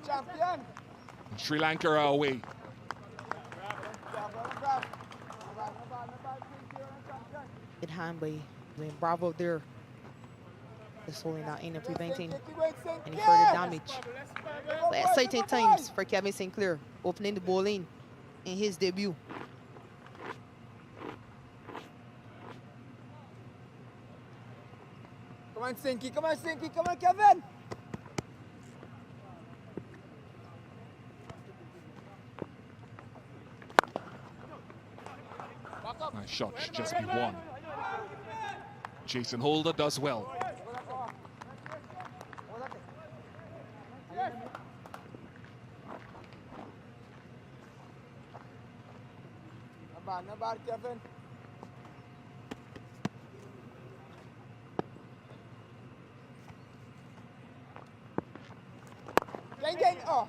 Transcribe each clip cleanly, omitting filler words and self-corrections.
And Sri Lanka are away. Good hand by Bravo there. Just holding that in and preventing any further damage. But exciting times for Kevin Sinclair, opening the bowling in his debut. Come on, Sinky, come on, Sinky, come on, Kevin! Nice shot, should just be one. Jason Holder does well. Not bad, Kevin. Oh,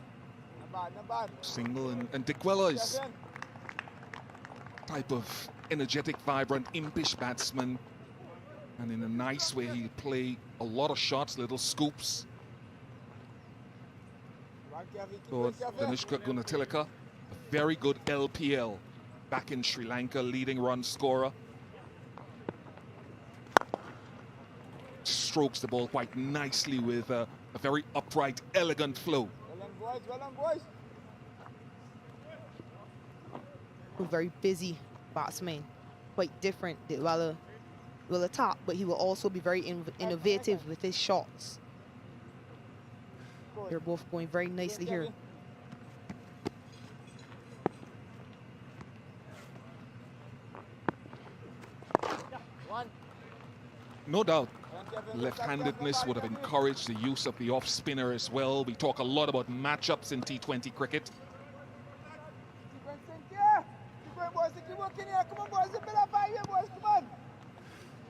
not bad. Single and Dick Weller is type of energetic, vibrant, impish batsman. And in a nice way, he play a lot of shots, little scoops. So Danishka Gunatilaka, a very good LPL. Back in Sri Lanka, leading run scorer. Strokes the ball quite nicely with a very upright, elegant flow. Well done, boys. A very busy batsman, quite different. Will attack, but he will also be very innovative with his shots. They're both going very nicely here. No doubt, left-handedness would have encouraged the use of the off-spinner as well. We talk a lot about matchups in T20 cricket.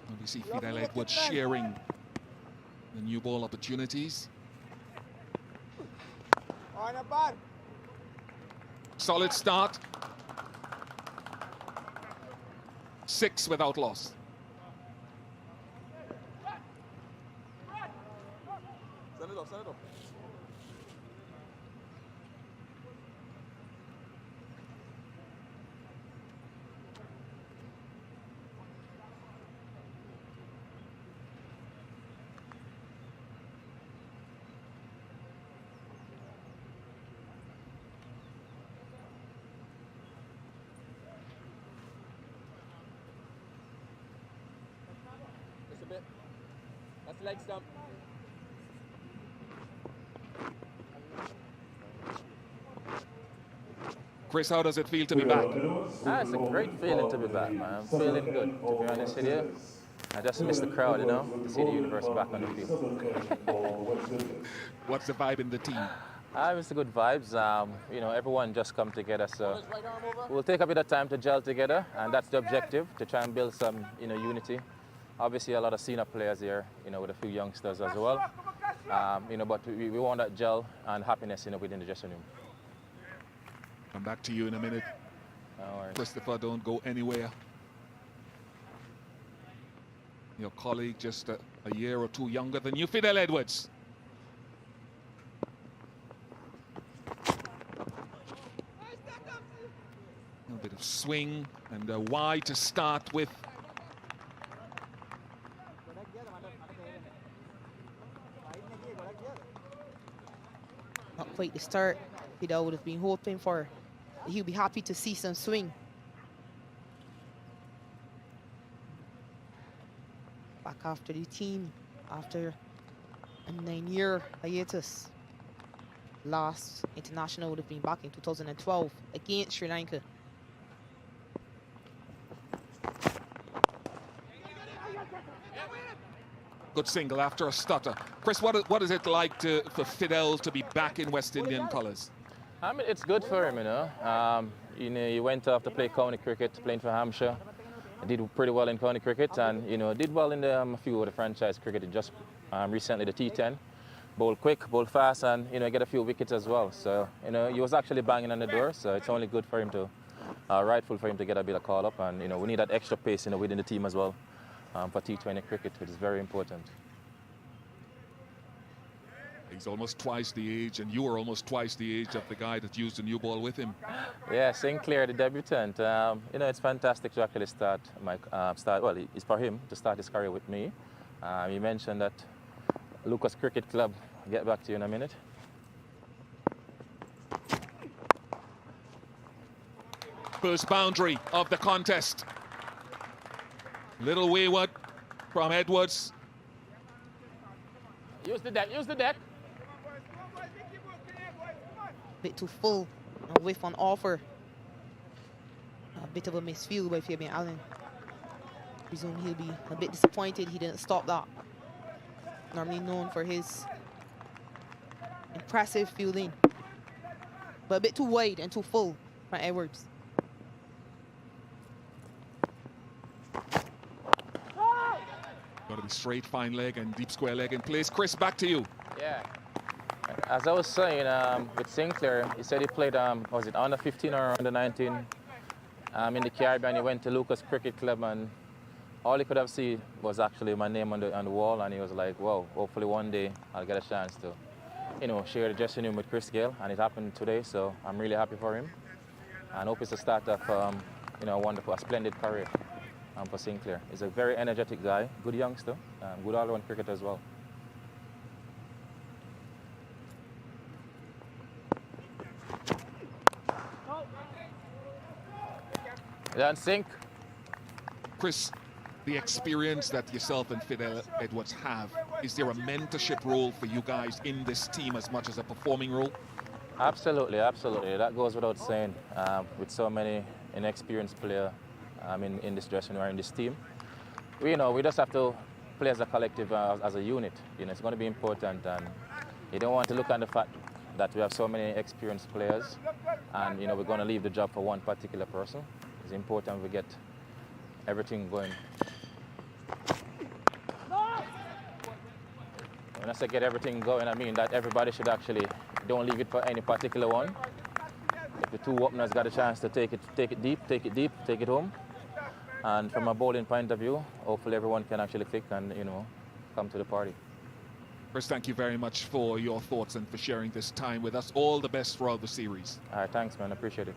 And we see Fidel Edwards sharing the new ball opportunities. Solid start. 6 without loss. Send it off. Just a bit. That's leg stump. Chris, how does it feel to be back? It's a great feeling to be back, man. I'm feeling good, to be honest with you. I just miss the crowd, you know, to see the universe back on the field. What's the vibe in the team? It's a good vibes. You know, everyone just come together, so we'll take a bit of time to gel together, and that's the objective, to try and build some, you know, unity. Obviously, a lot of senior players here, you know, with a few youngsters as well. You know, but we want that gel and happiness, you know, within the dressing room. Come back to you in a minute. No worries. Christopher, don't go anywhere. Your colleague just a year or two younger than you, Fidel Edwards. A bit of swing and a wide to start with. Not quite the start Fidel would have been hoping for. He'll be happy to see some swing. Back after the team, after a 9-year hiatus. Last international would have been back in 2012 against Sri Lanka. Good single after a stutter. Chris, what is it like for Fidel to be back in West Indian colours? I mean, it's good for him, you know. He went off to play county cricket, playing for Hampshire. Did pretty well in county cricket, and did well in a few of the franchise cricket. Just recently the T10, bowl quick, bowl fast, and get a few wickets as well. So he was actually banging on the door. So it's only good for him to, rightful for him to get a bit of call up, and we need that extra pace within the team as well for T20 cricket, which is very important. He's almost twice the age, and you are almost twice the age of the guy that used the new ball with him. Yeah, Sinclair, the debutant. You know, it's fantastic to actually start well, it's for him to start his career with me. You mentioned that Lucas Cricket Club. I'll get back to you in a minute. First boundary of the contest. Little wayward from Edwards. Use the deck, use the deck. Bit too full. A whiff on offer. A bit of a misfield by Fabian Allen. Presume he'll be a bit disappointed he didn't stop that. Normally known for his impressive fielding. But a bit too wide and too full from Edwards. Got to be straight, fine leg and deep square leg in place. Chris, back to you. Yeah. As I was saying, with Sinclair, he said he played, was it under 15 or under 19 in the Caribbean. He went to Lucas Cricket Club, and all he could have seen was actually my name on the wall, and he was like, "Wow, hopefully one day I'll get a chance to, you know, share the dressing room with Chris Gayle," and it happened today. So I'm really happy for him, and hope it's the start of, you know, a splendid career for Sinclair. He's a very energetic guy, good youngster, good all-round cricketer as well. Don't sink. Chris, the experience that yourself and Fidel Edwards have, is there a mentorship role for you guys in this team as much as a performing role? Absolutely, absolutely. That goes without saying. With so many inexperienced players in this dressing room or in this team, we just have to play as a collective, as a unit. You know, it's going to be important, and you don't want to look at the fact that we have so many experienced players, and you know we're going to leave the job for one particular person. It's important we get everything going. When I say get everything going, I mean that everybody should actually don't leave it for any particular one. If the two openers got a chance to take it deep, take it home. And from a bowling point of view, hopefully everyone can actually click and, you know, come to the party. Chris, thank you very much for your thoughts and for sharing this time with us. All the best throughout the series. All right, thanks, man. I appreciate it.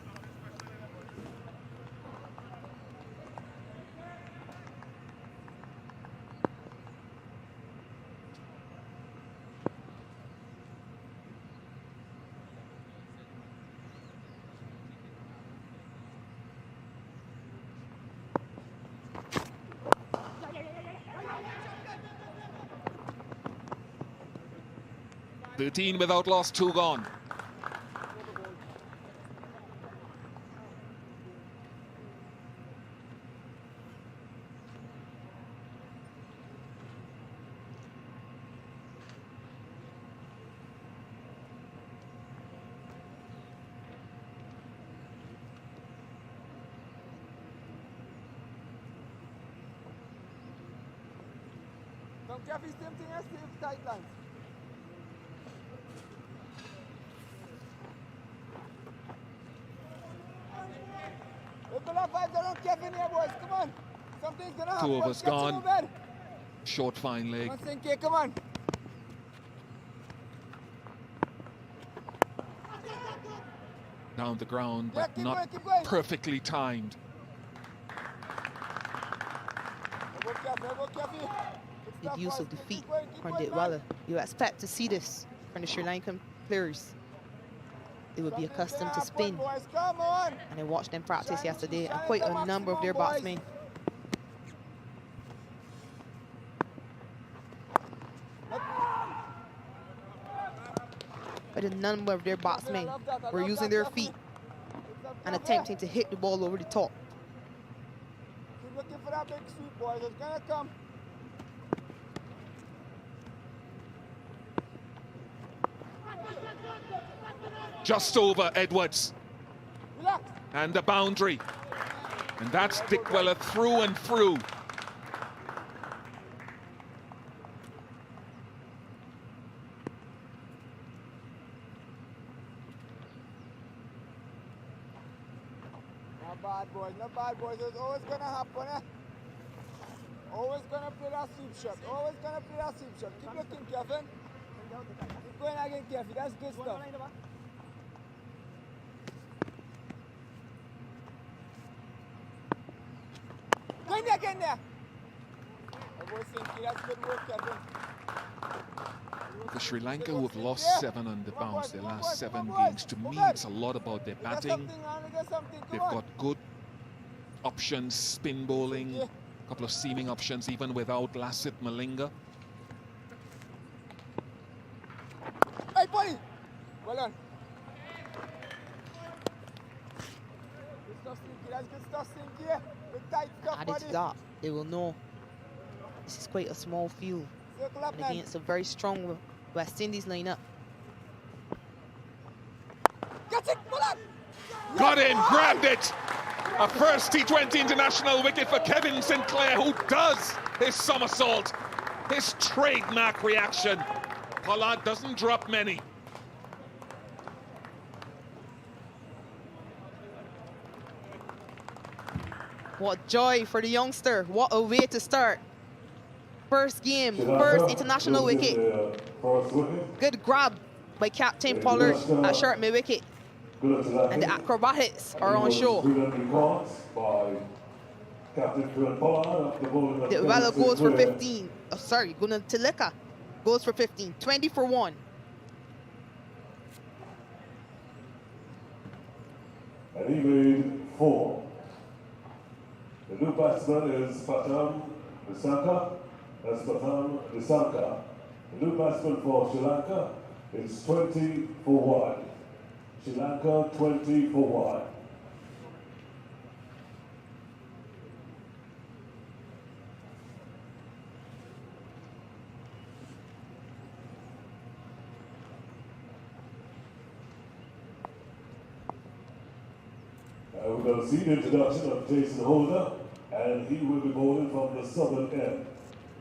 "13 without loss, 2 gone." Don't care if he's tempting us, Steve, tight lines. Kevin here, boys, come on. Something's gonna happen. 2 of us gone. Short, fine leg. Come on, Sinclair, come on. Down the ground, Yeah, but keep not going. perfectly timed. Good use of the feet from Ditwala. You expect to see this from the Sri Lankan players. They would be accustomed to spin, and I watched them practice yesterday, and quite a number of their batsmen. Quite a number of their batsmen were using their feet and attempting to hit the ball over the top. Keep looking for that big sweep, boys. It's gonna come. Just over Edwards. Relax. And the boundary. And that's Dickweller through and through. Not bad, boys. Not bad, boys. It's always gonna happen, eh? Always gonna play that sweep shot. Always gonna play that sweep shot. Keep looking, Kevin. Keep going again, careful. That's good stuff. Go in there again there. That's good work, Kevin. For Sri Lanka, who have lost 7 on the bounce their last 7 games, to me it's a lot about their batting. They've got good options, spin bowling, a couple of seaming options even without Lassit Malinga. Hey, buddy! Well done. Good stuff, Stinky. That's good stuff, Stinky. Good tight stuff, Added buddy. to that, they will know this is quite a small field. Circle up, And man. against a very strong West Indies lineup. Get it, pull up! Got him, grabbed it! A first T20 international wicket for Kevin Sinclair, who does his somersault, his trademark reaction. Pollard doesn't drop many. What joy for the youngster. What a way to start. First game, first international wicket. Good grab by Captain Pollard at short mid wicket. And the acrobatics are on show. The Vela goes for 15. Oh, sorry, Guna Tilika goes for 15. 20 for 1. And he made 4. The new batsman is Patam Nisaka. That's Patam Nisaka. The new batsman for Sri Lanka is 20 for 1. Sri Lanka 20 for 1. We're going to see the introduction of Jason Holder, and he will be bowling from the southern end.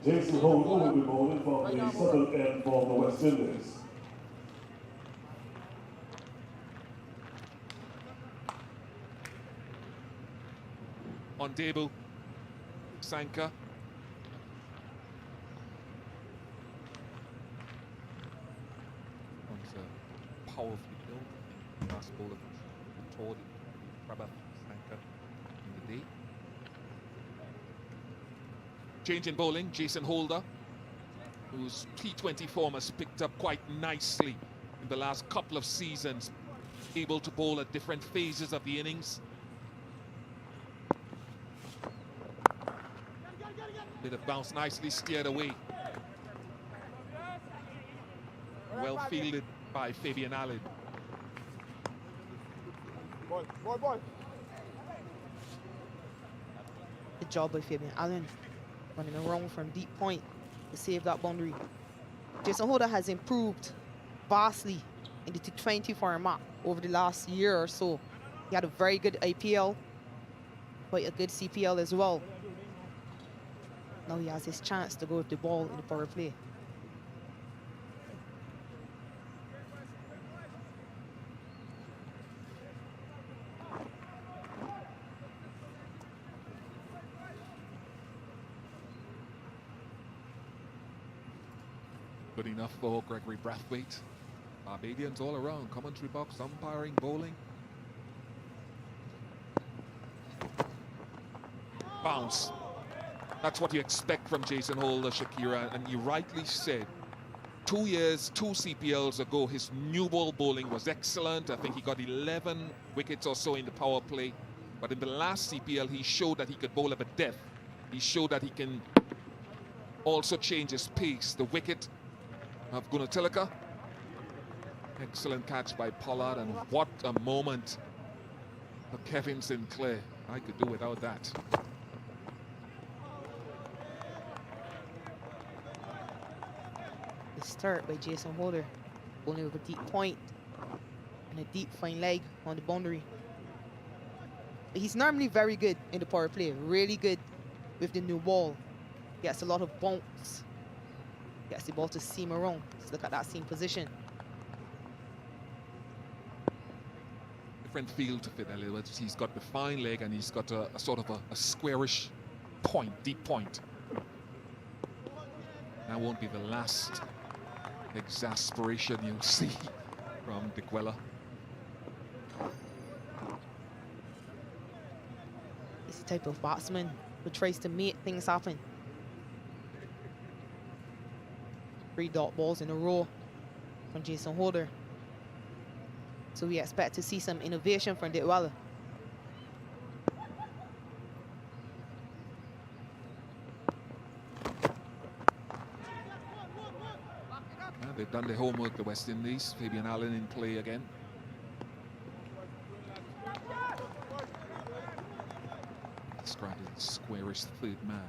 Jason Holder will be bowling from the southern end for the West Indies. On debut, Sanka. Powerfully built. Last bowler toward Prabha Sanka in the day. Change in bowling, Jason Holder, whose T20 form has picked up quite nicely in the last couple of seasons, able to bowl at different phases of the innings. Bit of bounce nicely steered away. Well fielded by Fabian Allen. Boy. Good job by Fabian Allen. Running around from deep point to save that boundary. Jason Holder has improved vastly in the T20 format over the last year or so. He had a very good IPL, quite a good CPL as well. Now he has his chance to go with the ball in the power play. Good enough for Gregory Brathwaite. Barbadians all around, commentary box, umpiring, bowling. Bounce. That's what you expect from Jason Holder, Shakira, and you rightly said 2 years, 2 CPLs ago, his new ball bowling was excellent. I think he got 11 wickets or so in the power play. But in the last CPL, he showed that he could bowl at a depth. He showed that he can also change his pace. The wicket of Gunatilaka. Excellent catch by Pollard, and what a moment for Kevin Sinclair. I could do without that. The start by Jason Holder, bowling over deep point and a deep fine leg on the boundary. He's normally very good in the power play, really good with the new ball. Gets a lot of bounce, gets the ball to seam around. Let's look at that seam position. Different feel to Fidel Edwards. He's got the fine leg and he's got a sort of a squarish point, deep point. That won't be the last exasperation you'll see from Dequella. He's the type of batsman who tries to make things happen. 3 dot balls in a row from Jason Holder. So we expect to see some innovation from Dequella. They've done their homework, the West Indies. Fabian Allen in play again. Described as the squarest third man.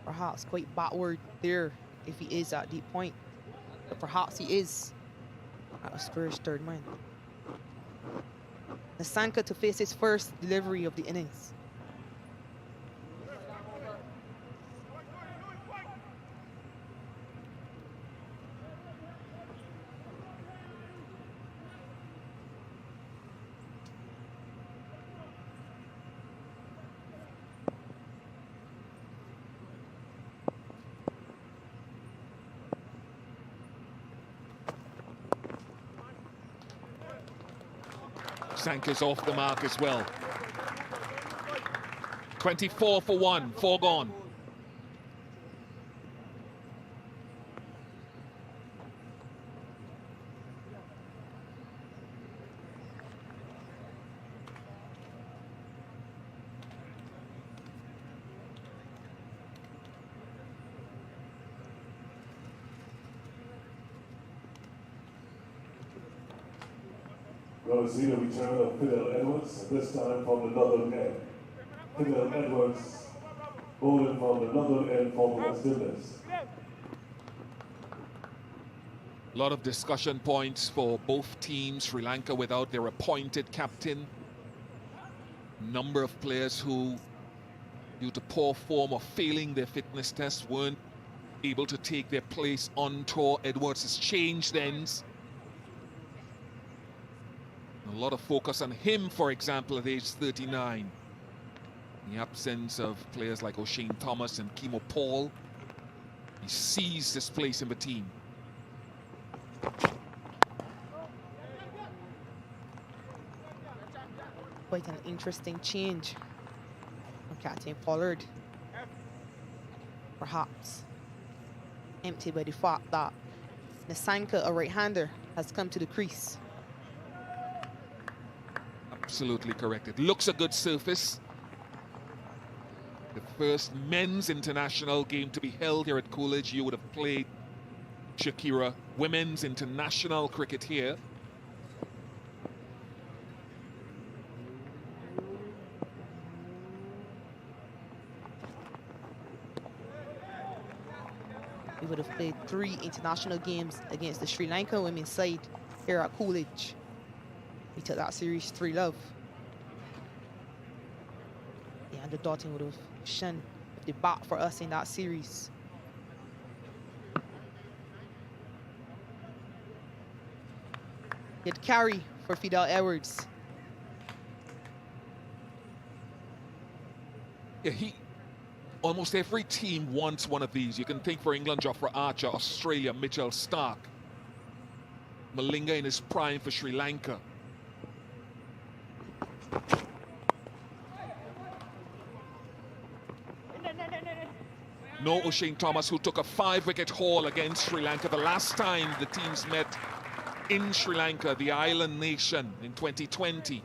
Perhaps quite backward there if he is at deep point. But perhaps he is at a squarish third man. Nasanka to face his first delivery of the innings. Sanka's off the mark as well. 24 for 1, 4 gone. Going to see the return of Fidel Edwards, this time from the northern end. Fidel Edwards bowling from the northern end for the West Indies. A lot of discussion points for both teams. Sri Lanka without their appointed captain. Number of players who, due to poor form or failing their fitness test, weren't able to take their place on tour. Edwards has changed ends. A lot of focus on him, for example, at age 39. In the absence of players like O'Shane Thomas and Kieron Pollard, he seized his place in the team. Quite an interesting change from Captain Pollard. Perhaps empty by the fact that Nasanka, a right-hander, has come to the crease. Absolutely correct. It looks a good surface. The first men's international game to be held here at Coolidge. You would have played Shakira women's international cricket here. We would have played 3 international games against the Sri Lanka women's side here at Coolidge. We took that series 3-love. Yeah, and the Dalton would have shone the bat for us in that series. Good carry for Fidel Edwards. Yeah, almost every team wants one of these. You can think for England, Jofra Archer, Australia, Mitchell Stark. Malinga in his prime for Sri Lanka. No O'Shane Thomas, who took a 5-wicket haul against Sri Lanka the last time the teams met in Sri Lanka, the island nation, in 2020.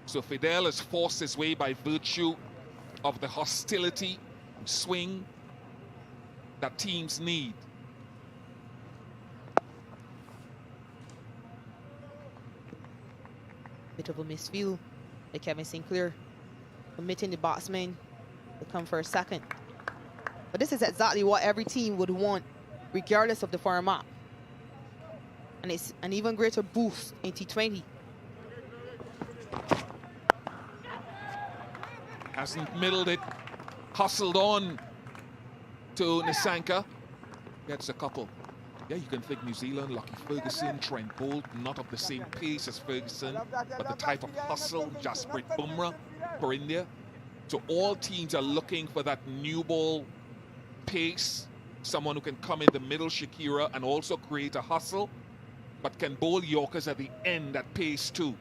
So Fidel has forced his way by virtue of the hostility and swing that teams need. Bit of a misfield by Kevin Sinclair, permitting the batsman to come for a second. But this is exactly what every team would want, regardless of the format. And it's an even greater boost in T20. Hasn't middled it, hustled on to Nasanka. Gets a couple. Yeah, you can think New Zealand, Lockie Ferguson, Trent Bolt, not of the same pace as Ferguson, but the type of hustle, Jasprit Bumrah for India. So all teams are looking for that new ball pace, someone who can come in the middle, Shakira, and also create a hustle, but can bowl Yorkers at the end at pace too.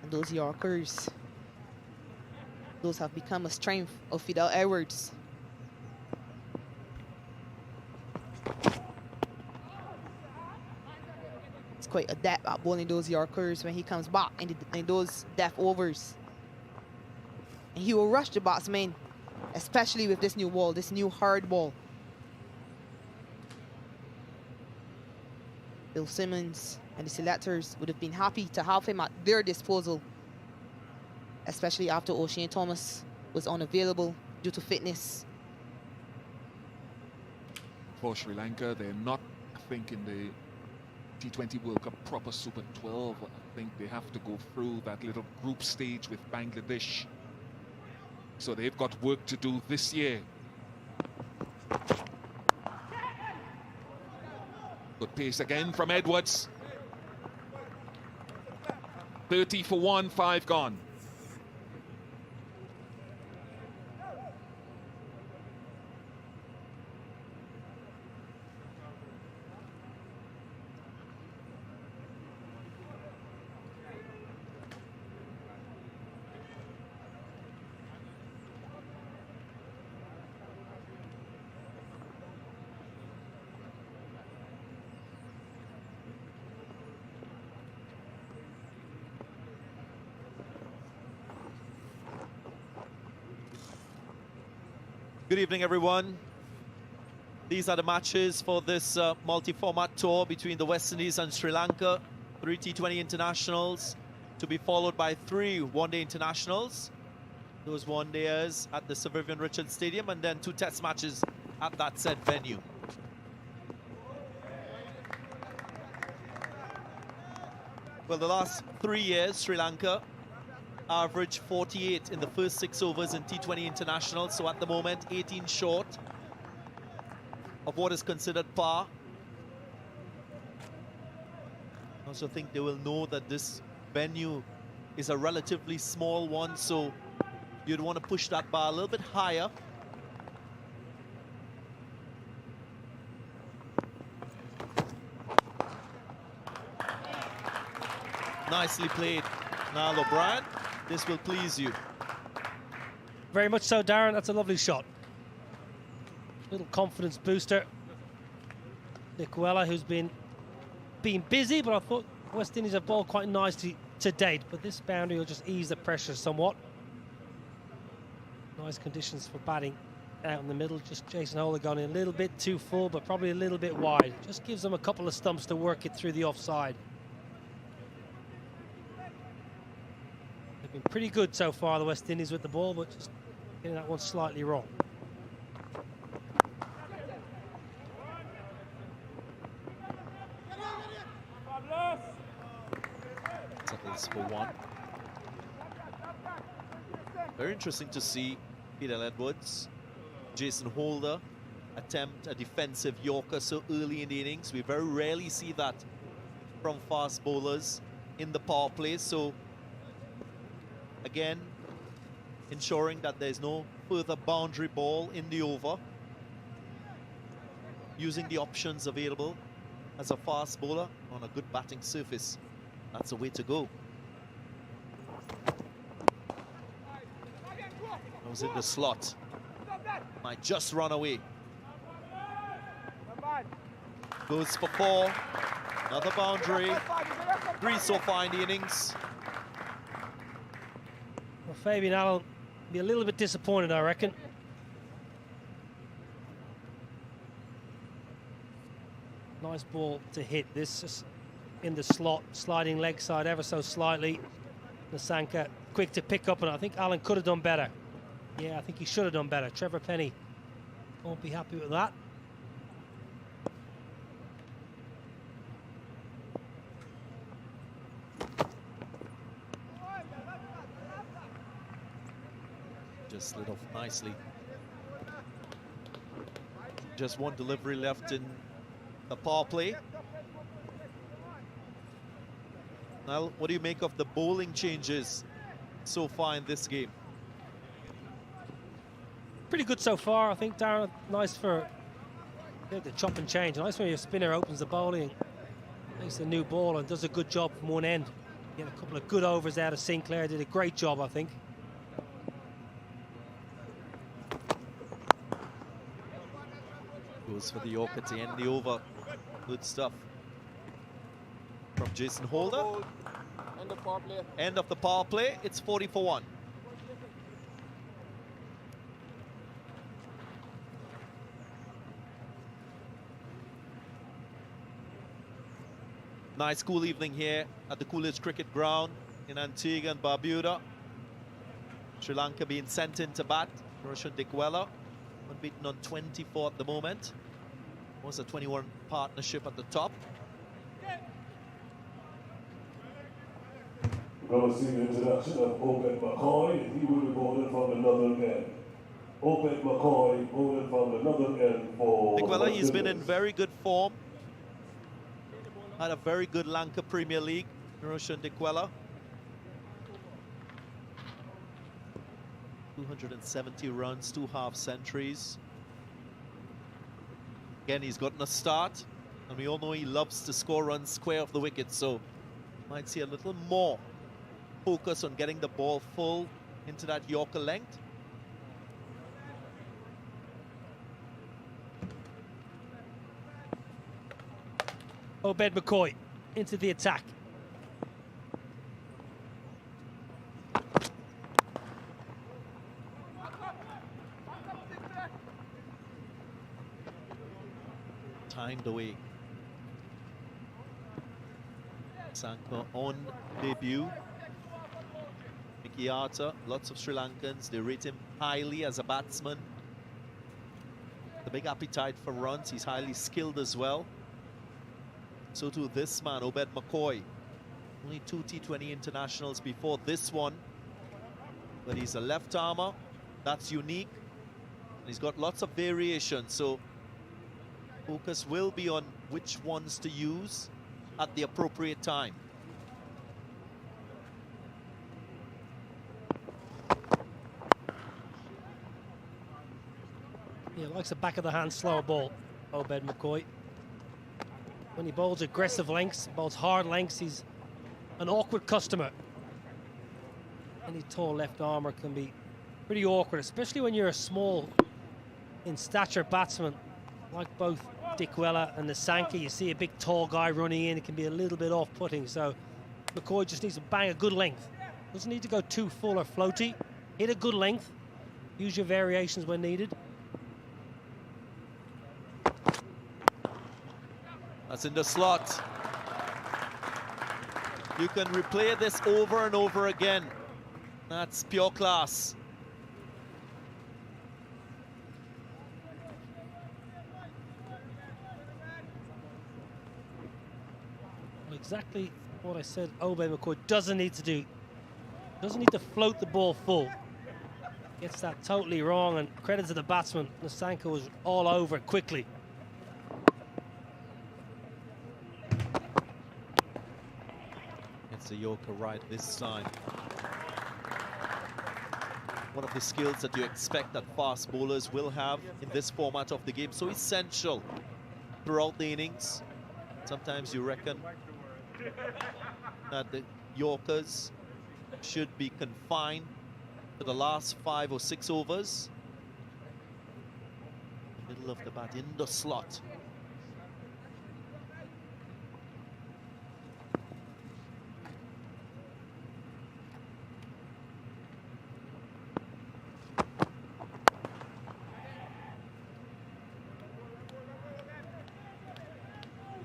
And those Yorkers, those have become a strength of Fidel Edwards. It's quite adept at bowling those Yorkers when he comes back in those death overs. And he will rush the batsman, especially with this new ball, this new hard ball. Bill Simmons and the selectors would have been happy to have him at their disposal, especially after O'Shane Thomas was unavailable due to fitness. For Sri Lanka, they're not, I think, in the T20 World Cup proper Super 12. I think they have to go through that little group stage with Bangladesh. So they've got work to do this year. Good pace again from Edwards. 30 for 1, 5 gone. Good evening, everyone. These are the matches for this multi-format tour between the West Indies and Sri Lanka. 3 T20 internationals to be followed by 3 one-day internationals. Those one-dayers at the Sir Vivian Richards Stadium, and then 2 test matches at that said venue. Well, the last 3 years, Sri Lanka averaged 48 in the first 6 overs in T20 international, so at the moment 18 short of what is considered par. I also think they will know that this venue is a relatively small one, so you'd want to push that bar a little bit higher. Nicely played, Niall O'Brien. This will please you. Very much so, Darren. That's a lovely shot. Little confidence booster. Nicuella, who's been busy, but I thought West Indies have bowled quite nicely to date. But this boundary will just ease the pressure somewhat. Nice conditions for batting out in the middle. Just Jason Holder gone in a little bit too full, but probably a little bit wide. Just gives them a couple of stumps to work it through the offside. Been pretty good so far, the West Indies, with the ball, but just getting that one slightly wrong. Settles for 1. Very interesting to see Fidel Edwards, Jason Holder attempt a defensive Yorker so early in the innings. We very rarely see that from fast bowlers in the power play, so again, ensuring that there's no further boundary ball in the over. Using the options available as a fast bowler on a good batting surface. That's the way to go. I was in the slot. Might just run away. Goes for 4. Another boundary. 3 so far in the innings. Well, Fabian Allen be a little bit disappointed, I reckon. Nice ball to hit. This is in the slot, sliding leg side ever so slightly. Nasanka quick to pick up, and I think Allen could have done better. Yeah, I think he should have done better. Trevor Penny won't be happy with that. Just slid off nicely. Just one delivery left in the power play. Well, what do you make of the bowling changes so far in this game? Pretty good so far, I think, Darren. Nice for the chop and change. Nice when your spinner opens the bowling, makes a new ball and does a good job from one end. Get a couple of good overs out of Sinclair. Did a great job, I think. Goes for the Yorker to end the over. Good stuff from Jason Holder. End of power play. End of the power play. It's 40 for 1. Nice cool evening here at the Coolidge Cricket Ground in Antigua and Barbuda. Sri Lanka being sent in to bat. Roshan Dickwella unbeaten on 24 at the moment. Was a 21 partnership at the top. We're going to see the introduction of Obed McCoy, and he will be bowling from the northern end. Obed McCoy bowling from the northern end for... Dickwella, he's been in very good form. Had a very good Lanka Premier League, Roshan Dickwella. 270 runs, 2 half centuries. Again, he's gotten a start, and we all know he loves to score runs square of the wicket, so might see a little more focus on getting the ball full into that Yorker length. Obed McCoy into the attack. Timed away. Sanka on debut. Mickey Arthur, lots of Sri Lankans, they rate him highly as a batsman. The big appetite for runs, he's highly skilled as well. So too this man, Obed McCoy. Only 2 T20 internationals before this one. But he's a left armer, that's unique. And he's got lots of variation, so focus will be on which ones to use at the appropriate time. He likes a back of the hand slower ball, Obed McCoy. When he bowls aggressive lengths, bowls hard lengths, he's an awkward customer. Any tall left armer can be pretty awkward, especially when you're a small in stature batsman like both Dickwella and Nasanka. You see a big tall guy running in, it can be a little bit off-putting, so McCoy just needs to bang a good length. Doesn't need to go too full or floaty. Hit a good length, use your variations when needed. That's in the slot. You can replay this over and over again. That's pure class. Exactly what I said Obed McCoy doesn't need to do. Doesn't need to float the ball full. Gets that totally wrong, and credit to the batsman. Nasanka was all over it quickly. It's a Yorker right this time. One of the skills that you expect that fast bowlers will have in this format of the game. So essential throughout the innings. Sometimes you reckon that the Yorkers should be confined to the last 5 or 6 overs. Middle of the bat in the slot.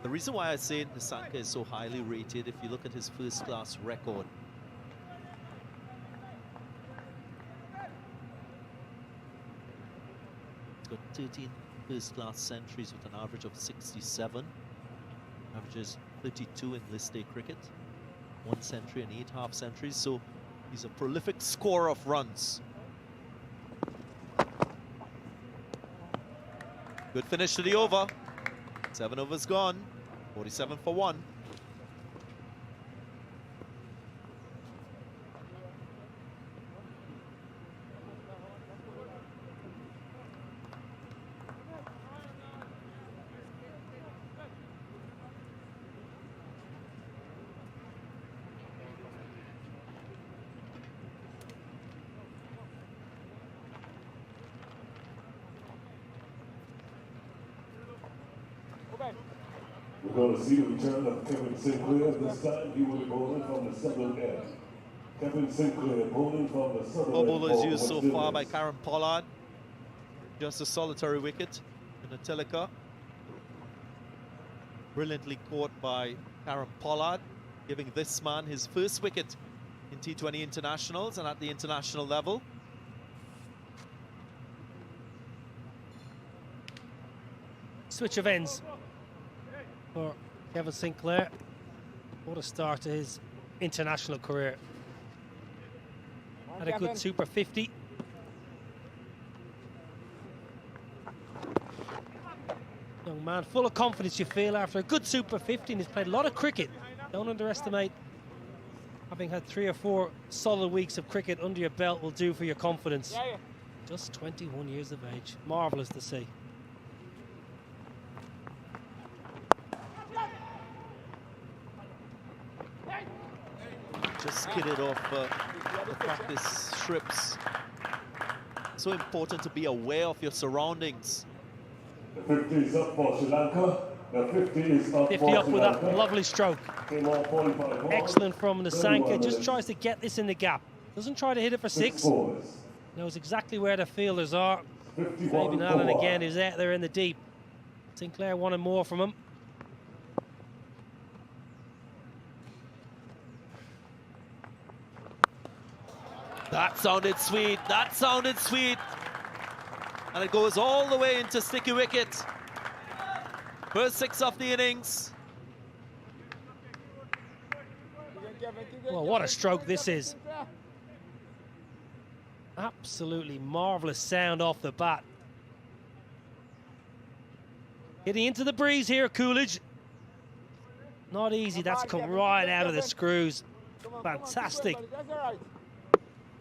The reason why I say Nasanka is so highly rated, if you look at his first-class record. He's got 13 first-class centuries with an average of 67. Averages 32 in list day cricket. 1 century and 8 half centuries, so he's a prolific scorer of runs. Good finish to the over. 7 overs gone. 47 for 1. going to see the return of Kevin Sinclair. This time he will be bowling from the southern end. Kevin Sinclair bowling from the southern end. Ball is used so far by Kieron Pollard. Just a solitary wicket in the Teleka. Brilliantly caught by Kieron Pollard, giving this man his first wicket in T20 internationals and at the international level. Switch of ends for Kevin Sinclair. What a start to his international career. Had a good Super 50. Young man, full of confidence, you feel, after a good Super 50, and he's played a lot of cricket. Don't underestimate having had 3 or 4 solid weeks of cricket under your belt will do for your confidence. Just 21 years of age. Marvellous to see. Just skidded off the practice strips. So important to be aware of your surroundings. The 50 is up for Sri Lanka. The 50 is up 50 for up Sri with Lanka. that lovely stroke. Excellent from the Sanka. Just tries to get this in the gap. Doesn't try to hit it for 6. Knows exactly where the fielders are. Fabian Allen again is out there in the deep. Sinclair wanted more from him. That sounded sweet. That sounded sweet. And it goes all the way into sticky wicket. First 6 of the innings. Well, what a stroke this is. Absolutely marvellous sound off the bat. Hitting into the breeze here, Coolidge. Not easy, that's come right out of the screws. Fantastic.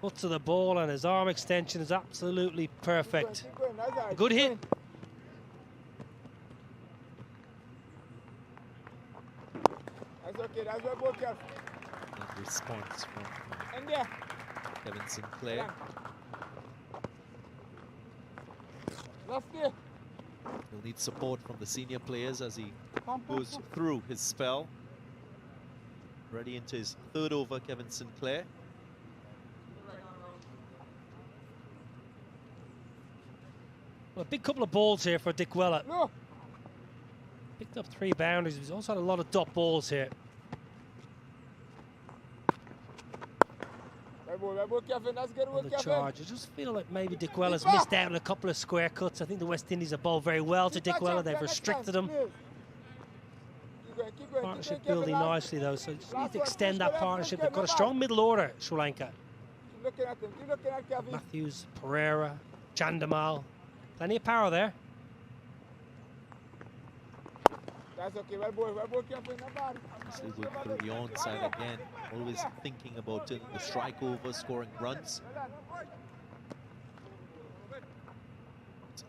Foot to the ball, and his arm extension is absolutely perfect. A good hit. Good response from Kevin Sinclair. He'll need support from the senior players as he goes through his spell. Ready into his 3rd over, Kevin Sinclair. Well, a big couple of balls here for Dick Weller. Picked up 3 boundaries. He's also had a lot of dot balls here. On the charge. I just feel like maybe Dick Weller's missed out on a couple of square cuts. I think the West Indies have bowled very well to Dick Weller. They've restricted him. Partnership building nicely, though, so just need to extend that partnership. They've got a strong middle order, Sri Lanka. Matthews, Pereira, Chandamal. Plenty of power there. Obviously going through the onside again, always thinking about it, the strike over, scoring runs.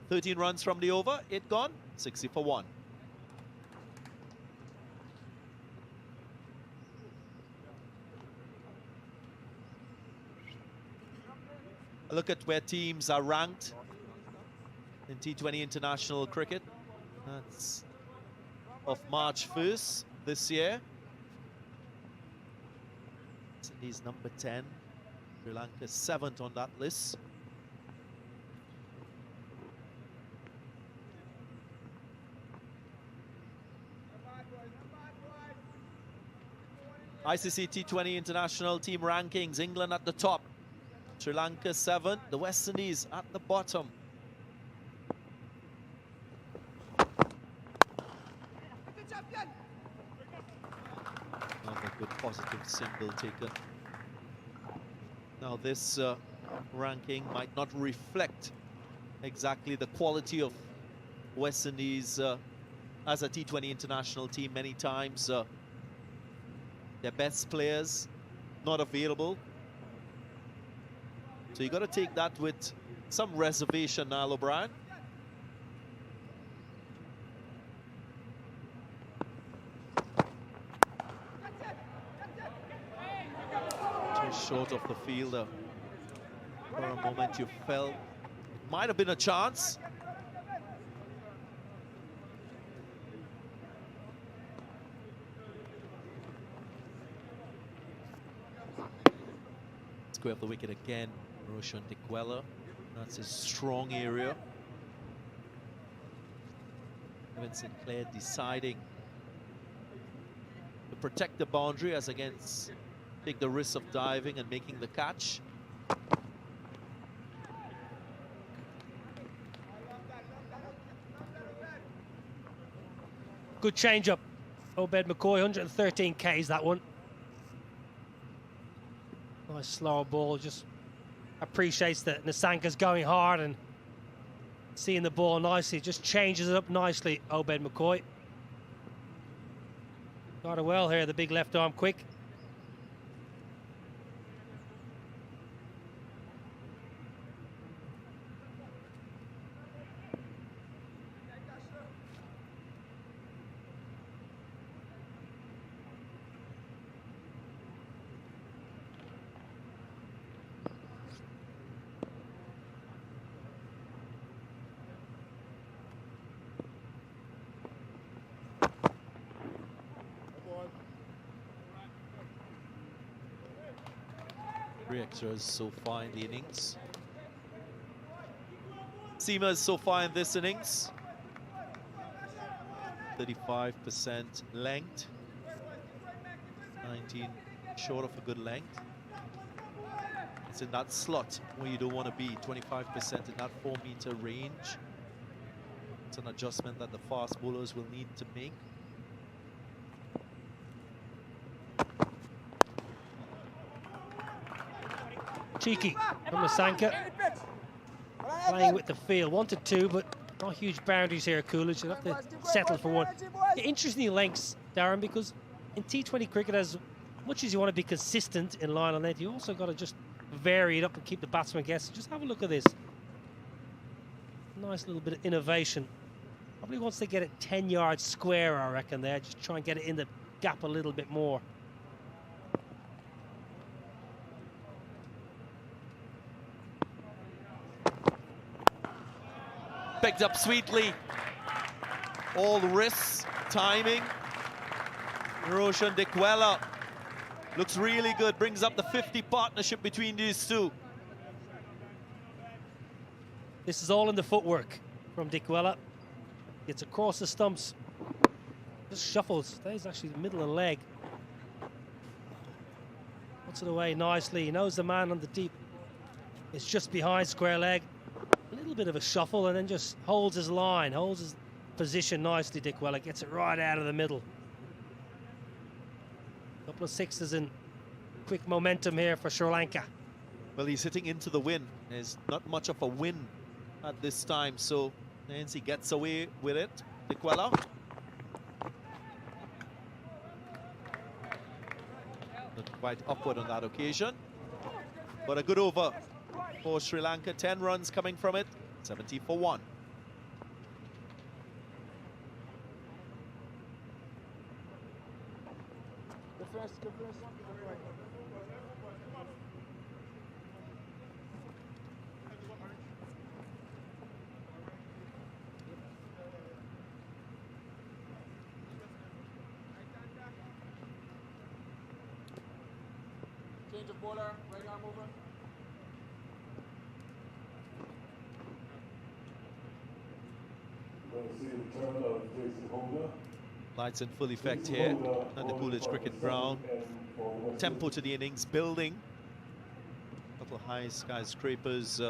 13 runs from the over, 8 gone, 60 for 1. A look at where teams are ranked in T20 international cricket. That's of March 1st this year. He's number 10. Sri Lanka 7th on that list. ICC T20 international team rankings. England at the top. Sri Lanka 7th. The West Indies at the bottom. Another good positive single taken. Now this ranking might not reflect exactly the quality of West Indies as a T20 international team. Many times their best players not available. So you got to take that with some reservation, Niall O'Brien. Just short of the fielder. For a moment you felt it might have been a chance. square of the wicket again. Roshan Dikwela. That's his strong area. Kevin Sinclair deciding to protect the boundary as against take the risk of diving and making the catch. Good change-up. Obed McCoy, 113 Ks that one. Nice slower ball, just appreciates that Nasanka's going hard and seeing the ball nicely. Just changes it up nicely, Obed McCoy. Got it well here, the big left arm quick. Three extras so far in the innings. Seamers so far in this innings. 35% length. 19 short of a good length. It's in that slot where you don't want to be. 25% in that 4-meter range. It's an adjustment that the fast bowlers will need to make. Cheeky from Nasanka. Playing with the field. Wanted two, but not huge boundaries here, Coolidge. You'll have to settle for one. Interesting lengths, Darren, because in T20 cricket, as much as you want to be consistent in line on length, you also got to just vary it up and keep the batsman guessing. Just have a look at this. Nice little bit of innovation. Probably wants to get it 10 yards square, I reckon, there. Just try and get it in the gap a little bit more. Picked up sweetly. All the risks, timing. Roshan Dikwela looks really good. Brings up the 50 partnership between these two. This is all in the footwork from Dikwela. Gets across the stumps. Just shuffles. Stays actually the middle of the leg. Puts it away nicely. He knows the man on the deep. It's just behind square leg. A little bit of a shuffle and then just holds his line, holds his position nicely, Dikwela. Gets it right out of the middle. Couple of sixes and quick momentum here for Sri Lanka. Well, he's hitting into the wind. There's not much of a wind at this time, so Nancy gets away with it. Dikwela. Not quite upward on that occasion, but a good over for Sri Lanka. 10 runs coming from it, 70 for 1. Change of bowler, right arm over. Lights in full effect here at the Coolidge Cricket Ground. Tempo to the innings, building. A couple of high skyscrapers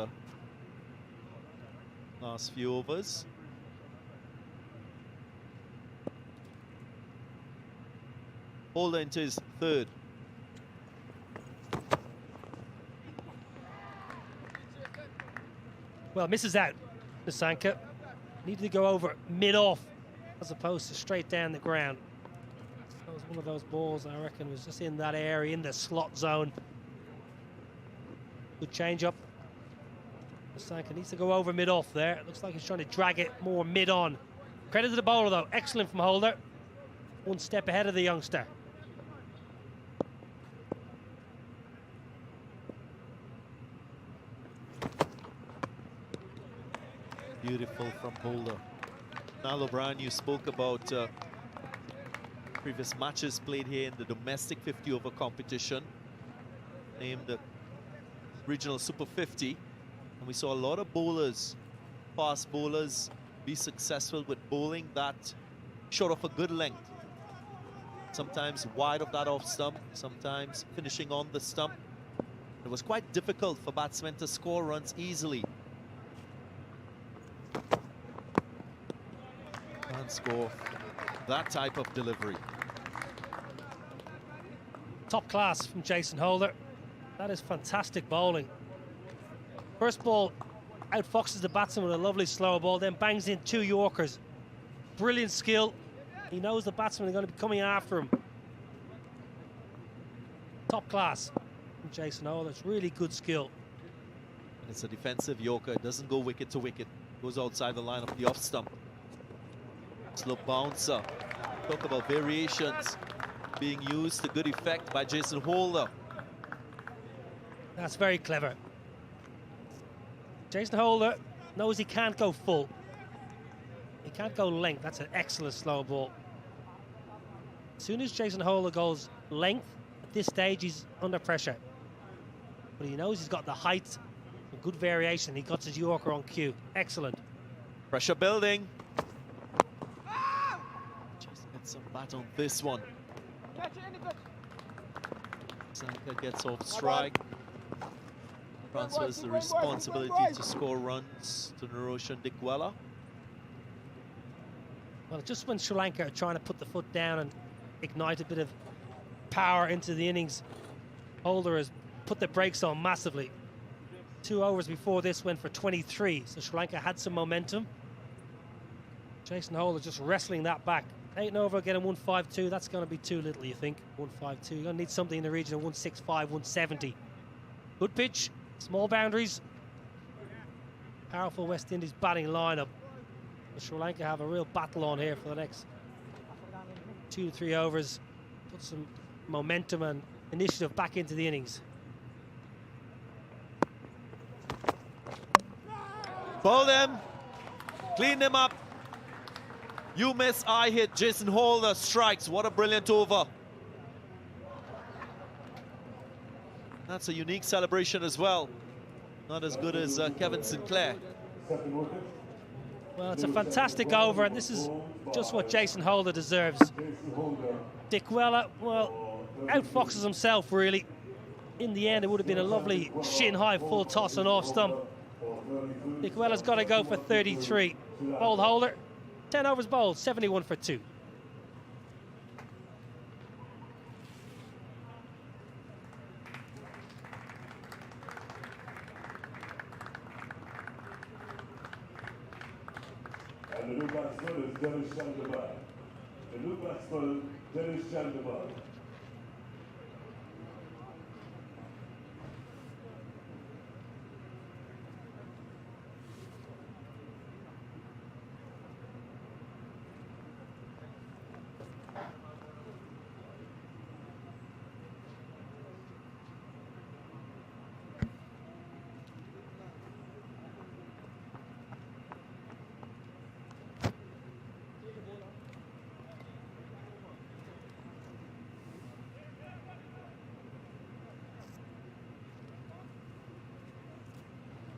last few overs. Holder into his third. Well, misses out. Nasanka needed to go over mid-off as opposed to straight down the ground. That was one of those balls, I reckon, was just in that area, in the slot zone. Good change-up. Nasanka needs to go over mid-off there. It looks like he's trying to drag it more mid-on. Credit to the bowler, though. Excellent from Holder. One step ahead of the youngster. Beautiful from Holder. Now, O'Brien, you spoke about previous matches played here in the domestic 50-over competition. Named regional Super 50. And we saw a lot of bowlers, fast bowlers, be successful with bowling that short of a good length. Sometimes wide of that off stump, sometimes finishing on the stump. It was quite difficult for batsmen to score runs easily. Can't score that type of delivery. Top class from Jason Holder. That is fantastic bowling. First ball outfoxes the batsman with a lovely slow ball, then bangs in 2 Yorkers. Brilliant skill. He knows the batsmen are going to be coming after him. Top class from Jason Holder. It's really good skill. And it's a defensive Yorker. It doesn't go wicket to wicket. Goes outside the line of the off stump. Slow bouncer. Talk about variations being used to good effect by Jason Holder. That's very clever. Jason Holder knows he can't go full. He can't go length. That's an excellent slow ball. As soon as Jason Holder goes length, at this stage he's under pressure. But he knows he's got the height and good variation. He got his Yorker on cue. Excellent. Pressure building. Just get some bat on this one. Sanka gets off strike. Transfers the responsibility to score runs to Naroshan Dikwela. Well, just when Sri Lanka are trying to put the foot down and ignite a bit of power into the innings, Holder has put the brakes on massively. 2 overs before this went for 23, so Sri Lanka had some momentum. Jason Holder just wrestling that back. 8 over, getting 152. That's going to be too little, you think? 152. You're going to need something in the region of 165, 170. Good pitch, small boundaries. Powerful West Indies batting lineup. Sri Lanka have a real battle on here for the next 2 to 3 overs. Put some momentum and initiative back into the innings. Bowl them, clean them up. You miss, I hit. Jason Holder strikes. What a brilliant over. That's a unique celebration as well. Not as good as Kevin Sinclair. Well, it's a fantastic over, and this is just what Jason Holder deserves. Dikwela, well, outfoxes himself, really. In the end, it would have been a lovely shin-high full toss and off stump. Dikwela's got to go for 33. Bowled Holder, 10 overs bowled, 71 for 2. And the new batsman is Dennis Chandimal. The new batsman, Dennis Chandimal.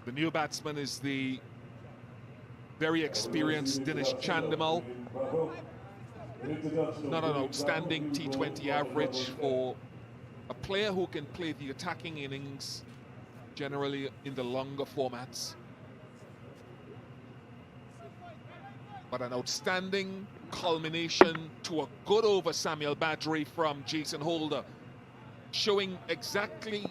The new batsman is the very experienced Dinesh Chandimal. Not an outstanding T20 average for a player who can play the attacking innings, generally in the longer formats. But an outstanding culmination to a good over Samuel Badri from Jason Holder, showing exactly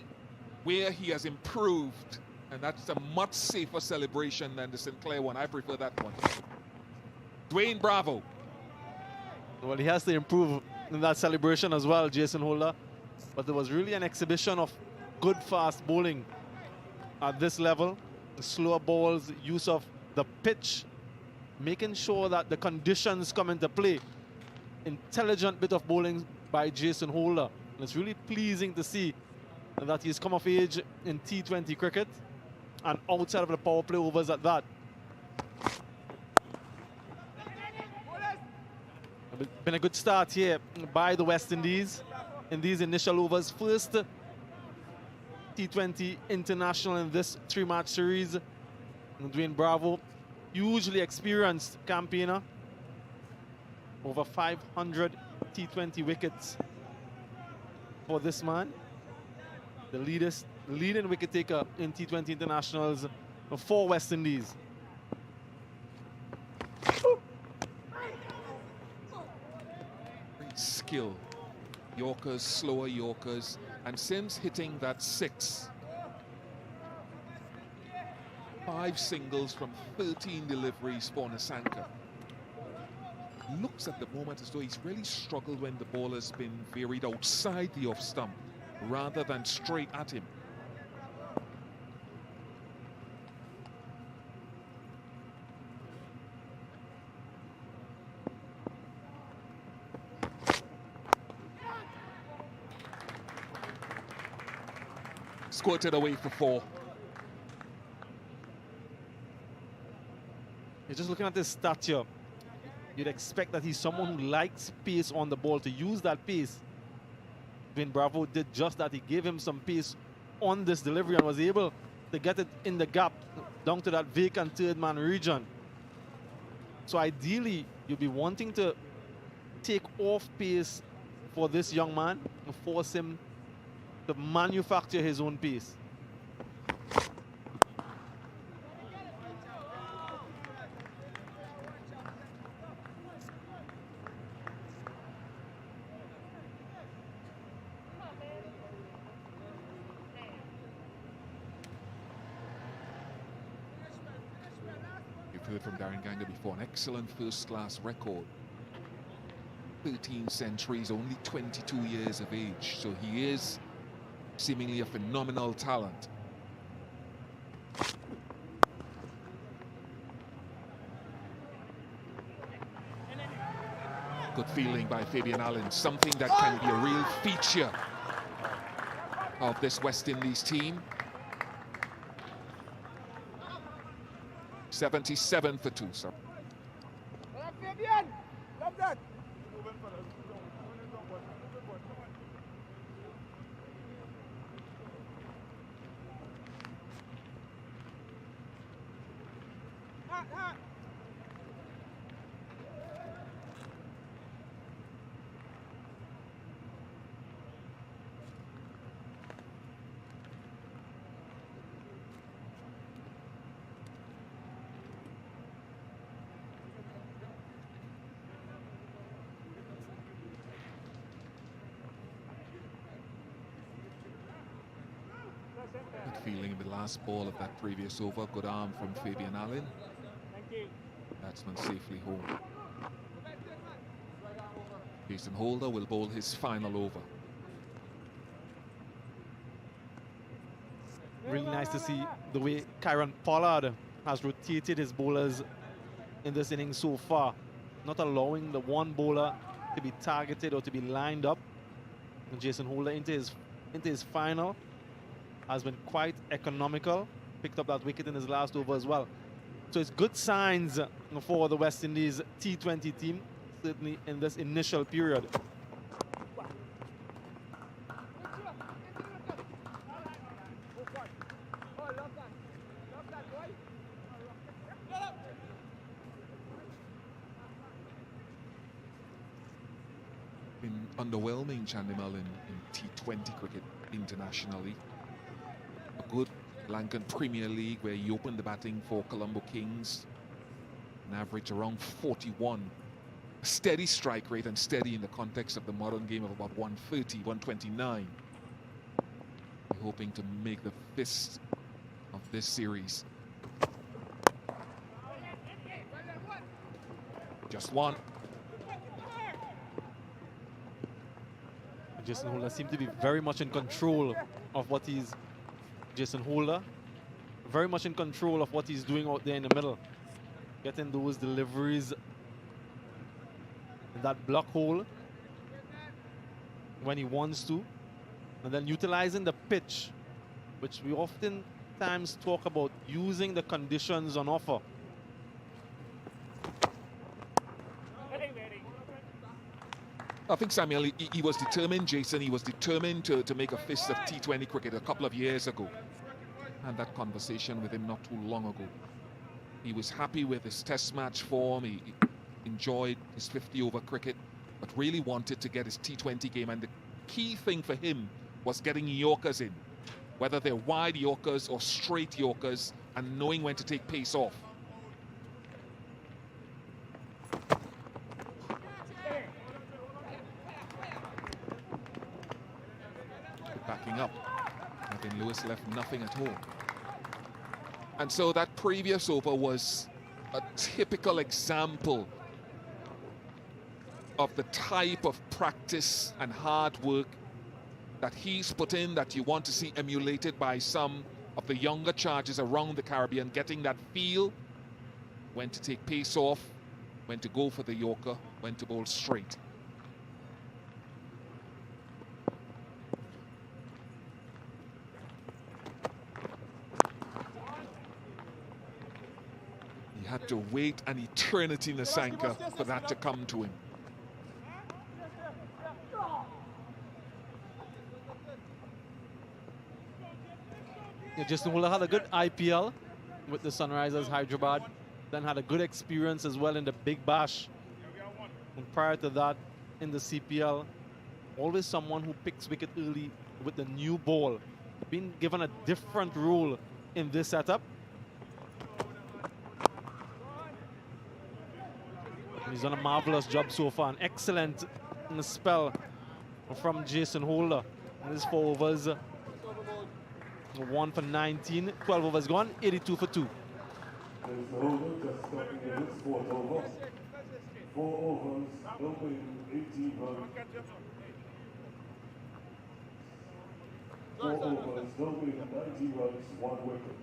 where he has improved. And that's a much safer celebration than the Sinclair one. I prefer that one. Dwayne Bravo. Well, he has to improve in that celebration as well, Jason Holder. But there was really an exhibition of good fast bowling at this level. The slower balls, use of the pitch, making sure that the conditions come into play. Intelligent bit of bowling by Jason Holder. And it's really pleasing to see that he's come of age in T20 cricket and outside of the power play overs at that. Been a good start here by the West Indies in these initial overs. First T20 international in this 3-match series. And Dwayne Bravo, hugely experienced campaigner. Over 500 T20 wickets for this man. The leading wicket taker in T20 internationals for West Indies. Great skill. Yorkers, slower Yorkers, and Sims hitting that 6. 5 singles from 13 deliveries for Nasanka. Looks at the moment as though he's really struggled when the ball has been varied outside the off stump rather than straight at him. Squirted away for 4. You're just looking at his stature. You'd expect that he's someone who likes pace on the ball, to use that pace. Dwayne Bravo did just that. He gave him some pace on this delivery and was able to get it in the gap down to that vacant third man region. So ideally, you'll be wanting to take off pace for this young man and force him to manufacture his own pace. Heard from Darren Ganger before, an excellent first-class record. 13 centuries, only 22 years of age, so he is seemingly a phenomenal talent. Good feeling by Fabian Allen, something that can be a real feature of this West Indies team. 77 for 2, sir. Fabian, love that. Good feeling in the last ball of that previous over. Good arm from Fabian Allen. Batsman safely home. Jason Holder will bowl his final over. Really nice to see the way Kieron Pollard has rotated his bowlers in this inning so far, not allowing the one bowler to be targeted or to be lined up. And Jason Holder into his final has been quite economical, picked up that wicket in his last over as well. So it's good signs for the West Indies T20 team, certainly in this initial period. Been underwhelming, Chandimal, in T20 cricket internationally. A good Lankan Premier League where he opened the batting for Colombo Kings, an average around 41. A steady strike rate, and steady in the context of the modern game, of about 130, 129. We're hoping to make the fist of this series. Just one. Jason Holder seemed to be very much in control of what he's... Jason Holder, very much in control of what he's doing out there in the middle. Getting those deliveries in that block hole when he wants to. And then utilizing the pitch, which we oftentimes talk about, using the conditions on offer. I think Samuel, he was determined, Jason, he was determined to make a fist of T20 cricket a couple of years ago. And that conversation with him not too long ago. He was happy with his test match form, he enjoyed his 50-over cricket, but really wanted to get his T20 game. And the key thing for him was getting Yorkers in, whether they're wide Yorkers or straight Yorkers, and knowing when to take pace off. Backing up. Marvin Lewis left nothing at home. And so that previous over was a typical example of the type of practice and hard work that he's put in, that you want to see emulated by some of the younger charges around the Caribbean, getting that feel, when to take pace off, when to go for the Yorker, when to bowl straight. He had to wait an eternity in the Lanka for that to come to him. Yeah, Jason Holder had a good IPL with the Sunrisers Hyderabad, then had a good experience as well in the Big Bash. And prior to that, in the CPL, always someone who picks wicket early with the new ball. Being given a different role in this setup. And he's done a marvelous job so far. An excellent spell from Jason Holder. And his 4 overs. 1 for 19, 12 overs gone, 82 for 2. There's the holder just starting in his 4th over. 4 overs, open 18 runs. 4 overs, open 90 runs, 1 wicket.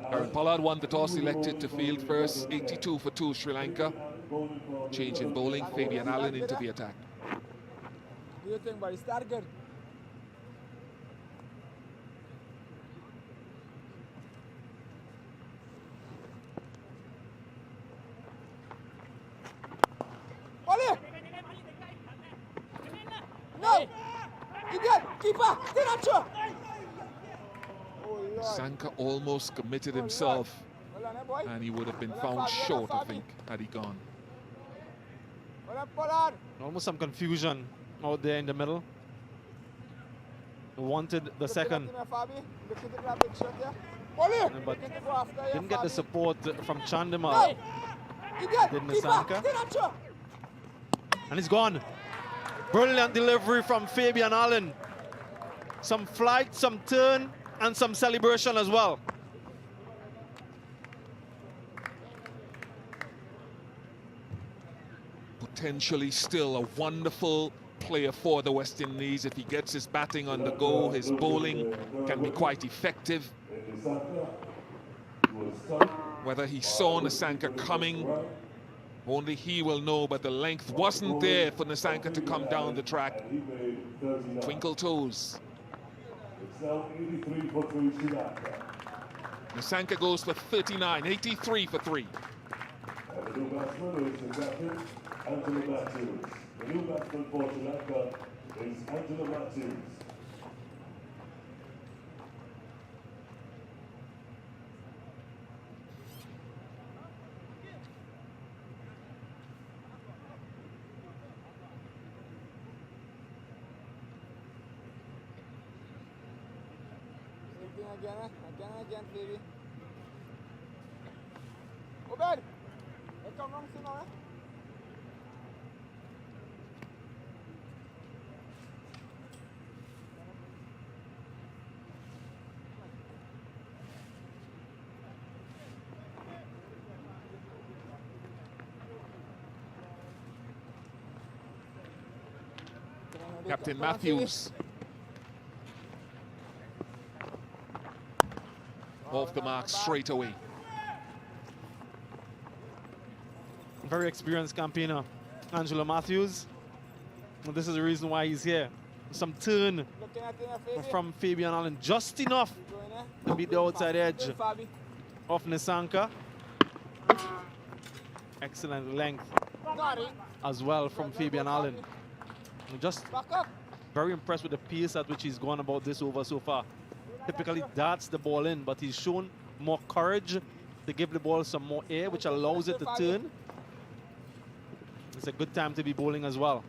Kieron Pollard won the toss, elected to field first. 82 for 2, Sri Lanka. Change in bowling, Fabian Allen into the attack. What do you think, buddy? Start good. Ollie! No! You good! Keeper! Stay not sure! Sanka almost committed himself, and he would have been found short, I think, had he gone. Almost some confusion out there in the middle. Wanted the second, but didn't get the support from Chandimal. Didn't Sanka? And he's gone. Brilliant delivery from Fabian Allen. Some flight, some turn, and some celebration as well. Potentially still a wonderful player for the West Indies. If he gets his batting on the go, his bowling can be quite effective. Whether he saw Nasanka coming, only he will know, but the length wasn't there for Nasanka to come down the track. Twinkle toes. Nasanka goes for 39, 83 for 3. And the new batsman is the captain, Angelo Matthews. The new batsman for Sri Lanka is Angelo Matthews. Again, baby. Obed! Hey, come wrong soon, alright? Captain Matthews. Off the mark straight away. very experienced campaigner, Angelo Matthews. And this is the reason why he's here. Some turn from Fabian Allen, just enough to beat the outside edge of Nisanka. Excellent length as well from Fabian Allen. I'm just very impressed with the pace at which he's gone about this over so far. Typically darts the ball in, but he's shown more courage to give the ball some more air, which allows it to turn. It's a good time to be bowling as well.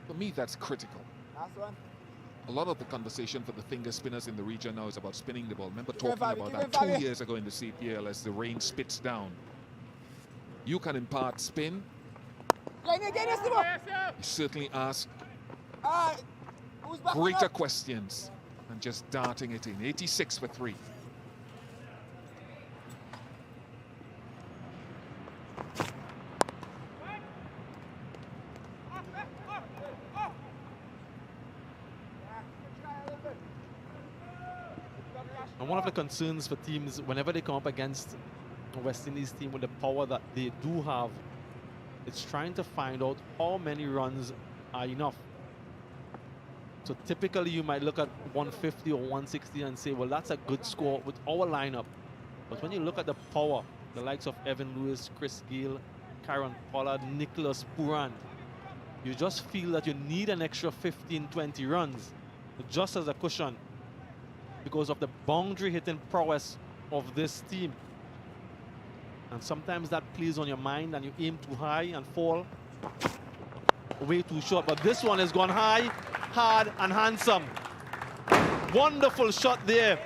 For me, that's critical. A lot of the conversation for the finger spinners in the region now is about spinning the ball. Remember talking about that 2 years ago in the CPL as the rain spits down. You can impart spin. You certainly ask greater questions than just darting it in. 86 for 3. And one of the concerns for teams whenever they come up against a West Indies team with the power that they do have, it's trying to find out how many runs are enough. So typically you might look at 150 or 160 and say, well, that's a good score with our lineup. But when you look at the power, the likes of Evan Lewis, Chris Gayle, Kieron Pollard, Nicholas Purand, you just feel that you need an extra 15, 20 runs just as a cushion because of the boundary hitting prowess of this team. And sometimes that plays on your mind and you aim too high and fall way too short. But this one has gone high, hard and handsome. Wonderful shot there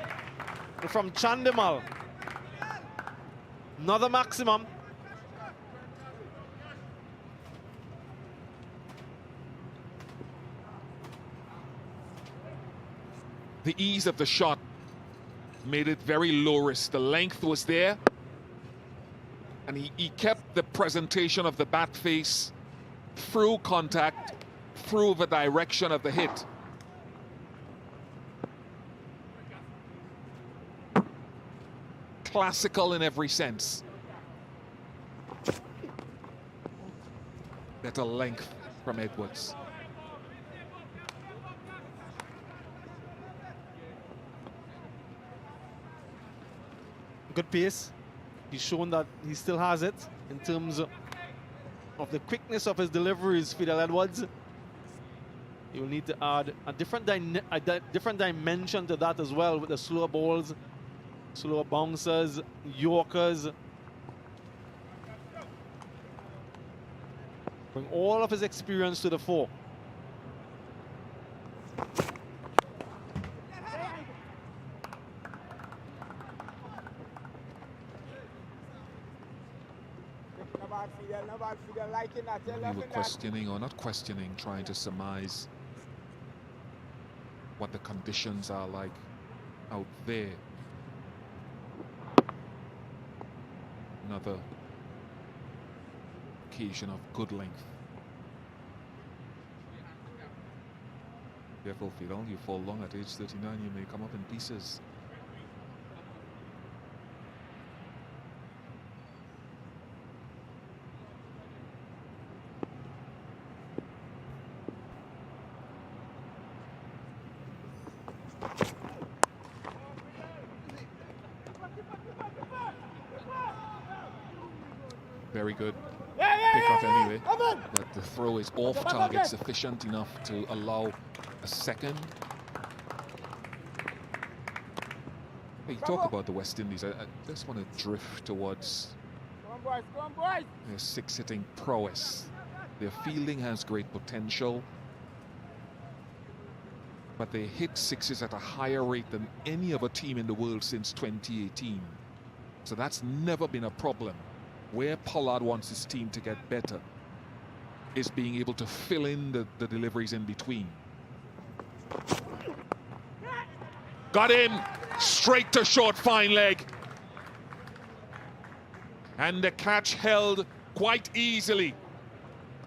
from Chandimal. Another maximum. The ease of the shot made it very low risk. The length was there. And he kept the presentation of the bat face through contact, through the direction of the hit. Classical in every sense. Better length from Edwards. Good pace. He's shown that he still has it in terms of the quickness of his deliveries, Fidel Edwards. He will need to add a different dimension to that as well with the slower balls, slower bouncers, Yorkers. Bring all of his experience to the fore. We were questioning, or not questioning, trying to surmise what the conditions are like out there. Another occasion of good length. Careful, Fidel, you fall long at age 39, you may come up in pieces. Very good pick-off anyway, but the throw is off target, sufficient enough to allow a second. Hey, you talk about the West Indies, I just want to drift towards their six-hitting prowess. Their fielding has great potential, but they hit sixes at a higher rate than any other team in the world since 2018. So that's never been a problem. Where Pollard wants his team to get better is being able to fill in the deliveries in between. Got him straight to short, fine leg. And the catch held quite easily.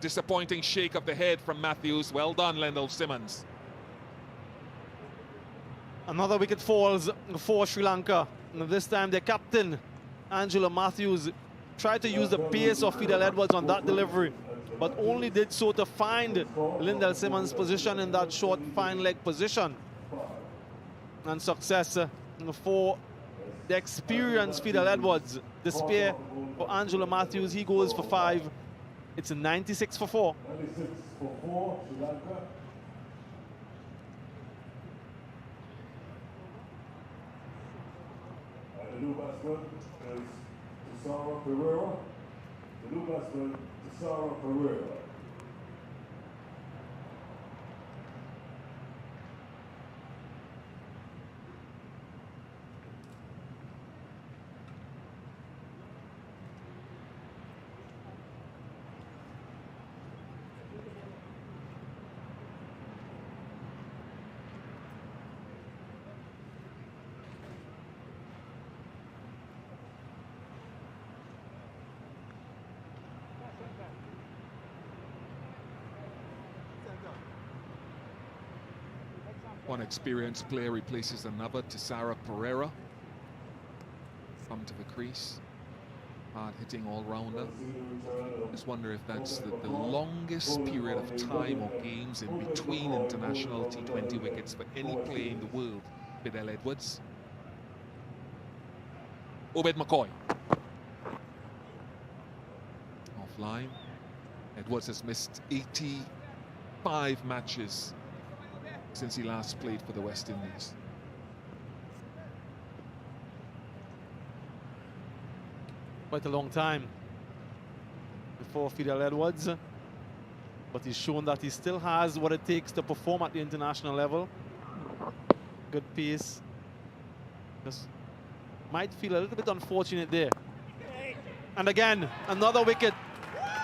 Disappointing shake of the head from Matthews. Well done, Lendl Simmons. Another wicket falls for Sri Lanka. And this time, their captain, Angela Matthews, tried to use the pace of Fidel Edwards on that delivery, but only did so to find Lyndell Simmons' position in that short fine leg position. And success for the experienced Fidel Edwards. Despair for Angela Matthews. He goes for 5. It's a 96 for 4. 96 for 4, Sri Lanka. And the new batsman is Tisara Pereira. The new batsman, Tisara Pereira. One experienced player replaces another. Tisara Pereira come to the crease. Hard-hitting all-rounder. Just wonder if that's the longest period of time or games in between international T20 wickets for any player in the world. Fidel Edwards. Obed McCoy. Offline. Edwards has missed 85 matches since he last played for the West Indies. Quite a long time before Fidel Edwards, but he's shown that he still has what it takes to perform at the international level. Good pace. Just might feel a little bit unfortunate there. And again, another wicket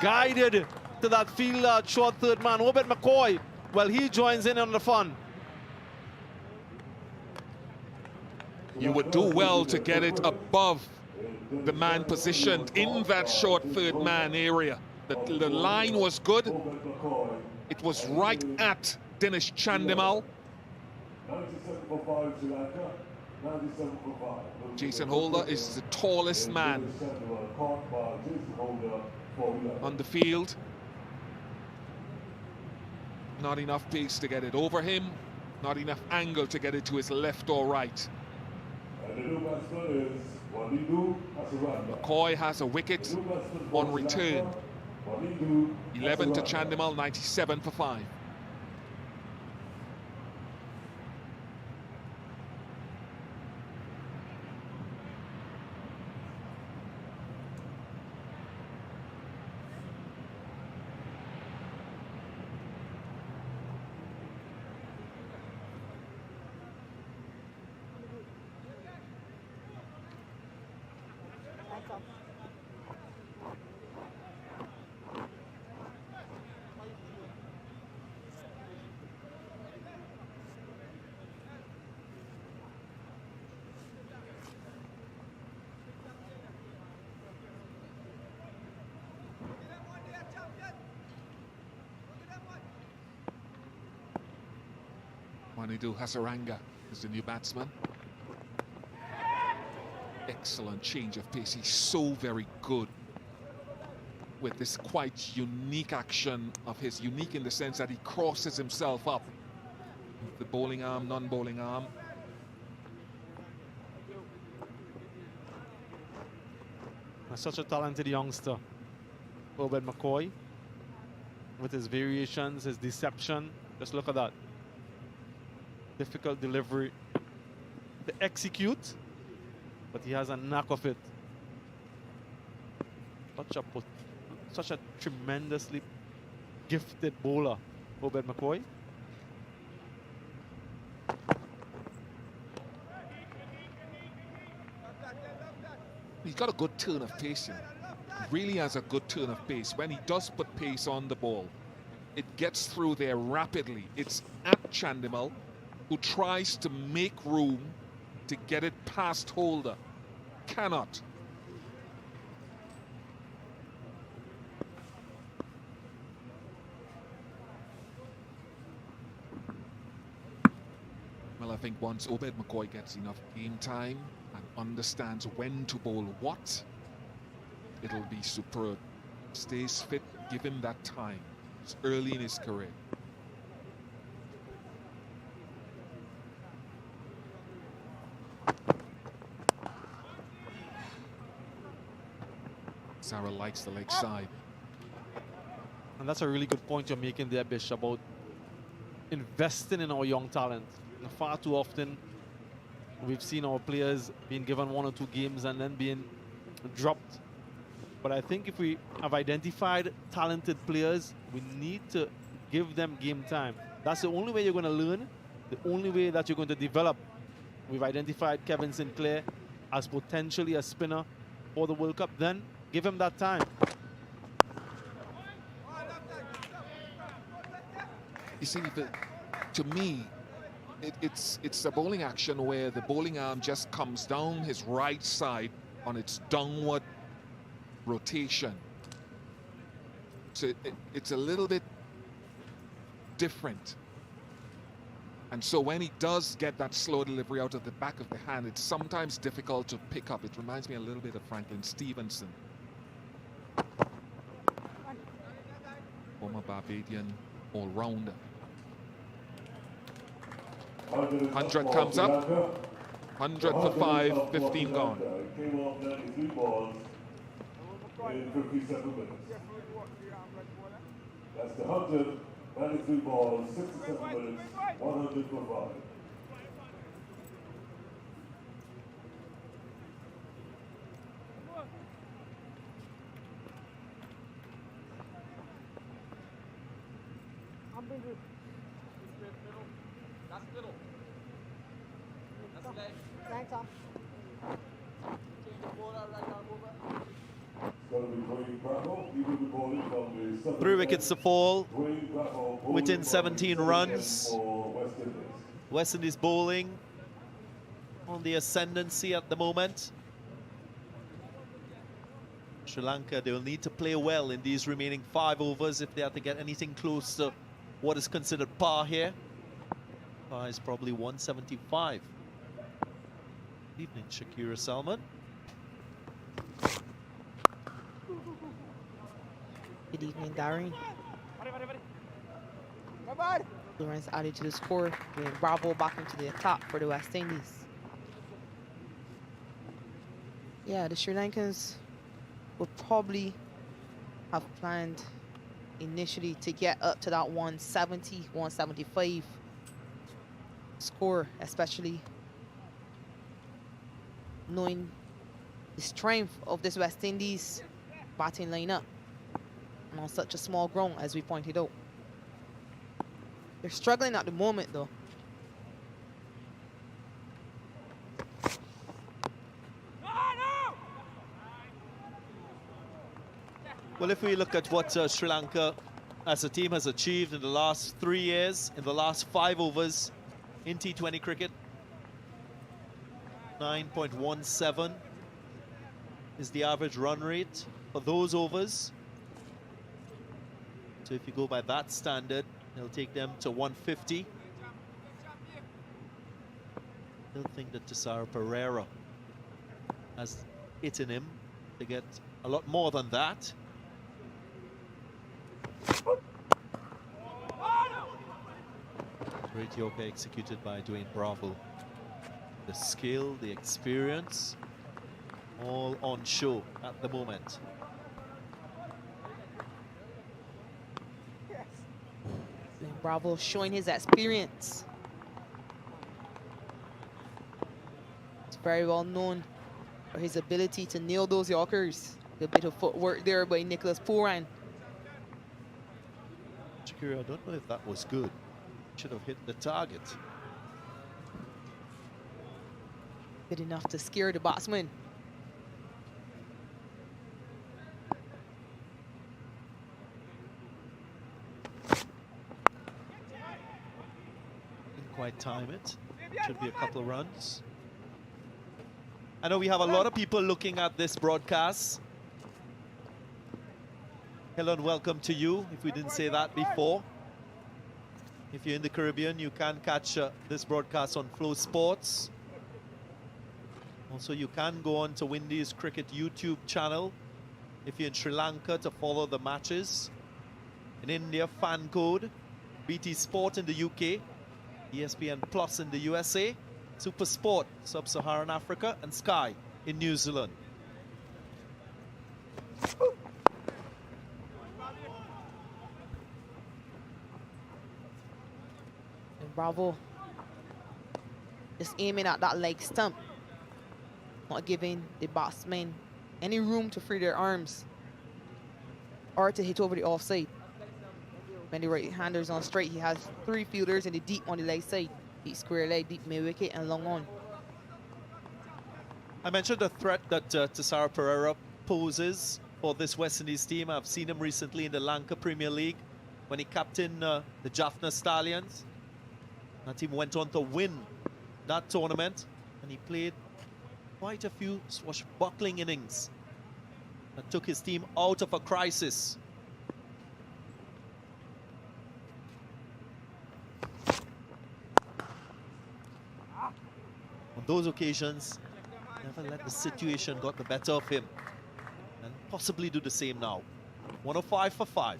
guided to that fielder, short third man, Obed McCoy. Well, he joins in on the fun. You would do well to get it above the man positioned in that short third man area. The line was good. It was right at Dinesh Chandimal. 97 for 5, Sri Lanka. 97 for 5. Jason Holder is the tallest man on the field. Not enough pace to get it over him, not enough angle to get it to his left or right. And the new batsman is Walidu Hasaranga. McCoy has a wicket on return. 11 to Chandimal, 97 for 5. Wanidu Hasaranga is the new batsman. Excellent change of pace. He's so very good with this quite unique action of his. Unique in the sense that he crosses himself up. The bowling arm, non-bowling arm. Such a talented youngster, Obed McCoy, with his variations, his deception. Just look at that. Difficult delivery to execute, but he has a knack of it. Such a tremendously gifted bowler, Obed McCoy. He's got a good turn of pace. He really has a good turn of pace. When he does put pace on the ball, it gets through there rapidly. It's at Chandimal, who tries to make room to get it past Holder. Cannot. Well, I think once Obed McCoy gets enough game time and understands when to bowl what, it'll be superb. Stays fit, give him that time. It's early in his career. Sarah likes the leg side. And that's a really good point you're making there, Bish, about investing in our young talent. Far too often, we've seen our players being given 1 or 2 games and then being dropped. But I think if we have identified talented players, we need to give them game time. That's the only way you're going to learn, the only way that you're going to develop. We've identified Kevin Sinclair as potentially a spinner for the World Cup. Then give him that time. You see, to me, it's a bowling action where the bowling arm just comes down his right side on its downward rotation. So it's a little bit different. And so when he does get that slow delivery out of the back of the hand, it's sometimes difficult to pick up. It reminds me a little bit of Franklin Stevenson, former Barbadian all-rounder. 100 comes up. 100 for 5, 15 gone. Came off 93 balls in 57 minutes. That's the 100, 93 balls, 67 minutes, 100 for 5. Three wickets to fall within 17 runs. West Indies bowling on the ascendancy at the moment. Sri Lanka, they will need to play well in these remaining 5 overs if they have to get anything close to what is considered par here. Par is probably 175. Good evening, Shakira Salman. Good evening, Darren. Lawrence added to the score, bringing Bravo back into the attack for the West Indies. Yeah, the Sri Lankans would probably have planned initially to get up to that 170, 175 score, especially knowing the strength of this West Indies batting lineup and on such a small ground, as we pointed out. They're struggling at the moment, though. Well, if we look at what Sri Lanka as a team has achieved in the last 3 years, in the last 5 overs in T20 cricket, 9.17 is the average run rate for those overs. So if you go by that standard, it'll take them to 150. I don't think that Tisara Pereira has it in him to get a lot more than that. Great Yorker executed by Dwayne Bravo. The skill, the experience, all on show at the moment. Bravo showing his experience. He's very well known for his ability to nail those Yorkers. A bit of footwork there by Nicholas Pooran. Shakira, I don't know if that was good. Should have hit the target. Good enough to scare the batsman. Didn't quite time it. Should be a couple of runs. I know we have a lot of people looking at this broadcast. Hello and welcome to you, if we didn't say that before. If you're in the Caribbean, you can catch this broadcast on Flow Sports. Also, you can go on to Windies Cricket YouTube channel if you're in Sri Lanka to follow the matches. In India, Fan Code, BT Sport in the UK, ESPN Plus in the USA, Super Sport, Sub-Saharan Africa, and Sky in New Zealand. And Bravo just aiming at that leg stump, not giving the batsmen any room to free their arms or to hit over the offside. When the right-handers on straight, he has 3 fielders in the deep on the leg side. Deep square leg, deep mid-wicket, and long on. I mentioned the threat that Thisara Perera poses for this West Indies team. I've seen him recently in the Lanka Premier League when he captained the Jaffna Stallions. That team went on to win that tournament, and he played quite a few swashbuckling innings that took his team out of a crisis. On those occasions, never let the situation got the better of him, and possibly do the same now. 105 for 5.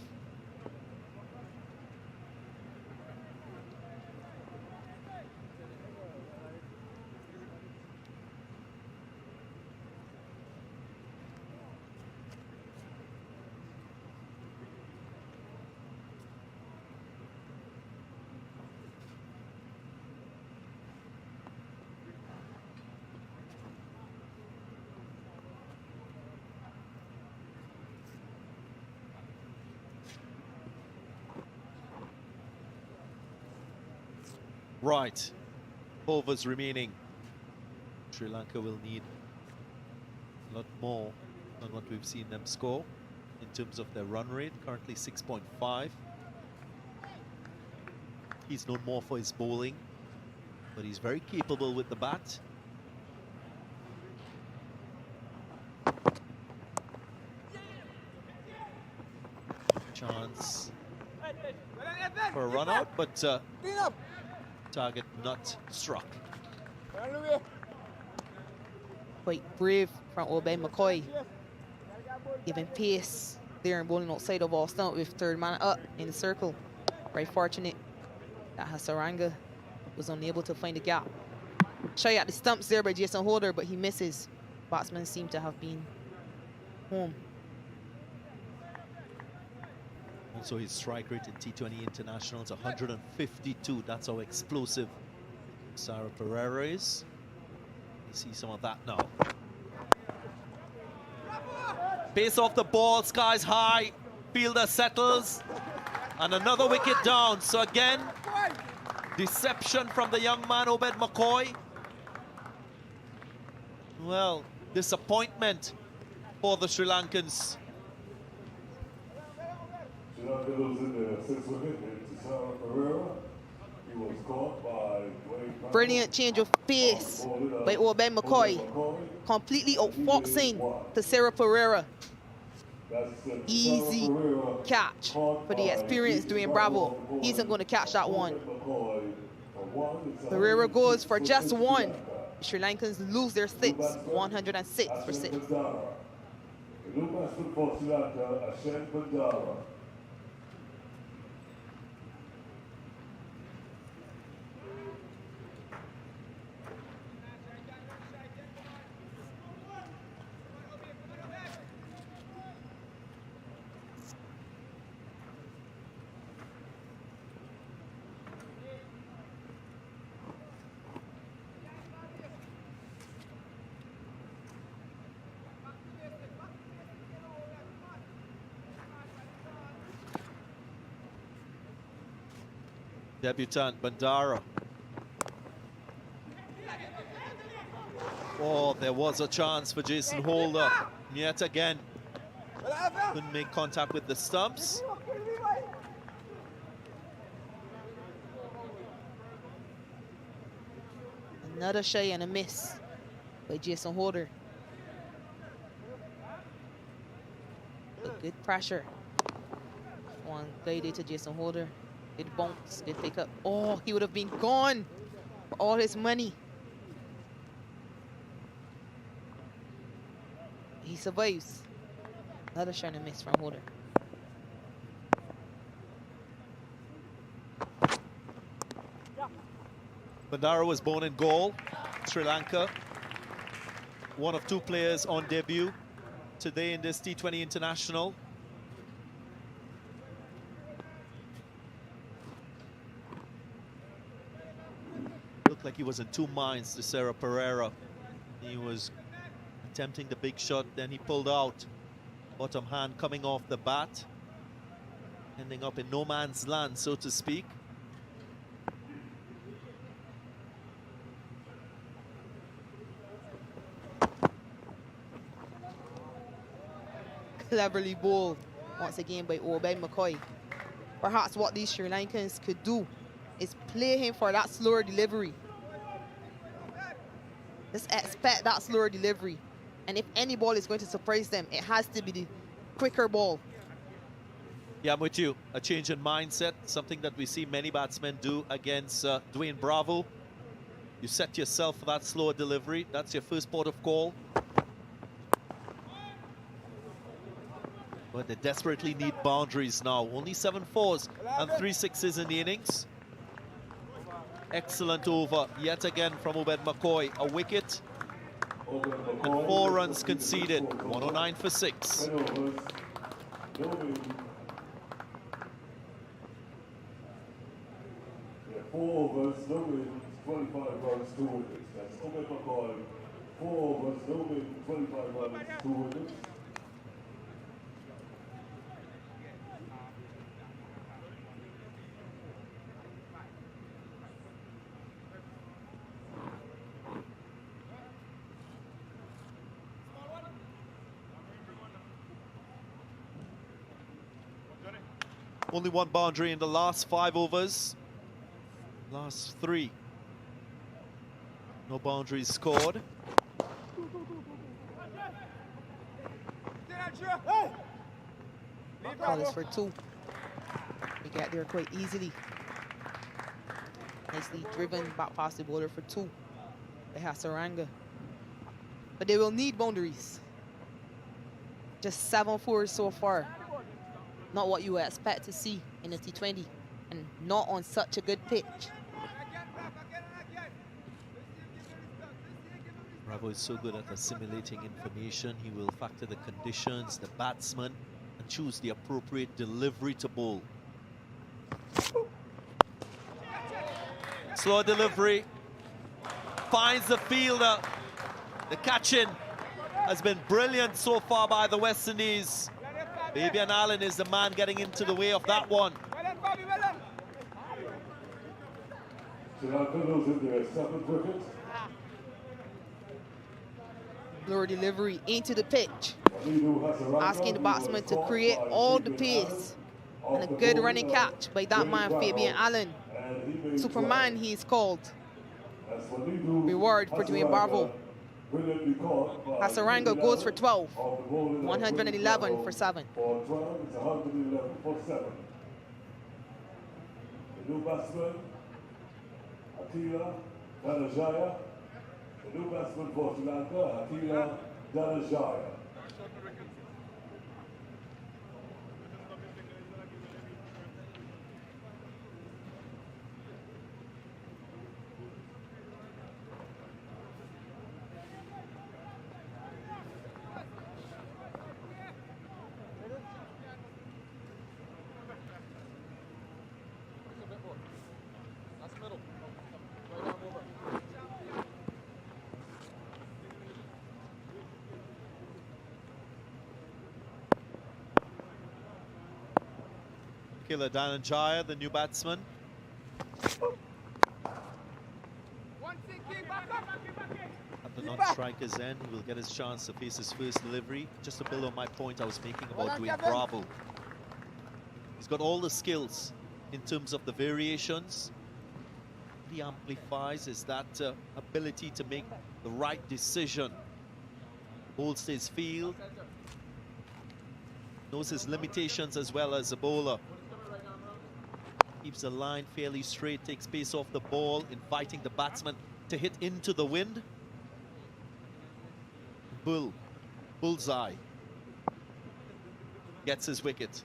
Right, overs remaining. Sri Lanka will need a lot more than what we've seen them score in terms of their run rate, currently 6.5. He's known more for his bowling, but he's very capable with the bat. Chance for a run out, but target not struck. Quite brave from Obed McCoy, giving pace there and bowling outside of off stump with 3rd man up in the circle. Very fortunate that Hasaranga was unable to find the gap. Shy at the stumps there by Jason Holder, but he misses. Batsmen seem to have been home. Also, his strike rate in T20 internationals, 152. That's how explosive Thisara Perera is. You see some of that now. Pace off the ball, skies high. Fielder settles. And another wicket down. So again, deception from the young man, Obed McCoy. Well, disappointment for the Sri Lankans. Sri Lanka losing the 6th wicket in Thisara Perera. He was caught by Brilliant change of pace by Obed McCoy. Completely outfoxing Thisara Perera. Easy catch for the experience doing Bravo. He isn't going to catch that one. Perera goes for just 1. The Sri Lankans lose their 6, 106 for 6. The new batsman for Sri Lanka, Ashen Bandara. Debutant Bandara. Oh, there was a chance for Jason Holder. Yet again, couldn't make contact with the stumps. Another shy and a miss by Jason Holder. But good pressure. One guided to Jason Holder. Did bounce, did pick up. Oh, he would have been gone for all his money. survives. Another shot and miss from Holder. Bandara was born in Galle, Sri Lanka. One of 2 players on debut today in this T20 International. Looked like he was in 2 minds to Sarah Pereira. He was attempting the big shot, then he pulled out. Bottom hand coming off the bat. Ending up in no man's land, so to speak. Cleverly bowled once again by Obed McCoy. Perhaps what these Sri Lankans could do is play him for that slower delivery. Just expect that slower delivery. And if any ball is going to surprise them, it has to be the quicker ball. Yeah, I'm with you. A change in mindset, something that we see many batsmen do against Dwayne Bravo. You set yourself for that slower delivery. That's your first port of call. But they desperately need boundaries now. Only 7 4s and 3 6s in the innings. Excellent over yet again from Obed McCoy. A wicket and 4 runs conceded. 109 for 6. 4 overs, no wins, 25 runs, 2 wickets. That's Obed McCoy. 4 overs, no wins, 25 runs, 2 wickets. Only 1 boundary in the last 5 overs. Last 3. No boundaries scored. Ball is for 2. They get there quite easily. Nicely driven back past the bowler for 2. They have Saranga. But they will need boundaries. Just 7 4s so far. Not what you would expect to see in a T20, and not on such a good pitch. Bravo is so good at assimilating information. He will factor the conditions, the batsman, and choose the appropriate delivery to bowl. Slow delivery. Finds the fielder. The catch-in has been brilliant so far by the West Indies. Fabian Allen is the man getting into the way of that one. Sri Lanka losing their 7th wicket. Lower delivery into the pitch. Asking the batsman to create all the pace. And a good running catch by that man, Fabian Allen. Superman, he is called. Reward for Dwayne Bravo. Hasaranga goes for 12. 111 for 7. For 12, it's 111 for 7. The new batsman, Akila Dananjaya. The new batsman for Sri Lanka, Akila Dananjaya. Akila Dananjaya, the new batsman. At the non-striker's end, he will get his chance to face his first delivery. Just to build on my point I was making about Dwayne Bravo. He's got all the skills in terms of the variations. What he amplifies is that ability to make the right decision. Holds his field. Knows his limitations as well as a bowler. Keeps the line fairly straight, takes pace off the ball, inviting the batsman to hit into the wind. Bull bullseye. Gets his wicket.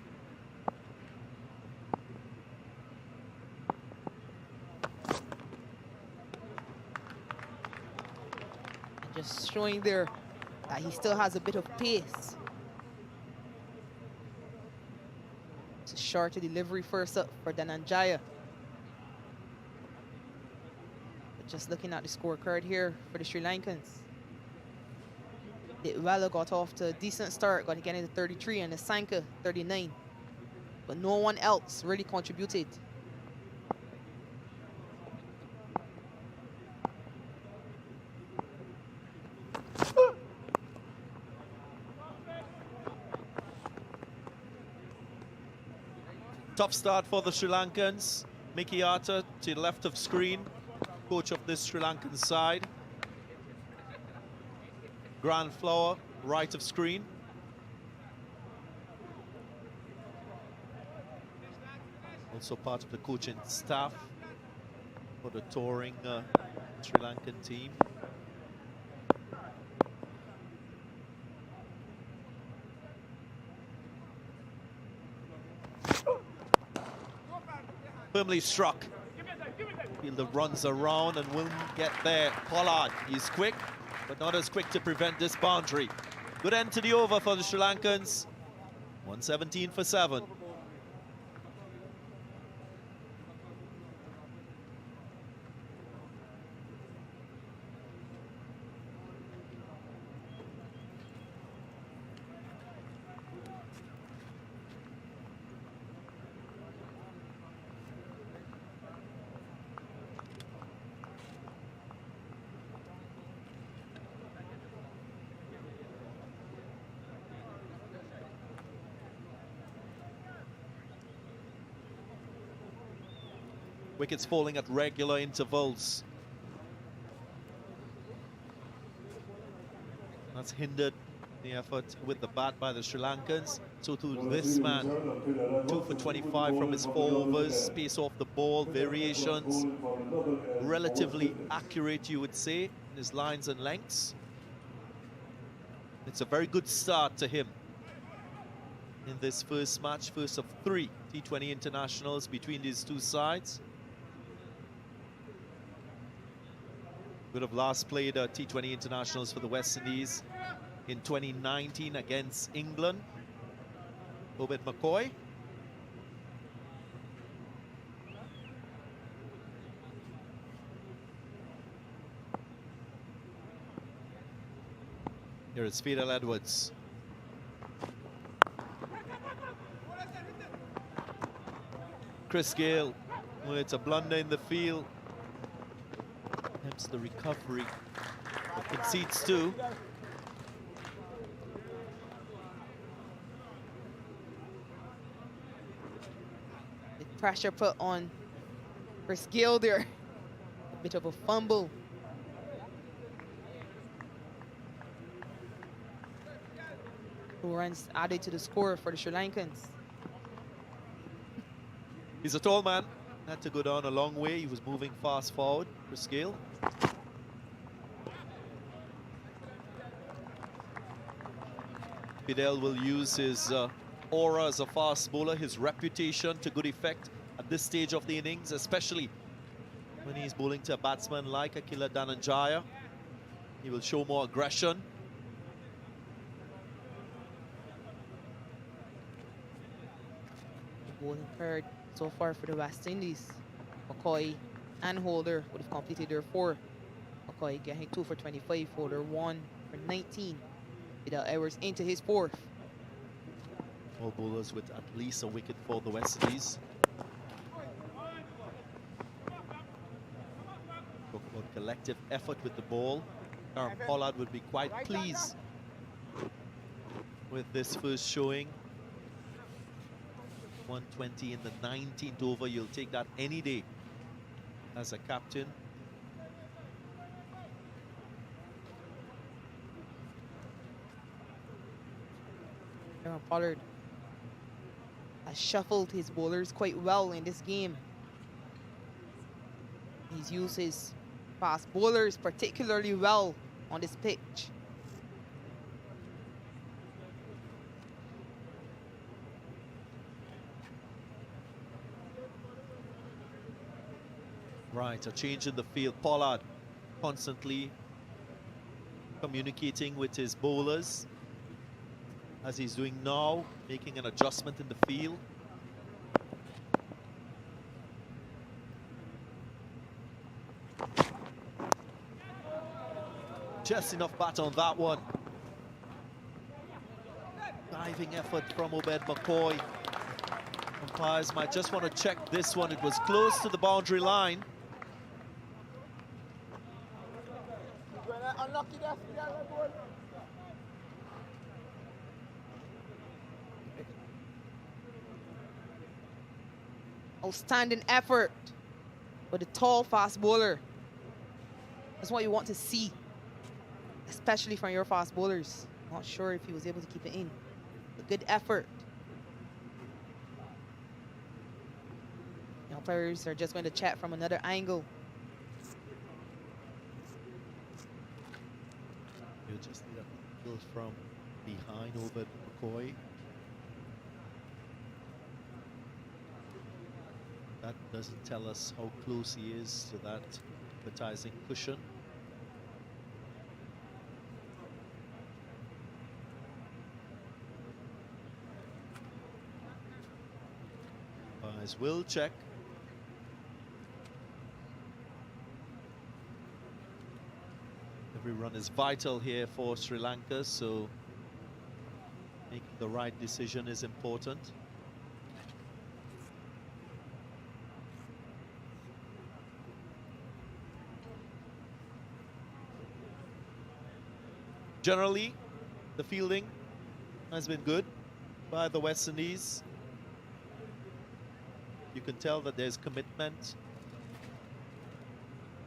And just showing there that he still has a bit of pace. It's a shorter delivery first up for Dananjaya. But just looking at the scorecard here for the Sri Lankans. Itwala got off to a decent start, got to get into 33, and the Sanka 39. But no one else really contributed. Tough start for the Sri Lankans. Mickey Arthur to the left of screen, coach of this Sri Lankan side. Grand Flower, right of screen. Also part of the coaching staff for the touring Sri Lankan team. Firmly struck. Fielder runs around and will get there. Pollard, he's quick, but not as quick to prevent this boundary. Good end to the over for the Sri Lankans. 117 for 7. Wickets falling at regular intervals. That's hindered the effort with the bat by the Sri Lankans. So to this man, 2 for 25 from his 4 overs, pace off the ball, variations, relatively accurate, you would say, in his lines and lengths. It's a very good start to him in this first match, first of 3 T20 internationals between these two sides. Would have last played T20 internationals for the West Indies in 2019 against England. Obed McCoy. Here is Fidel Edwards. Chris Gayle, well, it's a blunder in the field. Attempts the recovery, but concedes 2. The pressure put on Chris Gayle there. A bit of a fumble. Two runs added to the score for the Sri Lankans. He's a tall man. Had to go down a long way. He was moving fast forward, Chris Gayle. Fidel will use his aura as a fast bowler, his reputation to good effect at this stage of the innings, especially when he's bowling to a batsman like Akila Dananjaya. He will show more aggression. The bowling paired so far for the West Indies. McCoy and Holder would have completed their 4. McCoy getting 2 for 25, Holder 1 for 19. Fidel Edwards into his 4th. All bowlers with at least a wicket for the West Indies. Talk about collective effort with the ball. Kieron Pollard would be quite pleased with this first showing. 120 in the 19th over. You'll take that any day as a captain. Kieron Pollard has shuffled his bowlers quite well in this game. He's used his fast bowlers particularly well on this pitch. Right, a change in the field. Pollard constantly communicating with his bowlers, as he's doing now, making an adjustment in the field. Just enough bat on that one. Diving effort from Obed McCoy. Umpires might just want to check this one. It was close to the boundary line. Outstanding effort with a tall, fast bowler. That's what you want to see, especially from your fast bowlers. Not sure if he was able to keep it in. A good effort. The umpires are just going to chat from another angle. You just need a goes from behind over McCoy. That doesn't tell us how close he is to that advertising cushion. Umpires will check. Every run is vital here for Sri Lanka, so making the right decision is important. Generally, the fielding has been good by the West Indies. You can tell that there's commitment.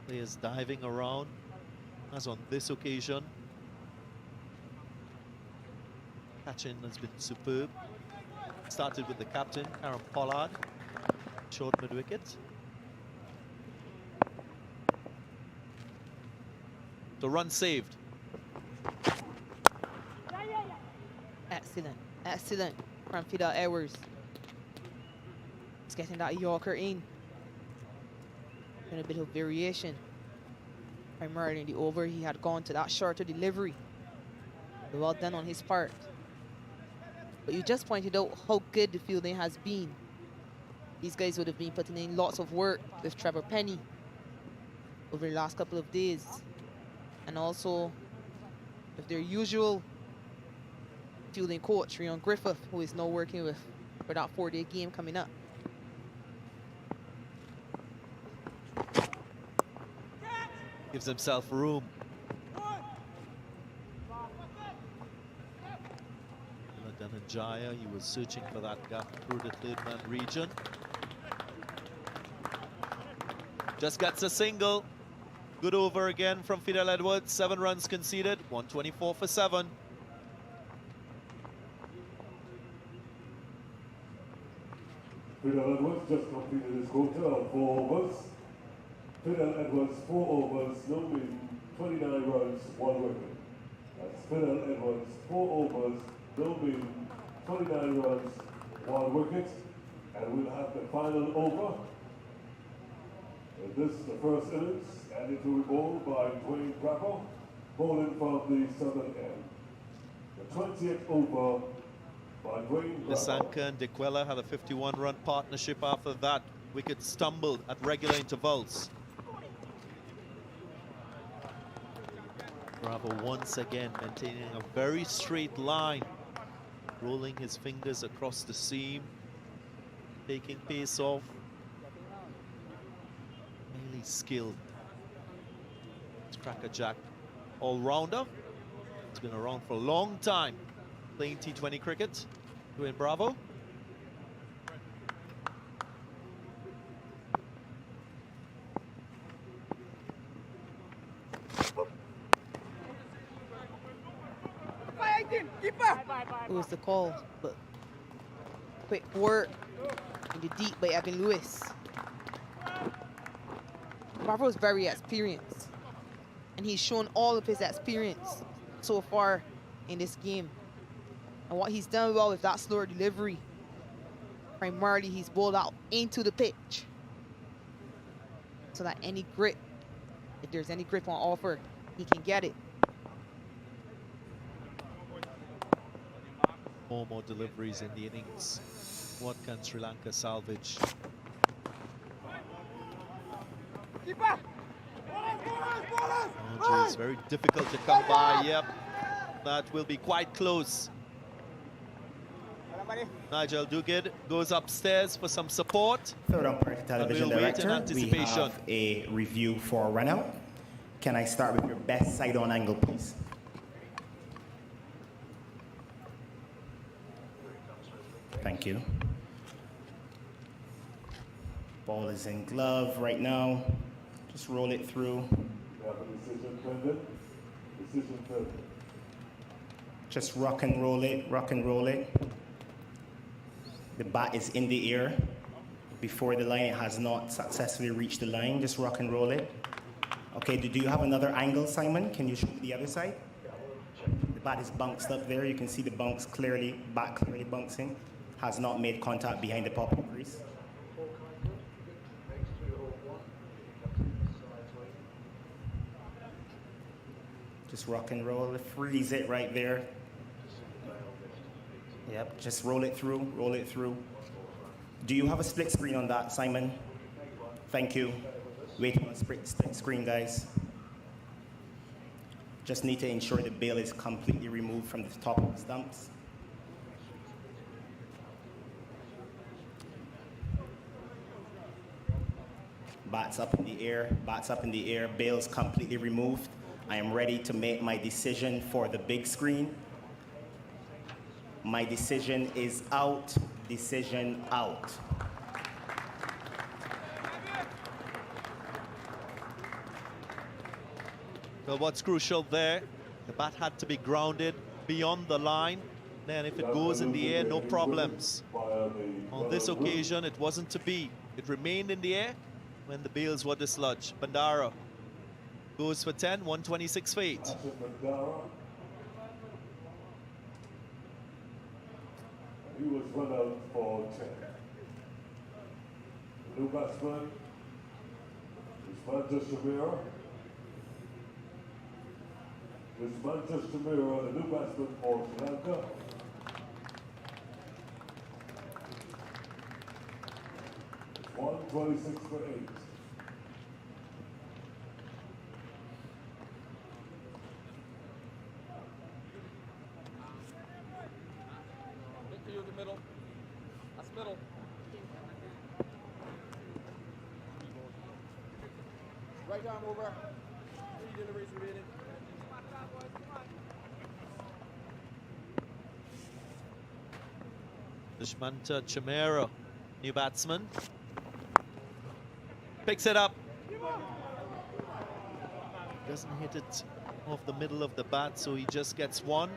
Players diving around, as on this occasion. Catching has been superb. Started with the captain, Kieron Pollard, short mid-wicket. The run saved. Excellent, excellent from Fidel Edwards. It's getting that Yorker in. And a bit of variation. Primarily in the over, he had gone to that shorter delivery. Well done on his part. But you just pointed out how good the fielding has been. These guys would have been putting in lots of work with Trevor Penny over the last couple of days. And also with their usual fielding coach, Rion Griffith, who is now working with for that 4-day game coming up. Gives himself room. Akila Dananjaya, he was searching for that gap through the third-man region. Just gets a single. Good over again from Fidel Edwards. 7 runs conceded, 124 for 7. Fidel Edwards just completed his quota of 4 overs. Fidel Edwards, 4 overs, no mean 29 runs, 1 wicket. That's Fidel Edwards, 4 overs, no mean 29 runs, 1 wicket. And we'll have the final over. This is the first innings, and it will be bowled by Dwayne Bravo, bowling from the southern end. The 20th over by Dwayne Bravo. Lisanka and Dequella had a 51-run partnership. After that, wicket stumbled at regular intervals. Bravo once again maintaining a very straight line, rolling his fingers across the seam, taking pace off. Really skilled. It's crackerjack all-rounder. He's been around for a long time playing T20 cricket. Dwayne Bravo. It was the call, but quick work in the deep by Evan Lewis. Bravo is very experienced, and he's shown all of his experience so far in this game. And what he's done well with that slower delivery, primarily he's bowled out into the pitch. so that any grip, if there's any grip on offer, he can get it. 4 more deliveries in the innings. What can Sri Lanka salvage? It's very difficult to come by. Yep, that will be quite close. Nigel Duguid goes upstairs for some support. Third umpire television we'll director, we have a review for a run out. Can I start with your best side-on angle, please? Thank you. Ball is in glove right now. Just roll it through. Decision pending. Decision pending. Just rock and roll it, rock and roll it. The bat is in the air. Before the line, it has not successfully reached the line. Just rock and roll it. Okay, do you have another angle, Simon? Can you show the other side? The bat is bounced up there. You can see the bounce clearly, bat clearly bouncing. Has not made contact behind the pop crease. Just rock and roll, freeze it right there. Yep, just roll it through, roll it through. Do you have a split screen on that, Simon? Thank you. Waiting on split screen, guys. Just need to ensure the bail is completely removed from the top of the stumps. Bats up in the air, bats up in the air, bail's completely removed. I am ready to make my decision for the big screen. My decision is out, decision out. Well, what's crucial there, the bat had to be grounded beyond the line. Then if it goes in the air, no problems. On this occasion, it wasn't to be. It remained in the air when the bails were dislodged. Bandara goes for 10, 126 for 8. He was run out for 10. The new batsman is Manchester Mirror. This Manchester Mirror, the new batsman for Sri Lanka. It's 126 for 8. The middle. That's middle. Right arm over. 3 deliveries remaining. Dushmanta Chamera, new batsman. Picks it up. Doesn't hit it off the middle of the bat, so he just gets 1.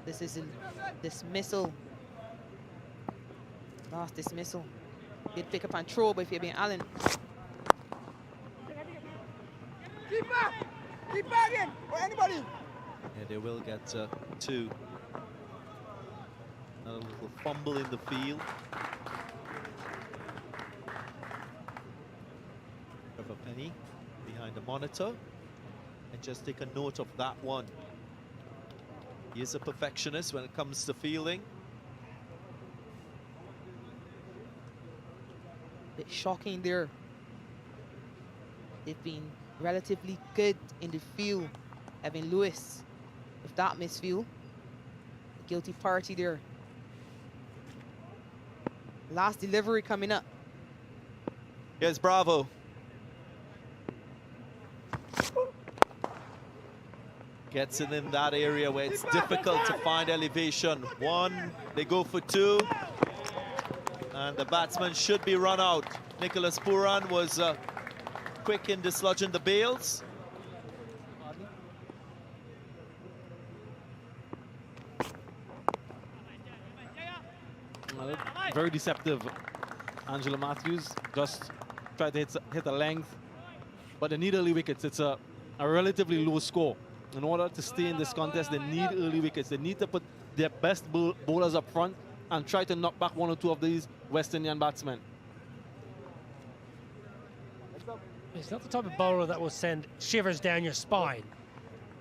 This is a dismissal. Last dismissal. You'd pick up and throw, but if you're being Allen. Keep back! Keep back in! Or anybody! Yeah, they will get 2. Another little fumble in the field. Of a penny behind the monitor. And just take a note of that one. He is a perfectionist when it comes to fielding. Bit shocking there. They've been relatively good in the field. Evan Lewis with that misfield. The guilty party there. Last delivery coming up. Here's Bravo. Gets it in that area where it's difficult to find elevation. 1, they go for 2. And the batsman should be run out. Nicholas Puran was quick in dislodging the bails. Very deceptive. Angelo Matthews just tried to hit a length, but they need early wickets. It's a relatively low score. In order to stay in this contest, they need early wickets. They need to put their best bowlers up front and try to knock back one or two of these West Indian batsmen. He's not the type of bowler that will send shivers down your spine.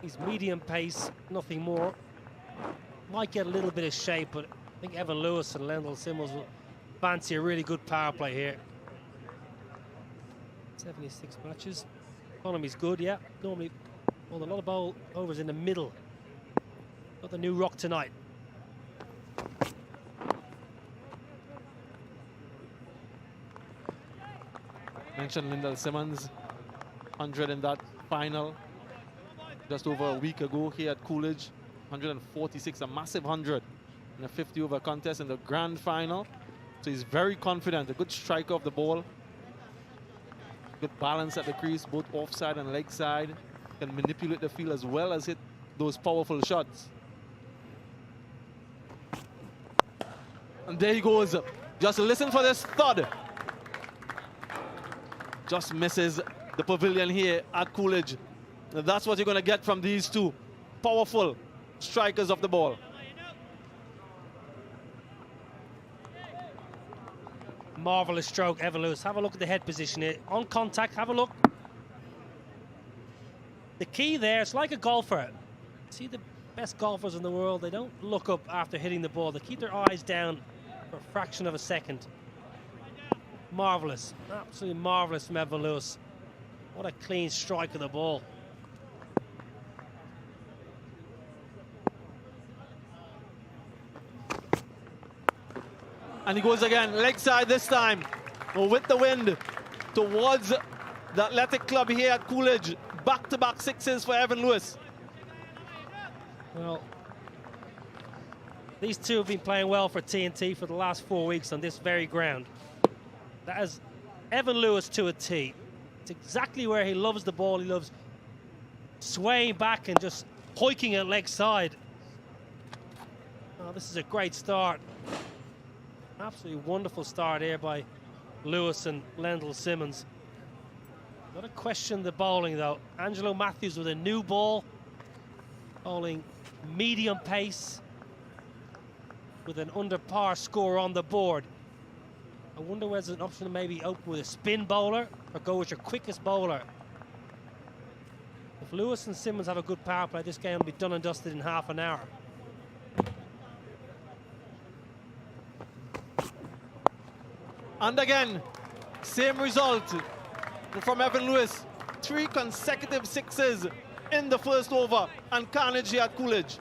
He's medium pace, nothing more. Might get a little bit of shape, but I think Evan Lewis and Lendl Simmons will fancy a really good power play here. 76 matches. Economy's good, yeah. Normally, well, a lot of bowl overs in the middle. Got the new rock tonight. Mentioned Lendl Simmons, 100 in that final just over a week ago here at Coolidge. 146, a massive 100 in a 50-over contest in the grand final. So he's very confident, a good striker of the ball. Good balance at the crease, both offside and leg side. Can manipulate the field as well as hit those powerful shots. And there he goes. Just listen for this thud. Just misses the pavilion here at Coolidge. That's what you're going to get from these two powerful strikers of the ball. Marvelous stroke, Evan Lewis. Have a look at the head position here. On contact, have a look. The key there, it's like a golfer. See the best golfers in the world, they don't look up after hitting the ball. They keep their eyes down for a fraction of a second. Marvelous, absolutely marvelous from Evan Lewis. What a clean strike of the ball. And he goes again, leg side this time, with the wind towards the Athletic Club here at Coolidge. Back-to-back sixes for Evan Lewis. Well, these two have been playing well for TNT for the last 4 weeks on this very ground. That is Evan Lewis to a T. It's exactly where he loves the ball. He loves swaying back and just hoiking it leg side. Oh, this is a great start. Absolutely wonderful start here by Lewis and Lendl Simmons. Got to question the bowling though. Angelo Matthews with a new ball, bowling medium pace with an under par score on the board. I wonder whether there's an option to maybe open with a spin bowler or go with your quickest bowler. If Lewis and Simmons have a good power play, this game will be done and dusted in half an hour. And again, same result from Evan Lewis. 3 consecutive sixes in the first over, and carnage here at Coolidge.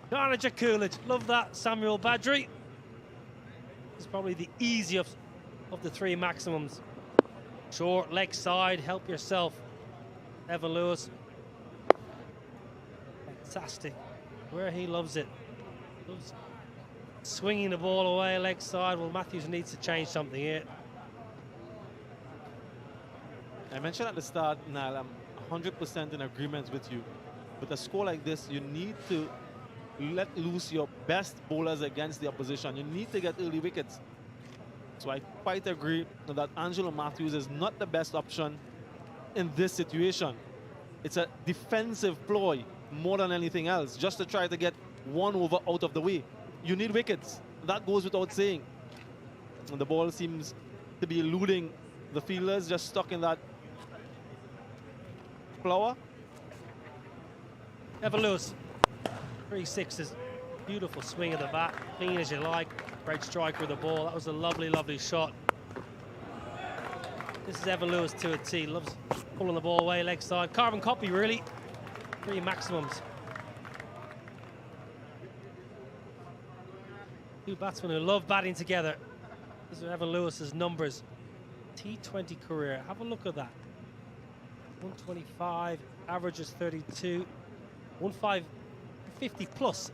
Carnage at Coolidge, love that, Samuel Badri. It's probably the easiest of the 3 maximums. Short, leg side, help yourself. Evan Lewis. Fantastic, where he loves it. Loves swinging the ball away, leg side. Well, Matthews needs to change something here. I mentioned at the start, Niall, I'm 100% in agreement with you. With a score like this, you need to let loose your best bowlers against the opposition. You need to get early wickets. So I quite agree that Angelo Matthews is not the best option in this situation. It's a defensive ploy more than anything else, just to try to get 1 over out of the way. You need wickets. That goes without saying. And the ball seems to be eluding the fielders, just stuck in that flower. Evan Lewis, 3 sixes. Beautiful swing of the bat, clean as you like. Great striker of the ball. That was a lovely, lovely shot. This is Evan Lewis to a T. Loves pulling the ball away, leg side. Carbon copy, really. 3 maximums. 2 batsmen who love batting together. These are Evan Lewis's numbers. T20 career. Have a look at that. 125, averages 32. 50 plus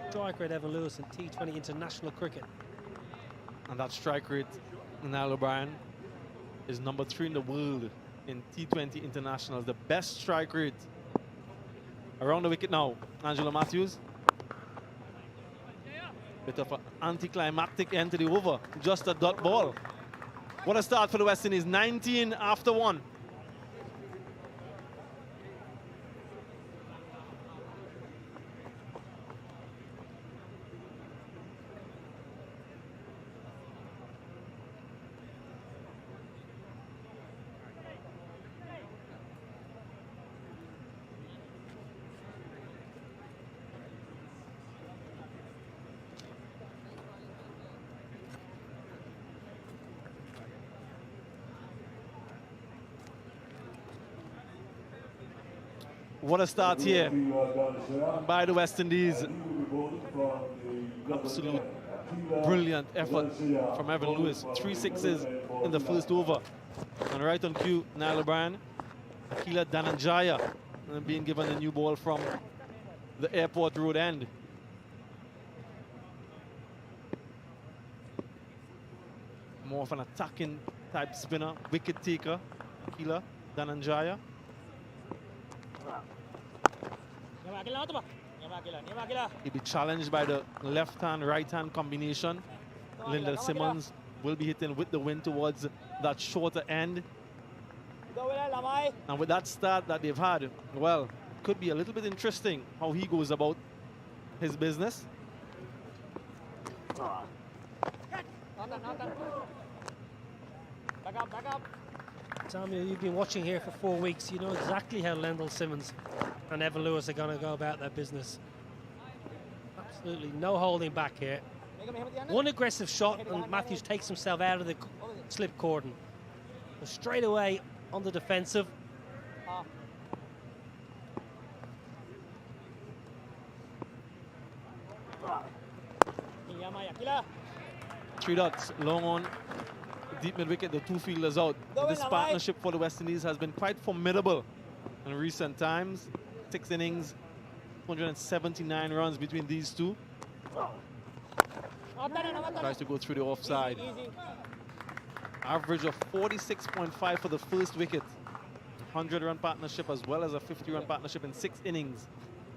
strike rate Evan Lewis in T20 international cricket. And that strike rate, Niall O'Brien, is number 3 in the world in T20 internationals. The best strike rate. Around the wicket now, Angelo Matthews. Bit of an anticlimactic end to the over. Just a dot ball. What a start for the West Indies. 19 after 1. What a start here by the West Indies. Absolute brilliant effort from Evan Lewis. 3 sixes in the first over. And right on cue, Niall O'Brien, Akila Dananjaya being given a new ball from the airport road end. More of an attacking type spinner, wicket taker, Akila Dananjaya. He'll be challenged by the left-hand, right-hand combination. Lyndall Simmons will be hitting with the wind towards that shorter end. And with that start that they've had, well, could be a little bit interesting how he goes about his business. Samuel, you've been watching here for 4 weeks. You know exactly how Lyndall Simmons and Evan Lewis are going to go about their business. Absolutely no holding back here. One aggressive shot and Matthews takes himself out of the slip cordon. So straight away on the defensive. 3 dots, long on, deep mid-wicket, the 2 fielders out. This partnership for the West Indies has been quite formidable in recent times. 6 innings, 179 runs between these two. Tries to go through the offside. Average of 46.5 for the first wicket. 100-run partnership as well as a 50-run partnership in 6 innings.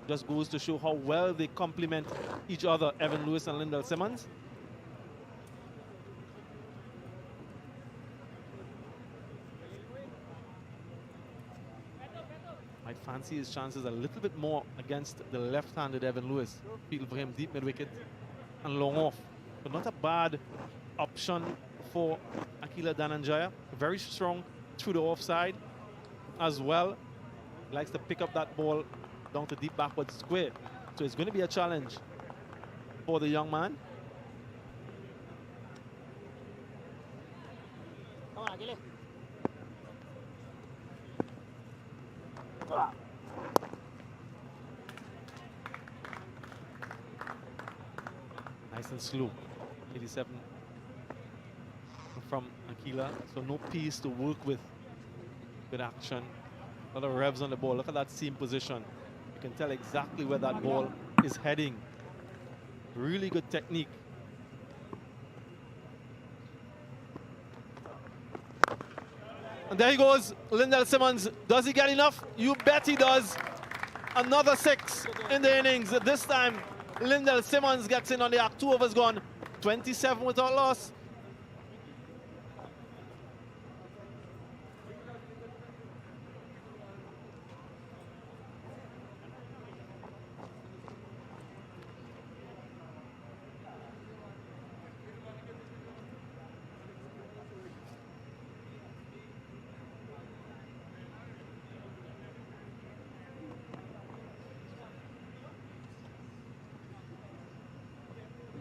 Just goes to show how well they complement each other, Evan Lewis and Lyndall Simmons. I'd fancy his chances a little bit more against the left-handed Evan Lewis. Field for him, deep mid-wicket and long off. But not a bad option for Akila Dananjaya. Very strong through the offside as well. Likes to pick up that ball down to deep backward square. So it's going to be a challenge for the young man. Come on, Akila. Nice and slow. 87 from Akila. So no piece to work with action. A lot of revs on the ball. Look at that seam position. You can tell exactly where that ball is heading. Really good technique. And there he goes, Lyndall Simmons. Does he get enough? You bet he does. Another 6 in the innings. This time, Lyndall Simmons gets in on the act. 2 overs gone. 27 without loss.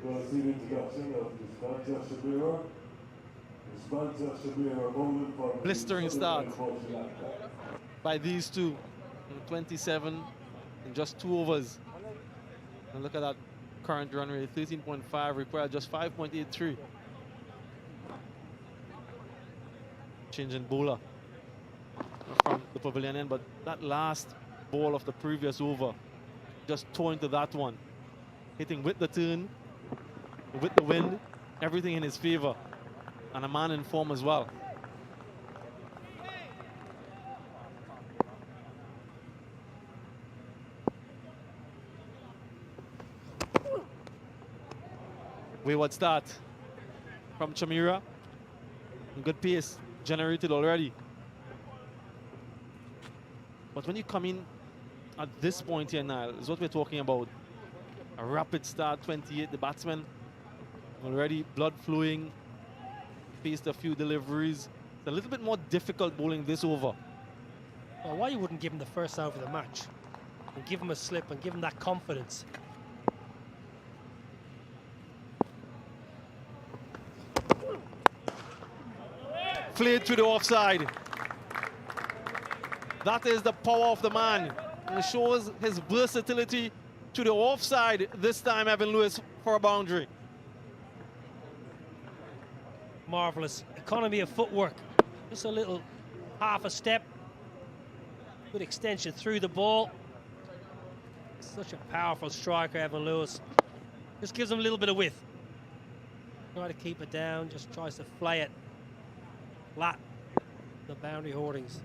We're going to see the introduction of Isbanta Shabira bowling for Blistering start by these two. 27 in just 2 overs. And look at that current run rate, 13.5, required just 5.83. Changing bowler from the pavilion end, but that last ball of the previous over, just tore into that one. Hitting with the turn, with the wind, everything in his favor. And a man in form as well. Wayward start from Chamira. Good pace generated already. But when you come in at this point here, Niall, is what we're talking about. A rapid start, 28. The batsman already blood flowing, faced a few deliveries. It's a little bit more difficult bowling this over. Well, why you wouldn't give him the first over of the match and give him a slip and give him that confidence? Flayed to the offside. That is the power of the man. And it shows his versatility to the offside this time, Evan Lewis, for a boundary. Marvellous economy of footwork. Just a little half a step. Good extension through the ball. Such a powerful striker, Evan Lewis. Just gives him a little bit of width. Try to keep it down, just tries to flay it flat. The boundary hoardings.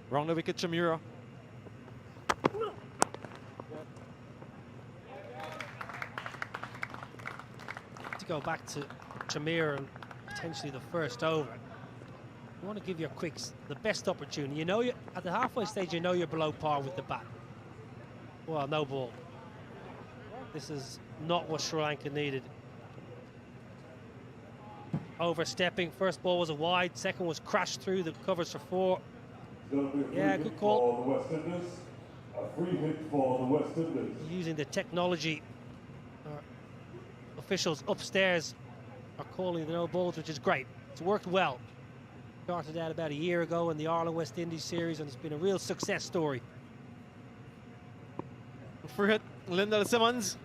Round the wicket, Chamira. To go back to Chamira and potentially the first over, you want to give your quicks the best opportunity. You know, you at the halfway stage, you know you're below par with the bat. Well, no ball. This is not what Sri Lanka needed. Overstepping. First ball was a wide. Second was crashed through the covers for 4. Yeah, good call. For the West Indies. A free hit for the West Indies. Using the technology, officials upstairs are calling the no balls, which is great. It's worked well. Started out about a year ago in the Ireland West Indies series, and it's been a real success story. Free hit, Lyndall Simmons.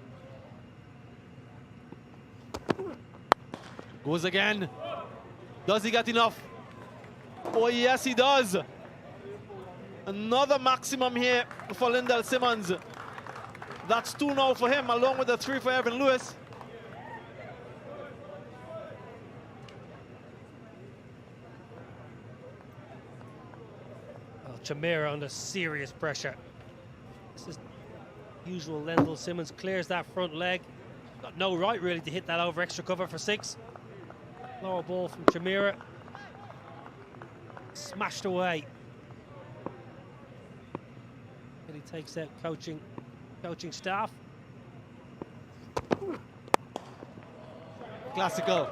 Goes again. Does he get enough? Oh, yes, he does. Another maximum here for Lyndall Simmons. That's 2 now for him, along with the 3 for Evan Lewis. Well, Chamira under serious pressure. This is usual. Lyndall Simmons clears that front leg. Got no right really to hit that over extra cover for 6. Lower ball from Chamira. Smashed away. And he takes out coaching staff. Classical.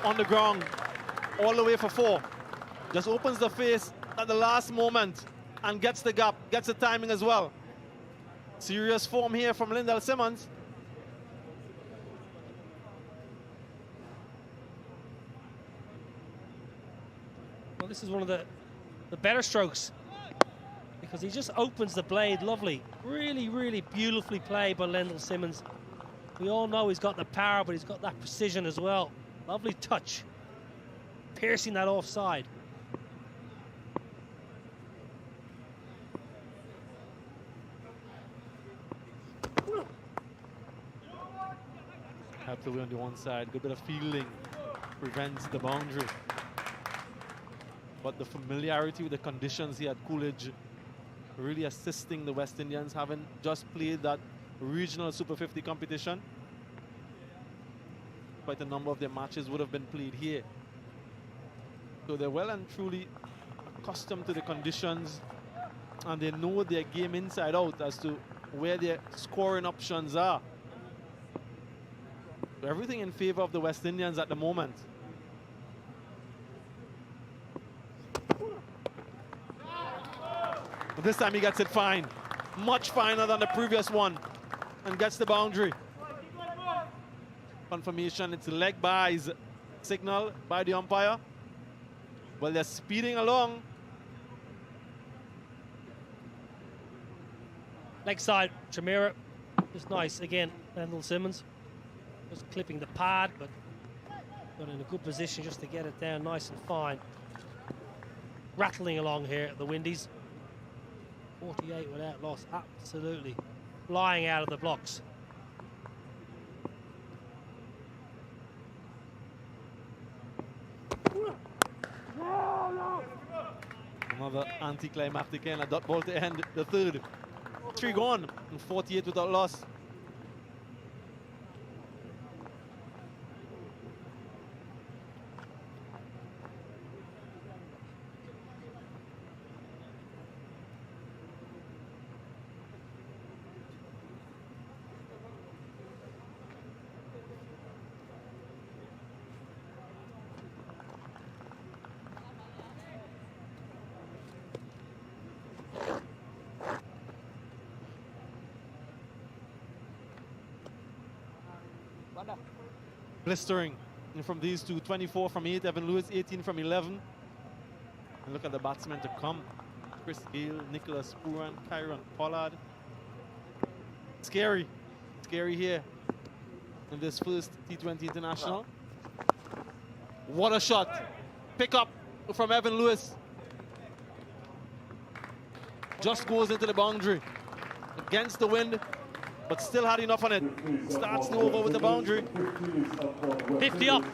On the ground. All the way for 4. Just opens the face at the last moment and gets the gap, gets the timing as well. Serious form here from Lyndall Simmons. Well, this is one of the better strokes because he just opens the blade lovely. Really, really beautifully played by Lyndall Simmons. We all know he's got the power, but he's got that precision as well. Lovely touch. Piercing that offside. Helped away on the one side. Good bit of fielding. Prevents the boundary. But the familiarity with the conditions here at Coolidge really assisting the West Indians, having just played that regional Super 50 competition. Quite a number of their matches would have been played here. So they're well and truly accustomed to the conditions, and they know their game inside out as to where their scoring options are. So everything in favor of the West Indians at the moment. But this time he gets it fine. Much finer than the previous one. And gets the boundary. Confirmation, it's leg byes signal by the umpire. Well, they're speeding along. Leg side, Chamira. Just nice again, Lyndall Simmons. Just clipping the pad, but got in a good position just to get it down nice and fine. Rattling along here at the Windies. 48 without loss, absolutely flying out of the blocks. Another anticlimactic and a dot ball to end the third. 3 gone and 48 without loss. blistering from these two. 24 from 8, Evan Lewis, 18 from 11. And look at the batsmen to come. Chris Gayle, Nicholas Puran, Kieron Pollard. Scary here in this first T20 International. What a shot. Pick up from Evan Lewis. Just goes into the boundary. Against the wind, but still had enough on it. Starts the over with the boundary. 50 up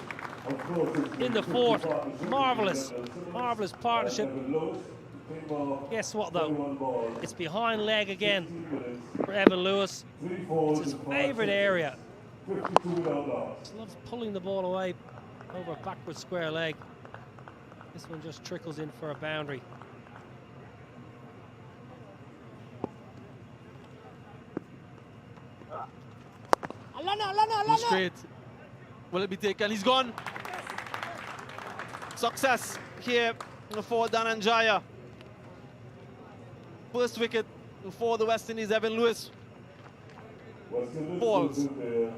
in the fourth. Marvellous partnership. Guess what though? It's behind leg again for Evan Lewis. It's his favourite area. Just loves pulling the ball away over a backward square leg. This one just trickles in for a boundary. Straight. Will it be taken? He's gone. Success here for Dananjaya. First wicket for the West Indies. Evan Lewis falls. Good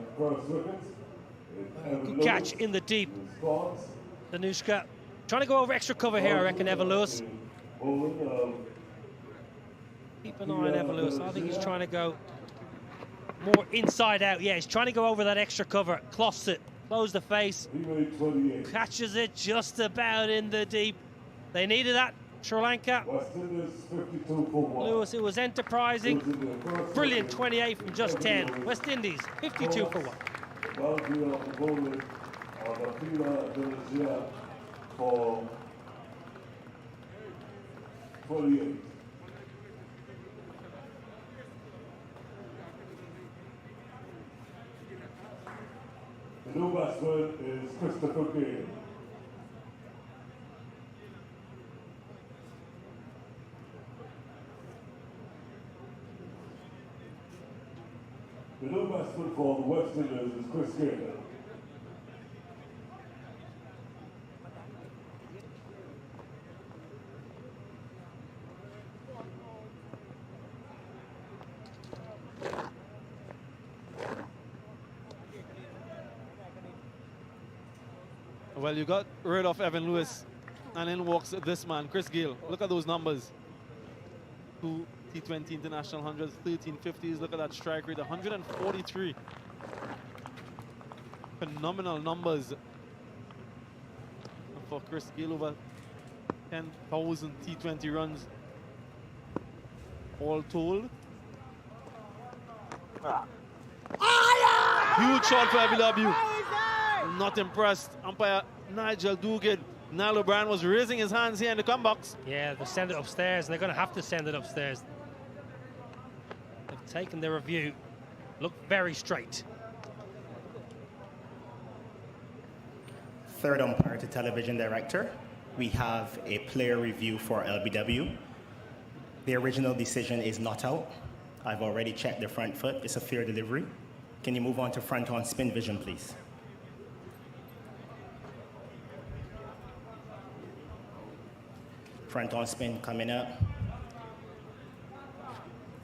catch in the deep. Danushka trying to go over extra cover here, I reckon, Evan Lewis. Keep an eye on Evan Lewis. I think he's trying to go more inside out. Yeah, he's trying to go over that extra cover. Cloths it. Close the face. Catches it just about in the deep. They needed that, Sri Lanka. Lewis, it was enterprising. Brilliant 28 from just 10. West Indies, 52 for 1. For 48. The new batsman is Christopher Gayle. The new batsman for the West Indies is Chris Gayle. Well, you got rid of Evan Lewis, and in walks this man, Chris Gayle. Look at those numbers. 2 T20 international hundreds, 13 50s. Look at that strike rate, 143. Phenomenal numbers for Chris Gayle, over 10,000 T20 runs all told. Huge shot for LBW. Not impressed. Umpire Nigel Duguid. Niall O'Brien was raising his hands here in the come box. Yeah, they'll send it upstairs, and they're going to have to send it upstairs. They've taken their review. Look very straight. Third umpire to television director. We have a player review for LBW. The original decision is not out. I've already checked the front foot. It's a fair delivery. Can you move on to front on spin vision, please? Front on spin coming up.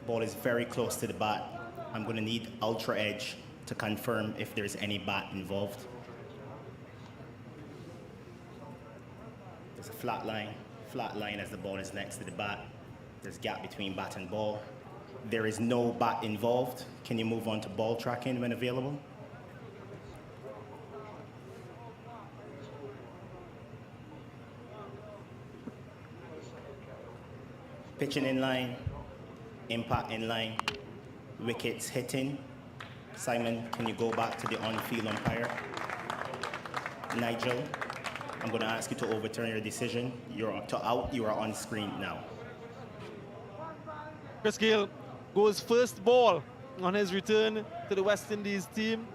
Ball is very close to the bat. I'm going to need ultra edge to confirm if there's any bat involved. There's a flat line as the ball is next to the bat. There's gap between bat and ball. There is no bat involved. Can you move on to ball tracking when available? Pitching in line, impact in line, wickets hitting. Simon, can you go back to the on-field umpire? Nigel, I'm going to ask you to overturn your decision. You're out, you are on screen now. Chris Gayle goes first ball on his return to the West Indies team.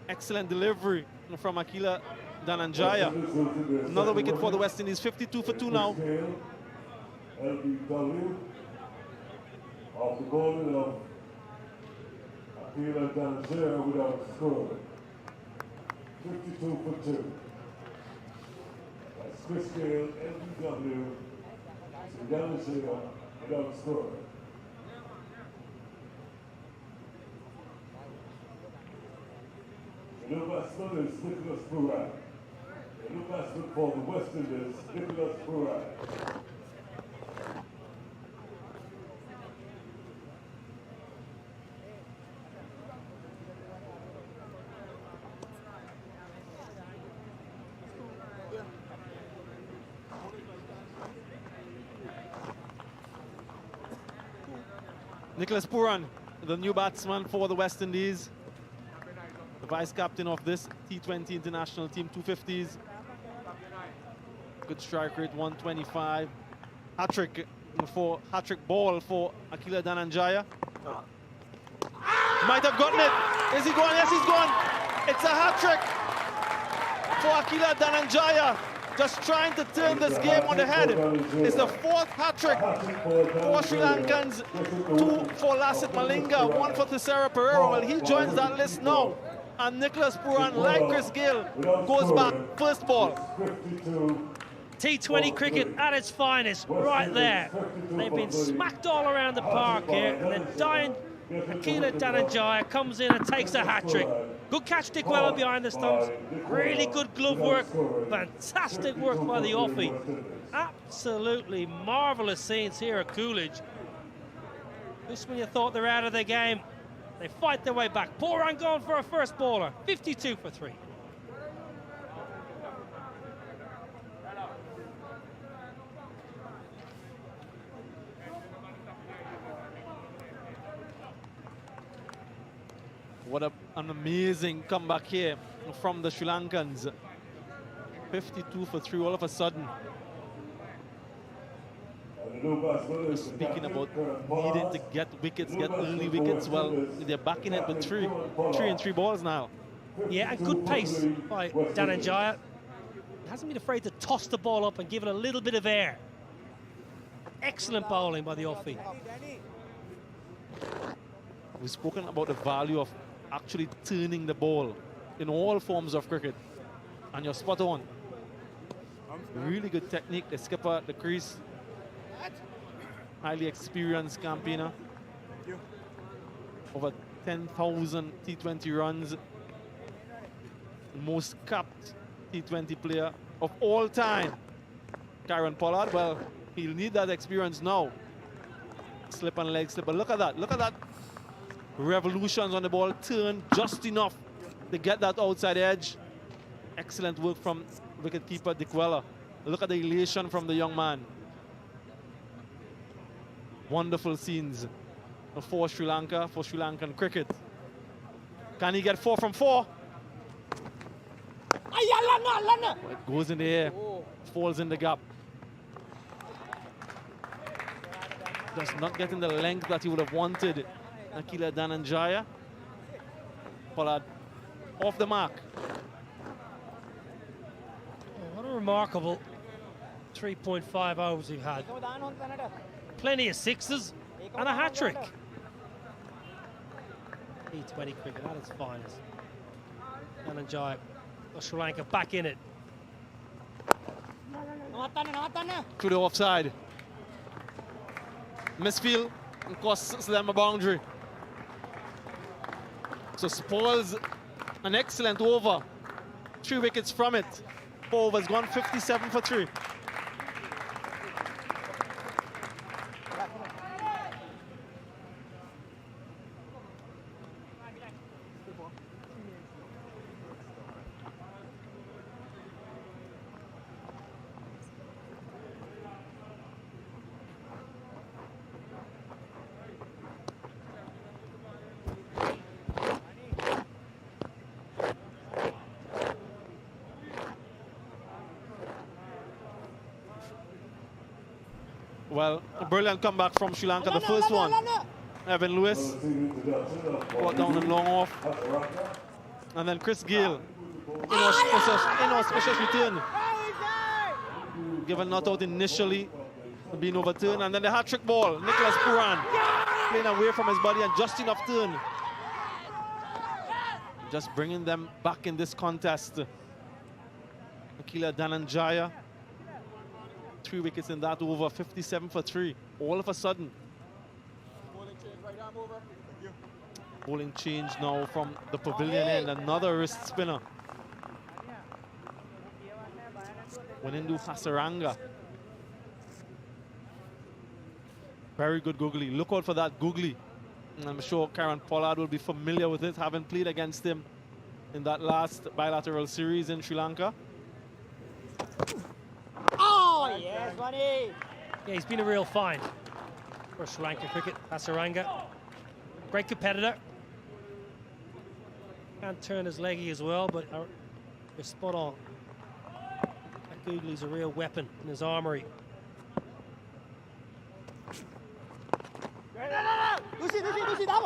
Excellent delivery from Akila Dananjaya. Another wicket for the West Indies, 52 for 2 now. LBW off the bowling of Akila Dananjaya without scoring. 52 for 2. That's Chris Gayle, LBW, Dananjaya without scoring. The new batsman is Nicholas Puran. The new batsman for the West Indies, Nicholas Puran. Nicholas Puran, the new batsman for the West Indies. The vice captain of this T20 international team, 250s. Good strike rate, 125. Hat-trick ball for Akila Dananjaya. Might have gotten it. Is he going? Yes, he's gone. It's a hat-trick for Akila Dananjaya. Just trying to turn this game on the head. It's the 4th hat-trick for Sri Lankans. 2 for Lasith Malinga, 1 for Thisara Pereira. Well, he joins that list now. And Nicholas Puran, like Chris Gayle, goes back first ball. T20 cricket at its finest, right there. They've been smacked all around the park here, and then dying Akila Dananjaya comes in and takes a hat-trick. Good catch, Dick Weller behind the stumps. Really good glove work. Fantastic work by the offie. Absolutely marvellous scenes here at Coolidge. Just when you thought they're out of the game, they fight their way back. Puran going for a first baller. 52 for 3. What an amazing comeback here from the Sri Lankans. 52 for 3 all of a sudden. Speaking about needing to get wickets, get early wickets, well, they're backing it with 3 and 3 balls now. Yeah, and good pace by Dananjaya. He hasn't been afraid to toss the ball up and give it a little bit of air. Excellent bowling by the offie. We've spoken about the value of actually turning the ball in all forms of cricket, and you're spot on. Really good technique. The skipper at the crease, highly experienced campaigner, over 10,000 T20 runs, most capped T20 player of all time. Kieron Pollard, well, he'll need that experience now. Slip and leg slip, but look at that revolutions on the ball, turn just enough to get that outside edge. Excellent work from wicketkeeper Dick Weller. Look at the elation from the young man. Wonderful scenes for Sri Lanka, for Sri Lankan cricket. Can he get 4 from 4? It goes in the air, falls in the gap. Just not getting the length that he would have wanted. Akila Dananjaya. Pollard off the mark. What a remarkable 3.5 overs we've had. Plenty of sixes and a hat-trick. T20 cricket at its finest. Dananjaya, Sri Lanka back in it. To the offside. Misfield and costs them a boundary. So spoils an excellent over. 3 wickets from it. 4 overs gone, 57 for 3. Well, a brilliant comeback from Sri Lanka. The first one, Evan Lewis, brought down and long off. And then Chris Gayle, inauspicious return. Given not out initially, being overturned. And then the hat-trick ball, Nicholas Puran, playing away from his body and just enough turn. Just bringing them back in this contest. Akila Dananjaya. 3 wickets in that over, 57 for 3. All of a sudden. Bowling change now from the pavilion end. Another wrist spinner. Windies Hasaranga. Very good googly. Look out for that googly. And I'm sure Kieron Pollard will be familiar with it, having played against him in that last bilateral series in Sri Lanka. Oh, yes, buddy. Yeah, he's been a real find for Sri Lanka cricket. Hasaranga, great competitor. Can't turn his leggy as well, but you're spot on. That googly's a real weapon in his armory.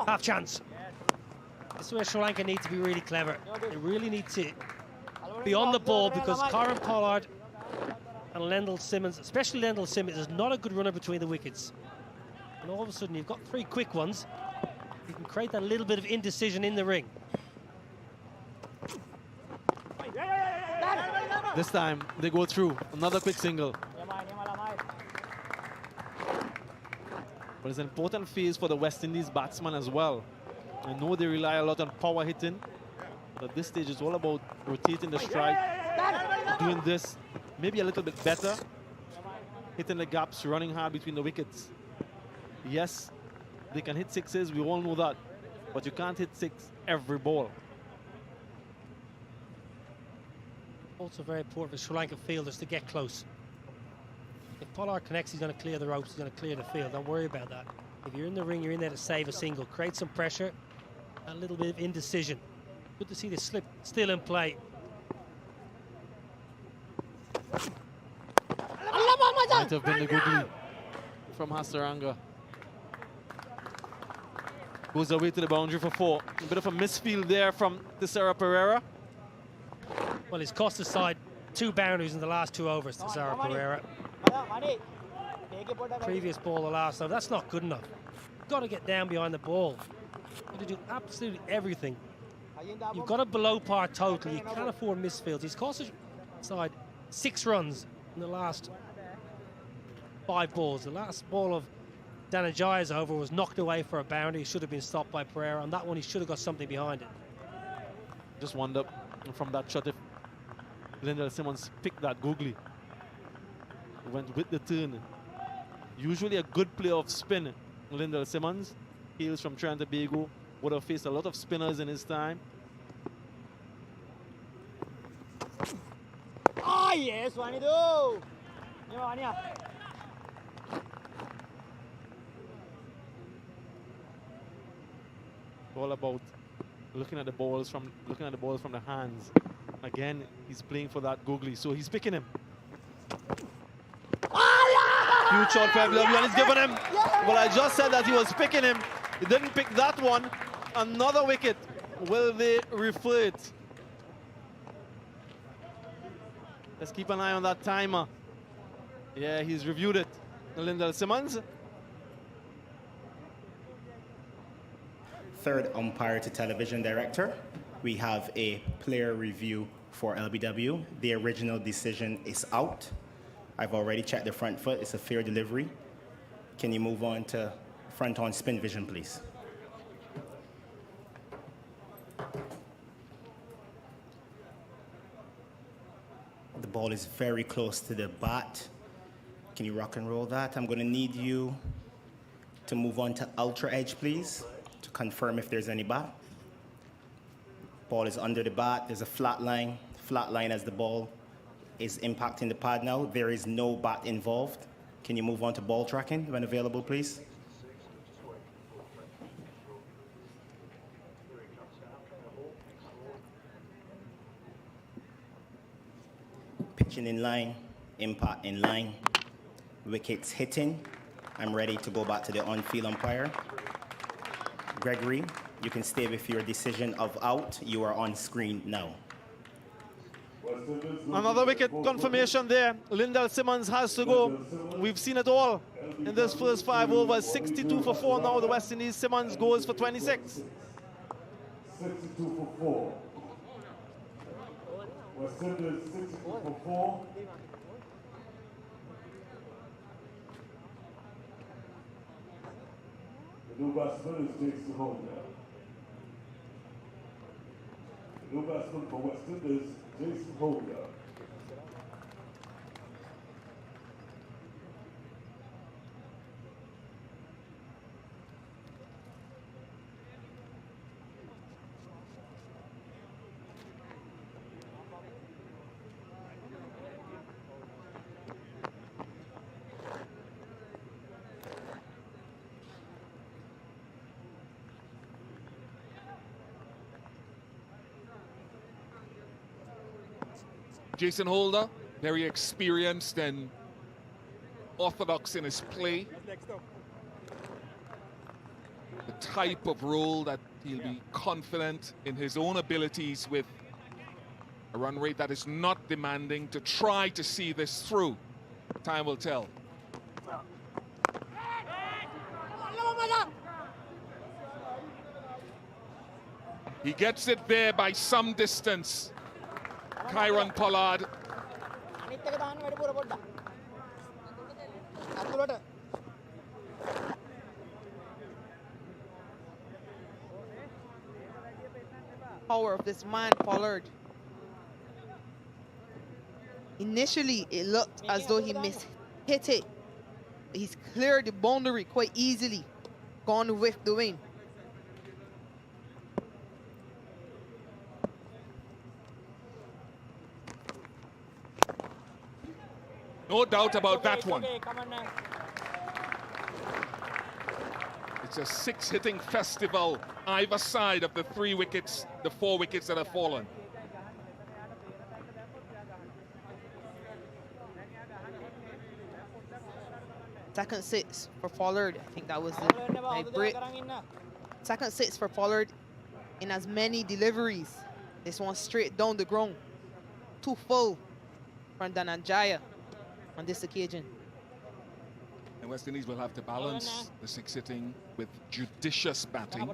Half chance. This is where Sri Lanka need to be really clever. They really need to be on the ball because Kieron Pollard and Lendl Simmons, especially Lendl Simmons, is not a good runner between the wickets. And all of a sudden you've got three quick ones. You can create that little bit of indecision in the ring. This time they go through. Another quick single. But it's an important phase for the West Indies batsmen as well. I know they rely a lot on power hitting, but at this stage it's all about rotating the strike, doing this maybe a little bit better, hitting the gaps, running hard between the wickets. Yes, they can hit sixes, we all know that, but you can't hit six every ball. Also very important for Sri Lankan fielders to get close. If Pollard connects, he's going to clear the ropes, he's going to clear the field. Don't worry about that. If you're in the ring, you're in there to save a single. Create some pressure, a little bit of indecision. Good to see the slip still in play. Might have been the googly from Hasaranga. Goes away to the boundary for 4. A bit of a misfield there from Tissara Pereira. Well, he's cost his side 2 boundaries in the last 2 overs, Tissara Pereira. Previous ball the last over. That's not good enough. You've got to get down behind the ball. You've got to do absolutely everything. You've got a below par total. You can't afford misfields. He's cost his side 6 runs in the last 5 balls. The last ball of Dananjaya's over was knocked away for a boundary. He should have been stopped by Pereira. On that one, he should have got something behind it. Just wonder from that shot if Lendl Simmons picked that googly. Went with the turn. Usually a good player of spin. Lendl Simmons, hails from Trinidad and Tobago, would have faced a lot of spinners in his time. Oh, yes, Wanidu. All about looking at the balls from the hands. Again, he's playing for that googly, so he's picking him. Huge shot for everyone, and he's given him. Well, I just said that he was picking him. He didn't pick that one. Another wicket. Will they refer it? Let's keep an eye on that timer. Yeah, he's reviewed it. Lendl Simmons. Third umpire to television director. We have a player review for LBW. The original decision is out. I've already checked the front foot. It's a fair delivery. Can you move on to front on spin vision, please? The ball is very close to the bat. Can you rock and roll that? I'm going to need you to move on to ultra edge, please, to confirm if there's any bat. Ball is under the bat. There's a flat line as the ball is impacting the pad now. There is no bat involved. Can you move on to ball tracking when available, please? Pitching in line, impact in line, wickets hitting. I'm ready to go back to the on-field umpire. Gregory, you can stay with your decision of out. You are on screen now. Another wicket confirmation there. Lendl Simmons has to go. We've seen it all in this first 5 overs. 62 for 4 now. The West Indies. Simmons goes for 26. 62 for 4. West Indies 62 for 4. The new batsman is Jason Holder. New batsman for West Indies, Jason Holder. Jason Holder, very experienced and orthodox in his play. The type of role that he'll be confident in his own abilities with a run rate that is not demanding to try to see this through. Time will tell. He gets it there by some distance. Kieron Pollard. Power of this man, Pollard. Initially, it looked as though he hit it. He's cleared the boundary quite easily, gone with the wind. No doubt about that one. It's a six-hitting festival either side of the 4 wickets that have fallen. Second six for Pollard. I think that was the break. Second six for Pollard in as many deliveries. This one straight down the ground. Too full from Dananjaya on this occasion. And West Indies will have to balance the six-hitting with judicious batting.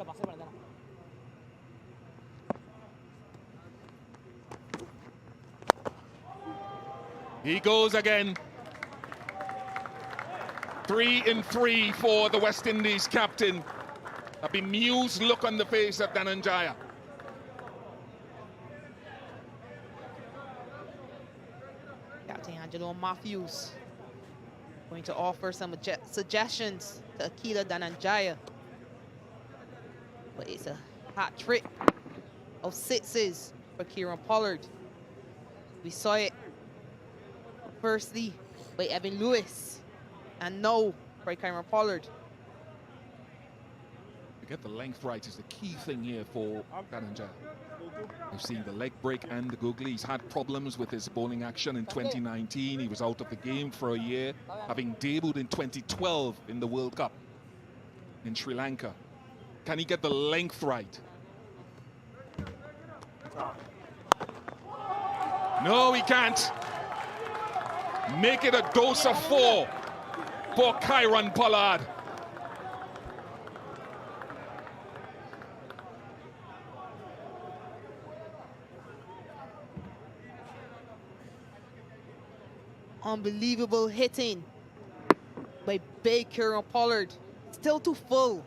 He goes again. 3 in 3 for the West Indies captain. A bemused look on the face of Dananjaya. Captain Angelo Matthews going to offer some suggestions to Akila Dananjaya. But it's a hot trick of sixes for Kieron Pollard. We saw it firstly by Evan Lewis, and now by Kieron Pollard. To get the length right is the key thing here for Dananjaya. We've seen the leg break and the googly. He's had problems with his bowling action in 2019. He was out of the game for a year, having debuted in 2012 in the World Cup in Sri Lanka. Can he get the length right? No, he can't. Make it a dose of 4 for Kieron Pollard. Unbelievable hitting by big Kieron Pollard. Still too full.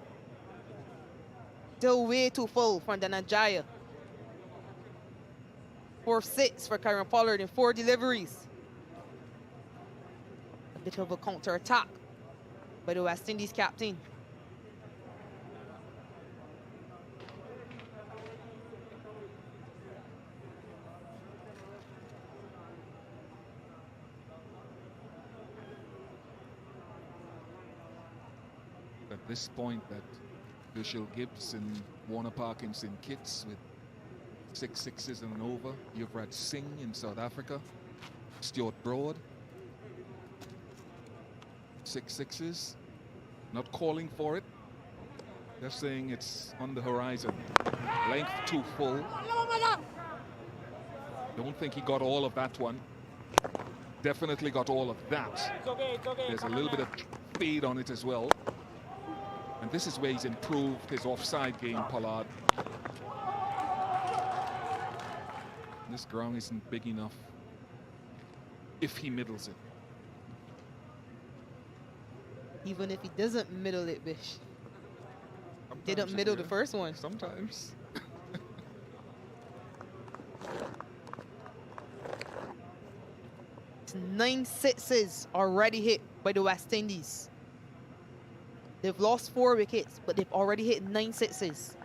Still way too full from Dananjaya. 4-6 for Kieron Pollard in 4 deliveries. A bit of a counter-attack by the West Indies captain. At this point, that Vishal Gibbs and Warner Parkinson kits with 6 sixes and an over. Yuvraj Singh in South Africa. Stuart Broad. 6 sixes. Not calling for it. Just saying it's on the horizon. Length too full. Don't think he got all of that one. Definitely got all of that. There's a little bit of fade on it as well. And this is where he's improved his offside game, Pollard. This ground isn't big enough if he middles it. Even if he doesn't middle it, Bish. Didn't middle the first one. Sometimes. It's 9 sixes already hit by the West Indies. They've lost 4 wickets, but they've already hit 9 sixes.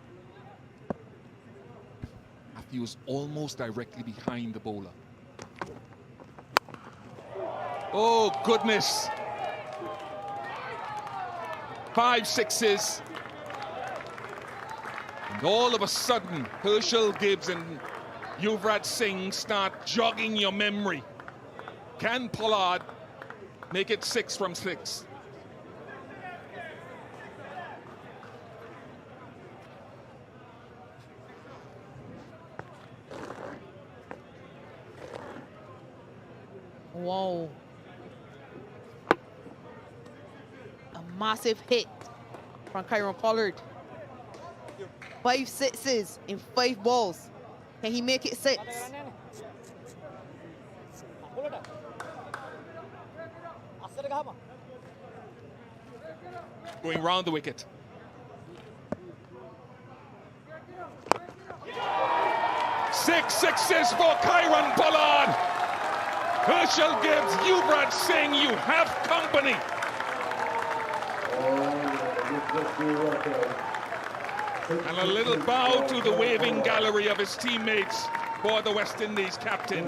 Matthews almost directly behind the bowler. Oh, goodness. 5 sixes. And all of a sudden, Herschel Gibbs and Yuvraj Singh start jogging your memory. Can Pollard make it 6 from 6? Whoa. A massive hit from Kieron Pollard. 5 sixes in 5 balls. Can he make it 6? Going round the wicket. Six sixes for Kieron Pollard. Herschel Gibbs, Yuvraj Singh, you have company. And a little bow to the waving gallery of his teammates for the West Indies captain.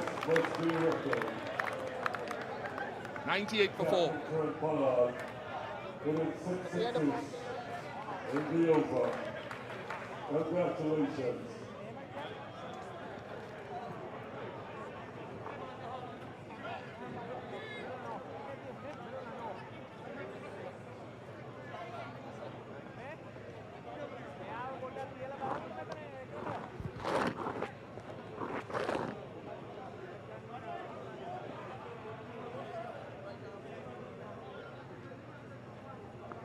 98 for 4. Pollard with 6 sixes in the over. Congratulations.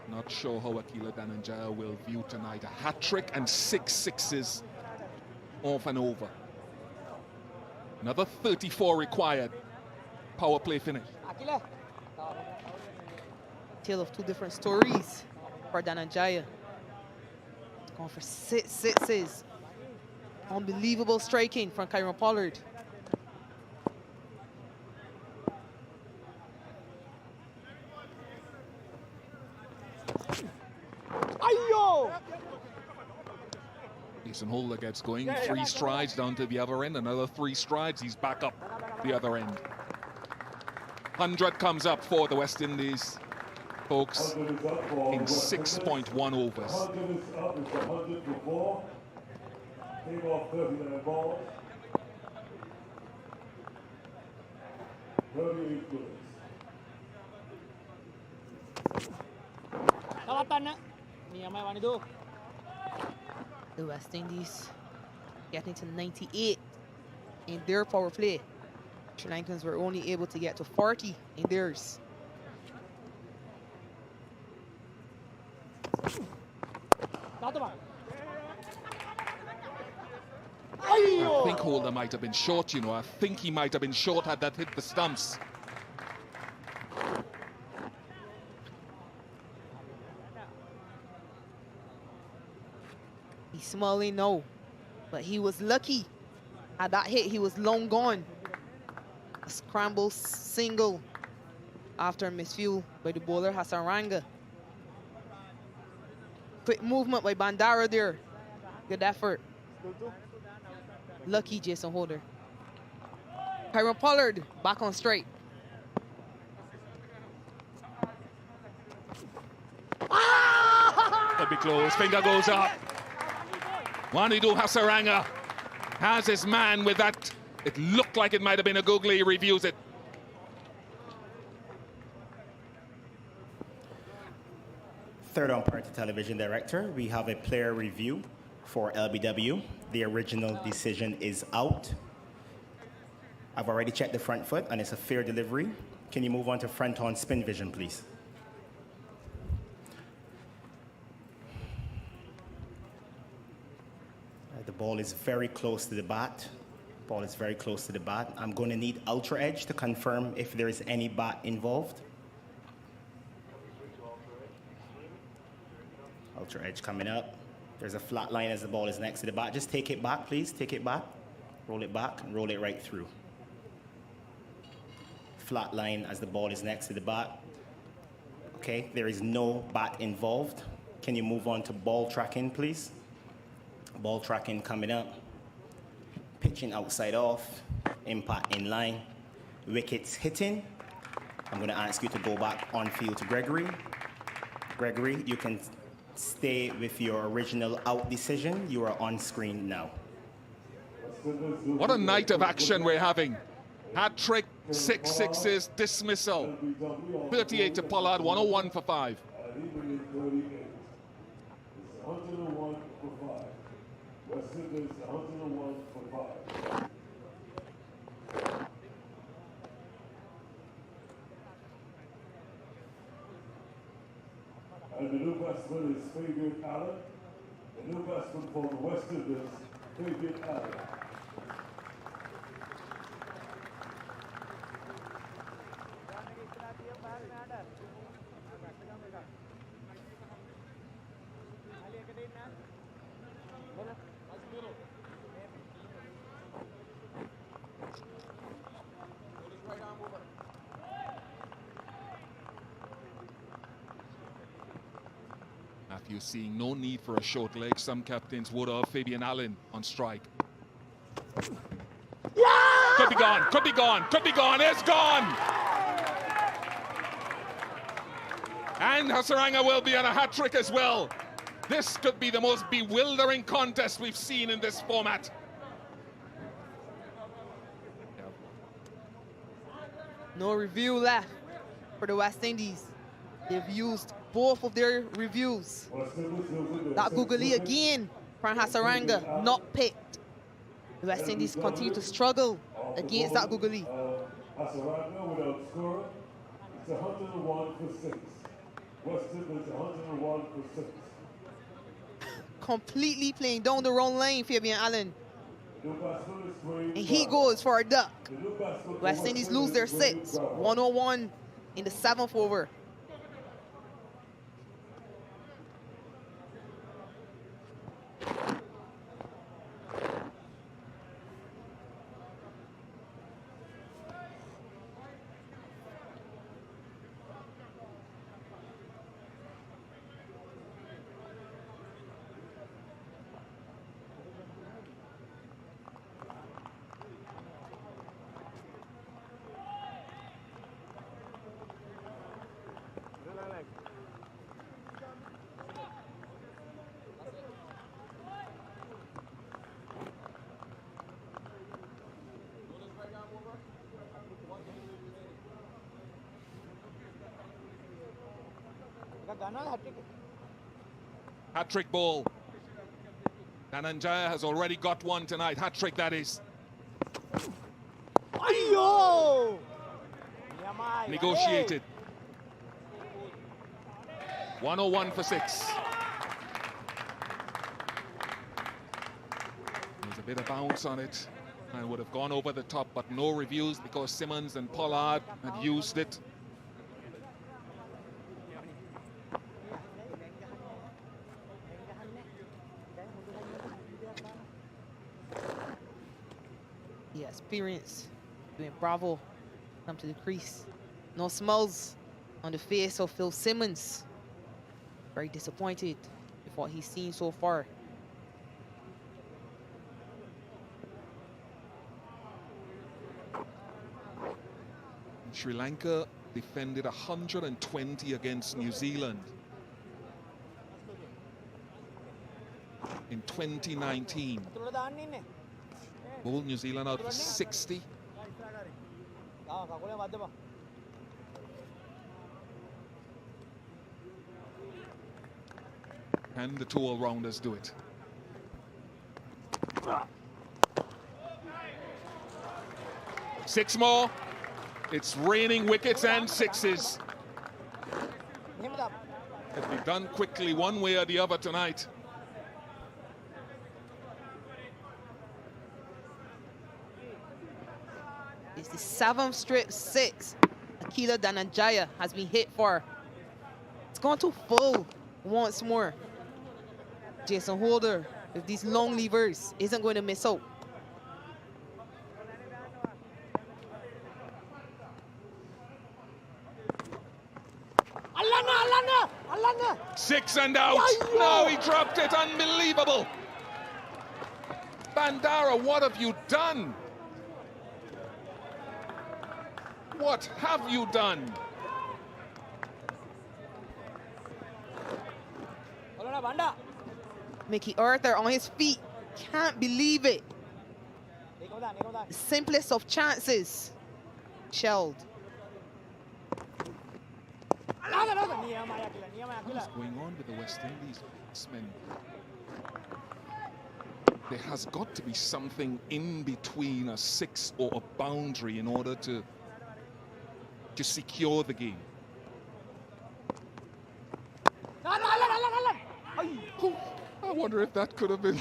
Not sure how Akila Dananjaya will view tonight. A hat-trick and 6 sixes off and over. Another 34 required. Power play finish. Tale of 2 different stories for Dananjaya. Going for 6 sixes. Unbelievable striking from Kieron Pollard. Jason Holder gets going, 3 strides down to the other end, another 3 strides, he's back up the other end. 100 comes up for the West Indies, folks, in 6.1 overs. 100 is up, it's 100 for 4. Came off 39 balls. 38 wickets. The West Indies getting to 98 in their power play. Sri Lankans were only able to get to 40 in theirs. I think Holder might have been short, you know. I think he might have been short had that hit the stumps. He's smiling now, but he was lucky. At that hit, he was long gone. A scramble single after a misfield by the bowler Hasaranga. Quick movement by Bandara there. Good effort. Lucky Jason Holder. Kieron Pollard back on straight. That'd be close. Finger goes up. Wanidu Hasaranga has his man with that. It looked like it might have been a googly. He reviews it. Third umpire to television director, we have a player review for LBW. The original decision is out. I've already checked the front foot and it's a fair delivery. Can you move on to front on spin vision, please? The ball is very close to the bat. Ball is very close to the bat. I'm going to need ultra edge to confirm if there is any bat involved. Ultra edge coming up. There's a flat line as the ball is next to the bat. Just take it back, please. Take it back. roll it back, and roll it right through. Flat line as the ball is next to the bat. Okay, there is no bat involved. Can you move on to ball tracking, please? Ball tracking coming up. Pitching outside off, impact in line. Wickets hitting. I'm going to ask you to go back on field to Gregory. Gregory, you can stay with your original out decision. You are on screen now. What a night of action we're having. Hat trick, 6 sixes, dismissal. 38 to Pollard, 101 for 5. 101 for 5. West Indies 101 for 5. And the new batsman is Fidel Edwards. The new batsman for the West Indies, Fidel Edwards. Matthew seeing no need for a short leg. Some captains would have. Fabian Allen on strike. Could be gone, could be gone, could be gone. It's gone! And Hasaranga will be on a hat trick as well. This could be the most bewildering contest we've seen in this format. No review left for the West Indies. They've used both of their reviews. That googly again from Hasaranga, not picked. The West Indies continue to struggle against that googly. Hasaranga without scoring. It's 101 for 6. West Indies 101 for 6. Completely playing down the wrong lane, Fabian Allen. And he goes for a duck. West Indies lose their 6. 101 in the 7th over. Hat-trick ball. Dananjaya has already got one tonight. Hat-trick, that is. Negotiated. 101 for 6. There's a bit of bounce on it. And would have gone over the top, but no reviews because Simmons and Pollard had used it. Experience doing Bravo come to the crease. No smiles on the face of Phil Simmons. Very disappointed with what he's seen so far. Sri Lanka defended 120 against New Zealand in 2019. Bowled New Zealand out for 60. Can the 2 all-rounders do it? Six more. It's raining wickets and 6s. It'll be done quickly one way or the other tonight. It's the 7th straight 6 Akila Dananjaya has been hit for. It's gone to full once more. Jason Holder with these long levers isn't going to miss out. and out. No, he dropped it. Unbelievable. Bandara, what have you done? What have you done? Mickey Arthur on his feet. Can't believe it. The simplest of chances. Shelled. What is going on with the West Indies batsmen? There has got to be something in between a six or a boundary in order to secure the game. I wonder if that could have been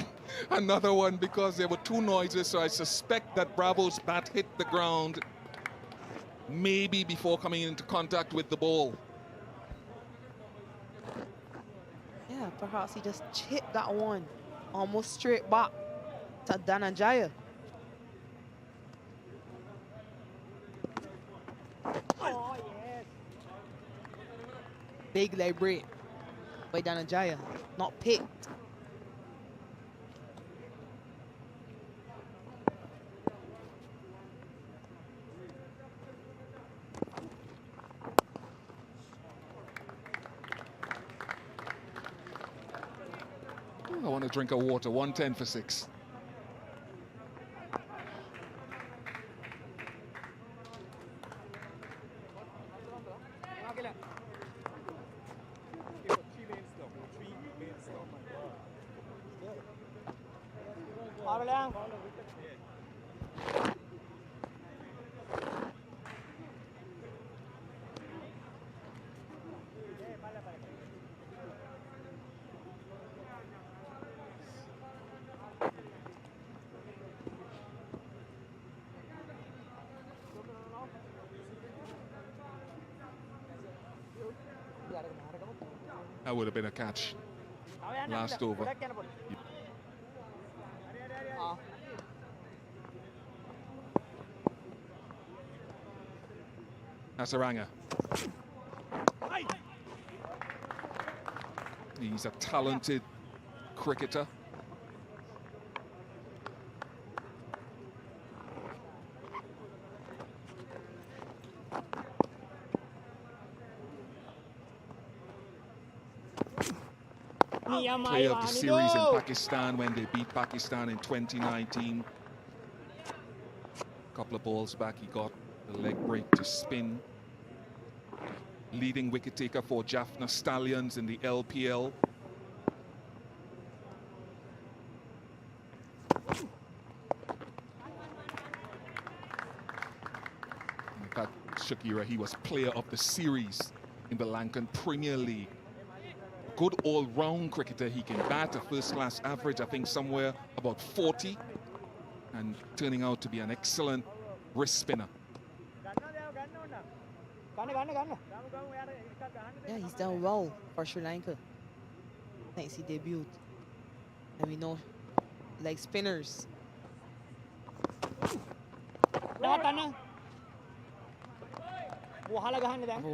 another one, because there were two noises, so I suspect that Bravo's bat hit the ground maybe before coming into contact with the ball. Yeah, perhaps he just chipped that one almost straight back to Dananjaya. Big leg break by Dananjaya, not picked. I want to drink a water. 110 for 6. That would have been a catch. Last over. Hasaranga. He's a talented cricketer. Player of the series in Pakistan when they beat Pakistan in 2019. A couple of balls back, he got the leg break to spin. Leading wicket taker for Jaffna Stallions in the LPL. In fact, Shakira, he was player of the series in the Lankan Premier League. Good all-round cricketer. He can bat a first-class average, I think somewhere about 40, and turning out to be an excellent wrist spinner. Yeah, he's done well for Sri Lanka since he debuted. And we know, like spinners. We'll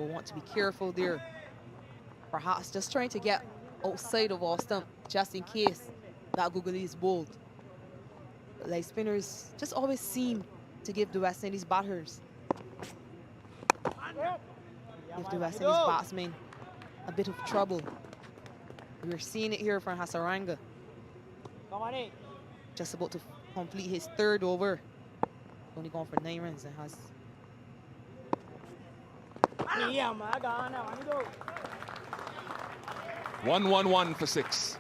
want to be careful there. Perhaps just trying to get outside of our stump, just in case that googly is bowled. But like spinners just always seem to give the West Indies batters, give the West Indies batsmen a bit of trouble. We're seeing it here from Hasaranga. Just about to complete his third over. Only gone for 9 runs and has. 1-1-1 for 6.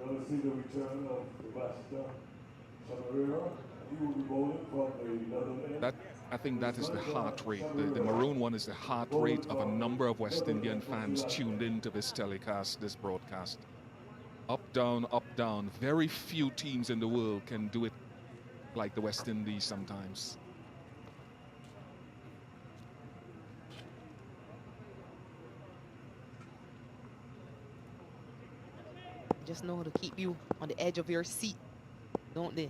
Now to see the return of the master, Chamarera. He will be bowling from the Netherlands. I think that is the heart rate. The maroon one is the heart rate of a number of West Indian fans tuned into this telecast, this broadcast. Up, down, up, down. Very few teams in the world can do it like the West Indies sometimes. Just know how to keep you on the edge of your seat, don't they?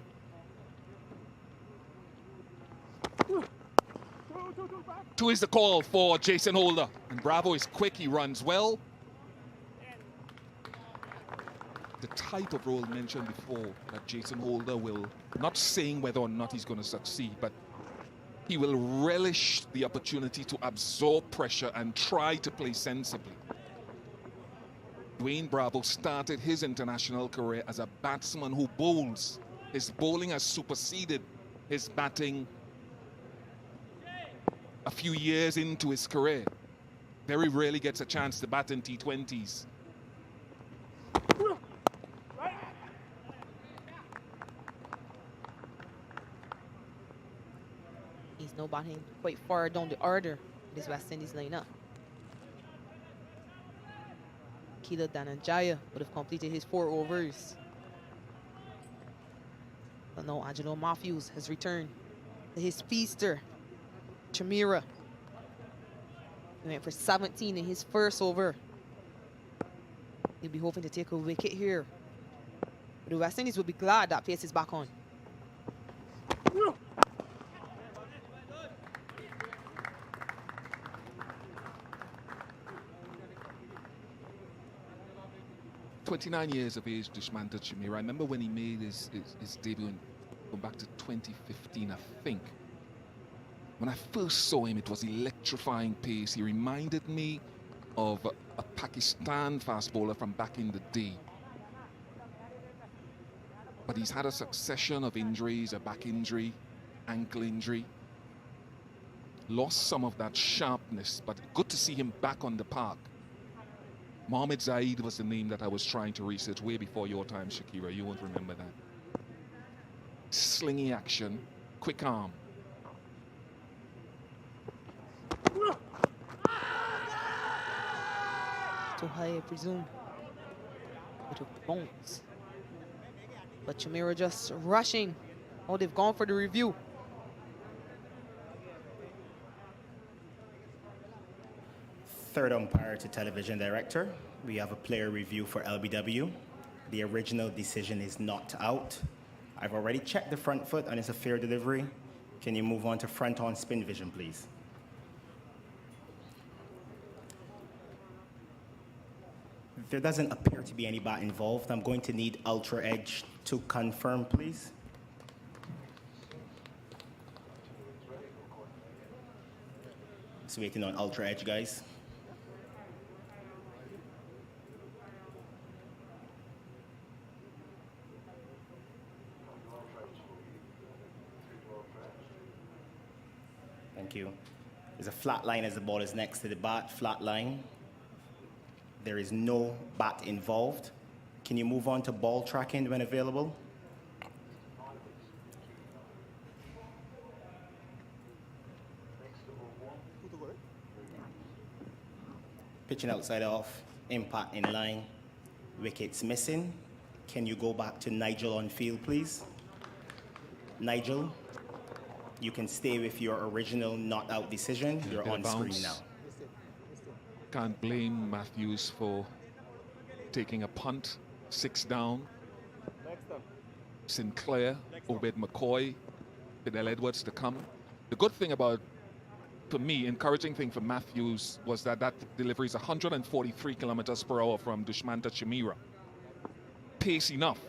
Two is the call for Jason Holder. And Bravo is quick, he runs well. The type of role mentioned before that Jason Holder will, not saying whether or not he's going to succeed, but he will relish the opportunity to absorb pressure and try to play sensibly. Dwayne Bravo started his international career as a batsman who bowls. His bowling has superseded his batting a few years into his career. Very rarely gets a chance to bat in T20s. He's now batting quite far down the order, this West Indies lineup. Akila Dananjaya would have completed his 4 overs. But now Angelo Matthews has returned to his feaster, Chimera. He went for 17 in his first over. He'll be hoping to take a wicket here. But the West Indies will be glad that pace is back on. "29 years of age, Dushmanta Chimera. I remember when he made his debut in, going back to 2015, I think. When I first saw him, it was electrifying pace. He reminded me of a Pakistan fast bowler from back in the day. But he's had a succession of injuries, a back injury, ankle injury. Lost some of that sharpness, but good to see him back on the park. Mohamed Zaid was the name that I was trying to research way before your time, Shakira. You won't remember that. Slingy action, quick arm. Too high, I presume. With a bounce. But Chimera just rushing. Oh, they've gone for the review. Third umpire to television director. We have a player review for LBW. The original decision is not out. I've already checked the front foot and it's a fair delivery. Can you move on to front on spin vision, please? There doesn't appear to be any bat involved. I'm going to need Ultra Edge to confirm, please. Just waiting on Ultra Edge, guys. Thank you. There's a flat line as the ball is next to the bat, flat line. There is no bat involved. Can you move on to ball tracking when available? Pitching outside off, impact in line, wickets missing. Can you go back to Nigel on field, please? Nigel, you can stay with your original not out decision. You're on screen now. Can't blame Matthews for taking a punt, 6 down. Sinclair, Obed McCoy, Fidel Edwards to come. The good thing about, for me, encouraging thing for Matthews was that delivery is 143 kilometers per hour from Dushmanta Chimera. Pace enough.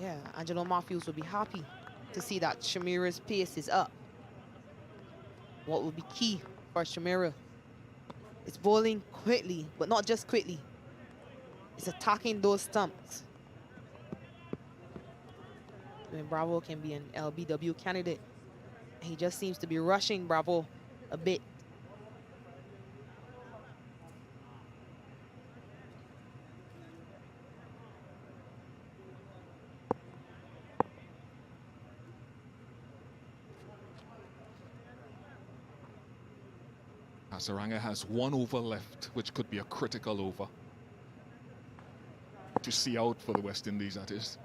Yeah, Angelo Matthews will be happy to see that Chimera's pace is up. What will be key for Chimera is bowling quickly, but not just quickly. It's attacking those stumps. And Bravo can be an LBW candidate. He just seems to be rushing Bravo a bit. Hasaranga has 1 over left, which could be a critical over. To see out for the West Indies, that is.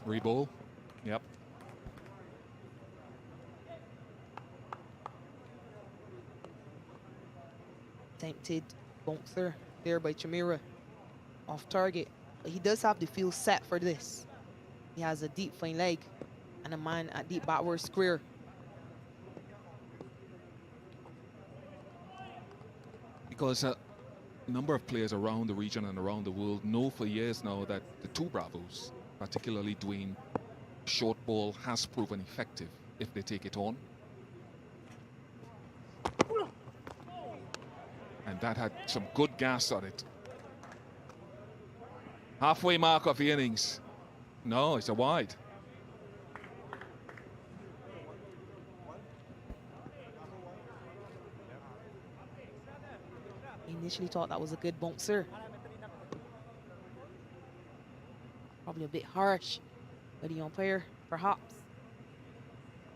Reball. Yep. Tempted bouncer there by Chamira. Off target. But he does have the field set for this. He has a deep fine leg and a man at deep backward square. Because a number of players around the region and around the world know for years now that the 2 Bravos, particularly Dwayne, short ball has proven effective if they take it on. And that had some good gas on it. Halfway mark of the innings. No, it's a wide. He initially thought that was a good bouncer. Probably a bit harsh by the umpire, perhaps.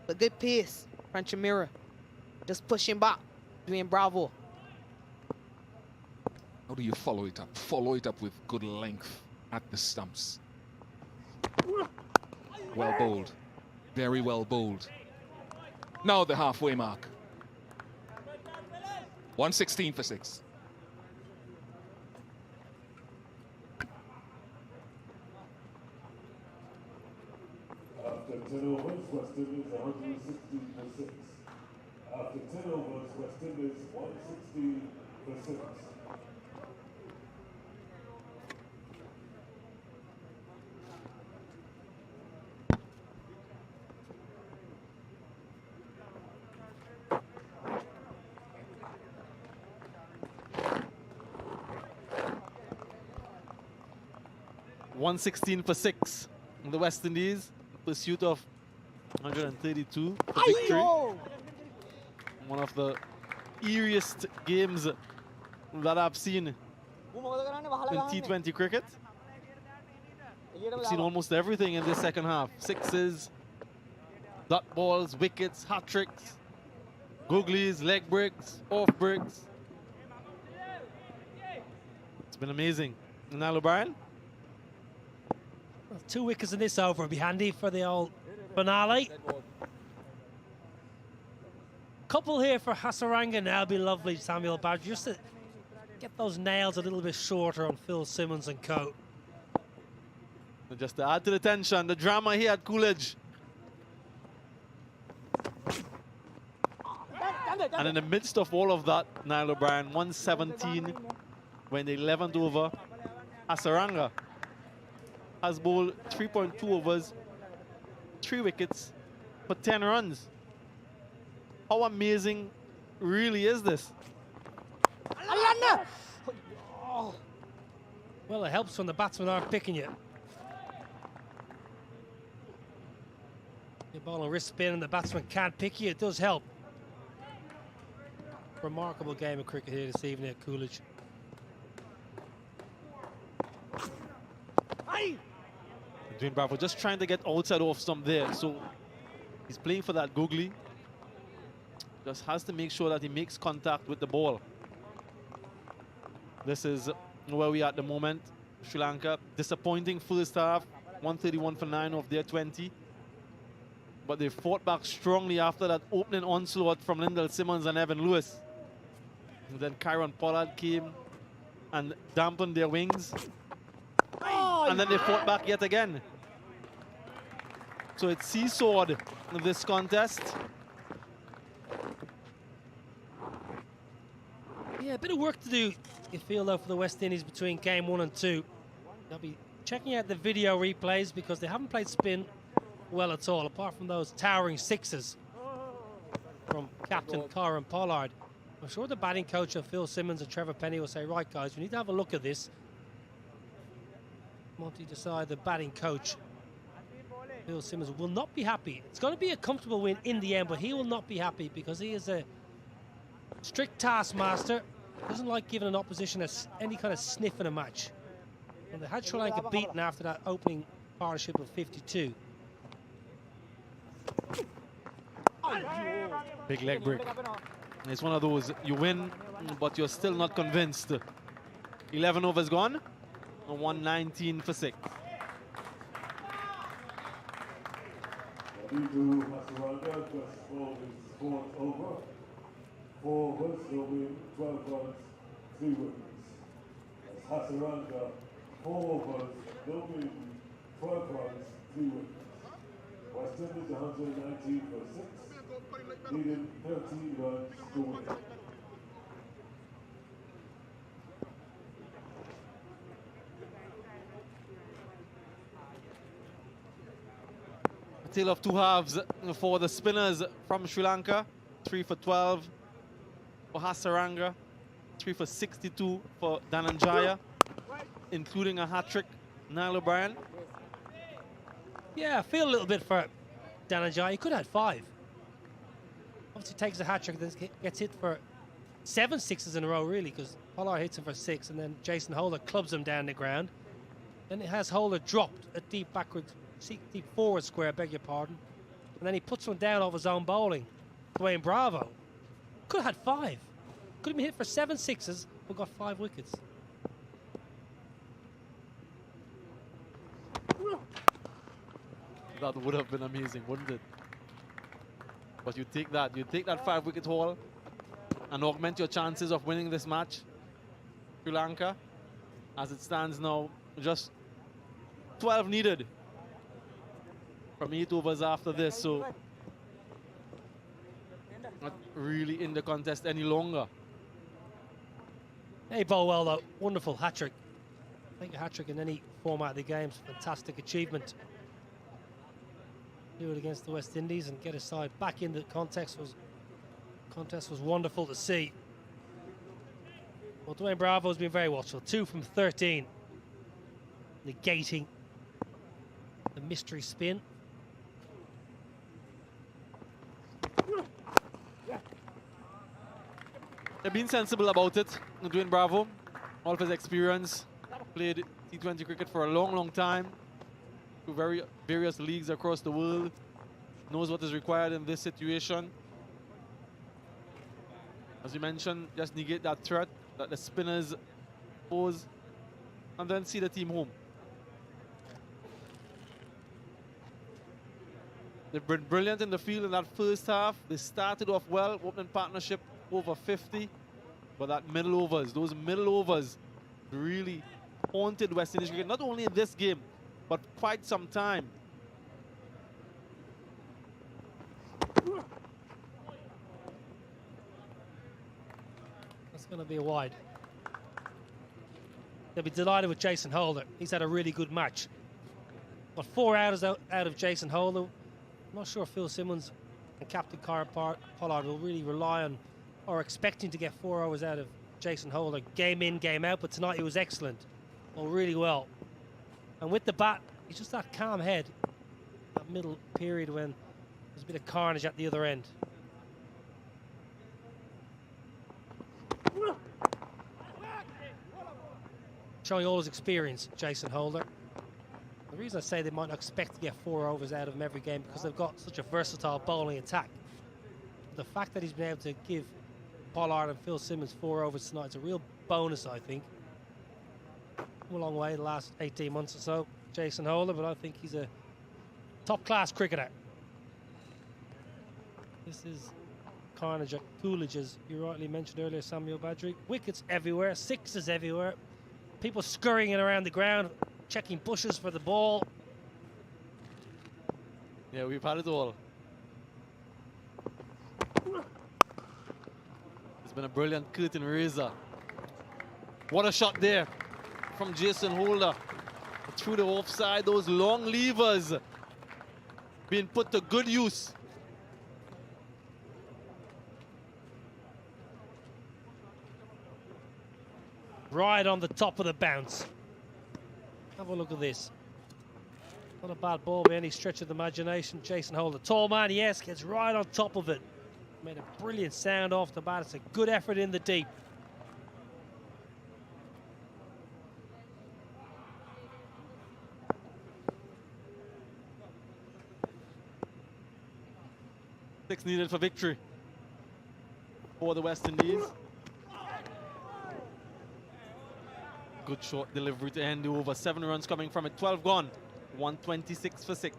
But good pace from Chamira. Just pushing back, doing Bravo. How do you follow it up? Follow it up with good length at the stumps. Well bowled. Very well bowled. Now the halfway mark. 116 for 6. After 10 overs, West Indies 116 for 6. After 10 overs, West Indies 116 for 6. $116 for 6 in the West Indies, pursuit of 132 for victory. One of the eeriest games that I've seen in T20 cricket. We've seen almost everything in this second half. Sixes, dot balls, wickets, hat tricks, googlies, leg breaks, off breaks. It's been amazing. Niall O'Brien? Well, 2 wickets in this over would be handy for the old finale. Couple here for Hasaranga now would be lovely, Samuel Badger, just to get those nails a little bit shorter on Phil Simmons and co. And just to add to the tension, the drama here at Coolidge. And in the midst of all of that, Niall O'Brien, 117 when the 11th over. Hasaranga has bowled 3.2 overs, 3 wickets for 10 runs. How amazing really is this? Well, it helps when the batsmen aren't picking you. Your ball and wrist spin and the batsman can't pick you, it does help. Remarkable game of cricket here this evening at Coolidge. Dwayne Bravo just trying to get outside off stump there. So he's playing for that googly. Just has to make sure that he makes contact with the ball. This is where we are at the moment. Sri Lanka, disappointing first half. 131 for 9 of their 20. But they fought back strongly after that opening onslaught from Lyndall Simmons and Evan Lewis. And then Kieron Pollard came and dampened their wings. And then they fought back yet again. So it's seesawed in this contest. Yeah, a bit of work to do, you feel, though, for the West Indies between game 1 and 2. They'll be checking out the video replays because they haven't played spin well at all, apart from those towering sixes from Captain Kieron Pollard. I'm sure the batting coach of Phil Simmons and Trevor Penny will say, right, guys, we need to have a look at this. Monty Desai, the batting coach, Phil Simmons, will not be happy. It's going to be a comfortable win in the end, but he will not be happy because he is a strict taskmaster. Doesn't like giving an opposition any kind of sniff in a match. And they had Sri Lanka beaten after that opening partnership of 52. Big leg break. And it's one of those, you win, but you're still not convinced. 11 overs gone, and 119 for 6. Abidu Hasaranga just scored his 4th over. 4 overs, no win, 12 runs, 3 wickets. That's Hasaranga, 4 overs, no win, 12 runs, 3 wickets. West Indies 119 for 6, needed 13 runs to win. A tale of two halves for the spinners from Sri Lanka. 3 for 12 for Hasaranga, 3 for 62 for Dananjaya, including a hat-trick. Niall O'Brien. Yeah, I feel a little bit for Dananjaya. He could have had 5. Obviously takes a hat-trick, then gets hit for 7 sixes in a row, really, because Pollard hits him for 6, and then Jason Holder clubs him down the ground. Then it has Holder dropped a deep forward square, beg your pardon. And then he puts one down off his own bowling. Dwayne Bravo. Could have had 5. Could have been hit for 7 sixes, but got 5 wickets. That would have been amazing, wouldn't it? But you take that 5-wicket haul and augment your chances of winning this match. Sri Lanka, as it stands now, just 12 needed from 8 overs after this, so not really in the contest any longer. Hey, Bowell, though, wonderful hat-trick. I think a hat-trick in any format of the game is a fantastic achievement. Do it against the West Indies and get his side back in the contest was wonderful to see. Well, Dwayne Bravo has been very watchful. 2 from 13, negating the mystery spin. They've been sensible about it. Dwayne Bravo, all of his experience, played T20 cricket for a long, long time. Through various leagues across the world, knows what is required in this situation. As you mentioned, just negate that threat that the spinners pose, and then see the team home. They've been brilliant in the field in that first half. They started off well, opening partnership over 50, but that middle overs, those middle overs really haunted West Indies cricket, not only in this game, but quite some time. That's going to be a wide. They'll be delighted with Jason Holder. He's had a really good match. Got 4 outers out of Jason Holder. I'm not sure if Phil Simmons and Captain Kieron Pollard will really rely on or expecting to get 4 overs out of Jason Holder, game in, game out, but tonight he was excellent. Well, really well. And with the bat, he's just that calm head. That middle period when there's a bit of carnage at the other end. Showing all his experience, Jason Holder. The reason I say they might not expect to get 4 overs out of him every game because they've got such a versatile bowling attack. The fact that he's been able to give Pollard and Phil Simmons 4 overs tonight is a real bonus, I think. Come a long way the last 18 months or so, Jason Holder, but I think he's a top-class cricketer. This is carnage at Coolidge, as you rightly mentioned earlier, Samuel Badri. Wickets everywhere, 6s everywhere. People scurrying around the ground, checking bushes for the ball. Yeah, we've had it all. It's been a brilliant curtain raiser. What a shot there from Jason Holder. Through the offside, those long levers being put to good use. Right on the top of the bounce. Have a look at this. Not a bad ball by any stretch of the imagination. Jason Holder, tall man, yes, gets right on top of it. Made a brilliant sound off the bat. It's a good effort in the deep. 6 needed for victory for the West Indies. Good short delivery to end the over. 7 runs coming from it. 12 gone. 126 for 6.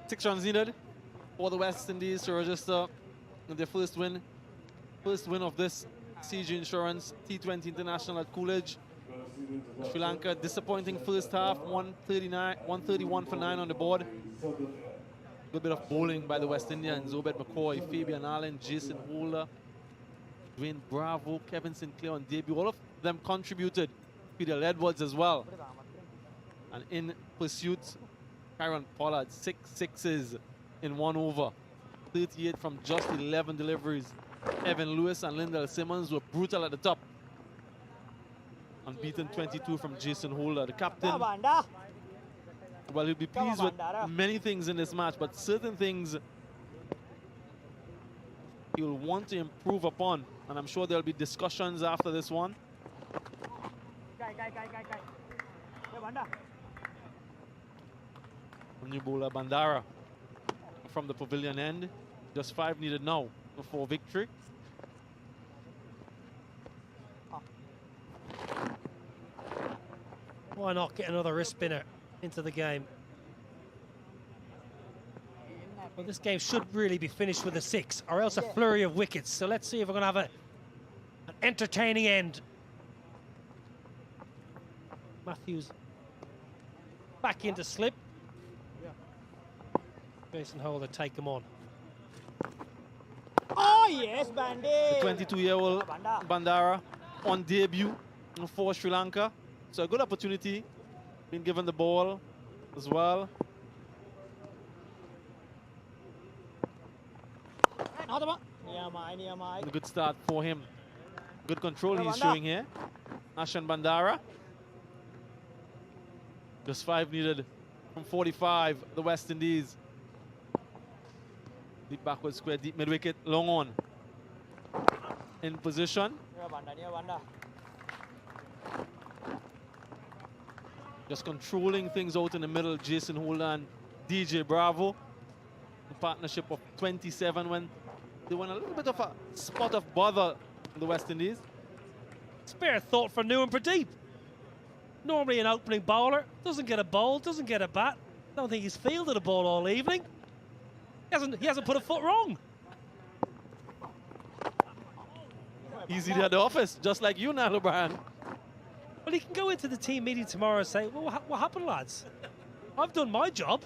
Six runs needed for the West Indies to register their first win of this CG Insurance T20 International at Coolidge. Sri Lanka, disappointing first half, 131 for 9 on the board. Good bit of bowling by the West Indians. Obed McCoy, Fabian Allen, Jason Holder, Dwayne Bravo, Kevin Sinclair on debut. All of them contributed. Fidel Edwards as well. And in pursuit, Kieron Pollard, 6 sixes in 1 over. 38 from just 11 deliveries. Evan Lewis and Lyndall Simmons were brutal at the top. Unbeaten 22 from Jason Holder. The captain, well, he'll be pleased with many things in this match, but certain things he'll want to improve upon. And I'm sure there'll be discussions after this one. New bowler Bandara from the pavilion end. Just 5 needed now for victory. Why not get another wrist spinner into the game? Well, this game should really be finished with a 6 or else a flurry of wickets. So let's see if we're going to have an entertaining end. Matthews back into slip. Jason Holder take them on. Oh yes, Bandy. The 22-year-old Bandara on debut for Sri Lanka. So a good opportunity. Been given the ball as well. A good start for him. Good control he's showing here. Ashan Bandara. Just 5 needed from 45, the West Indies. Deep backward square, deep mid-wicket, long on. In position. Just controlling things out in the middle, Jason Holder and DJ Bravo. A partnership of 27 when they won a little bit of a spot of bother in the West Indies. Spare thought for Nuwan Pradeep. Normally an opening bowler, doesn't get a bowl, doesn't get a bat. Don't think he's fielded a ball all evening. He hasn't put a foot wrong. Easy at the office, just like you now, O'Brien. Well, he can go into the team meeting tomorrow and say, well, what happened, lads? I've done my job.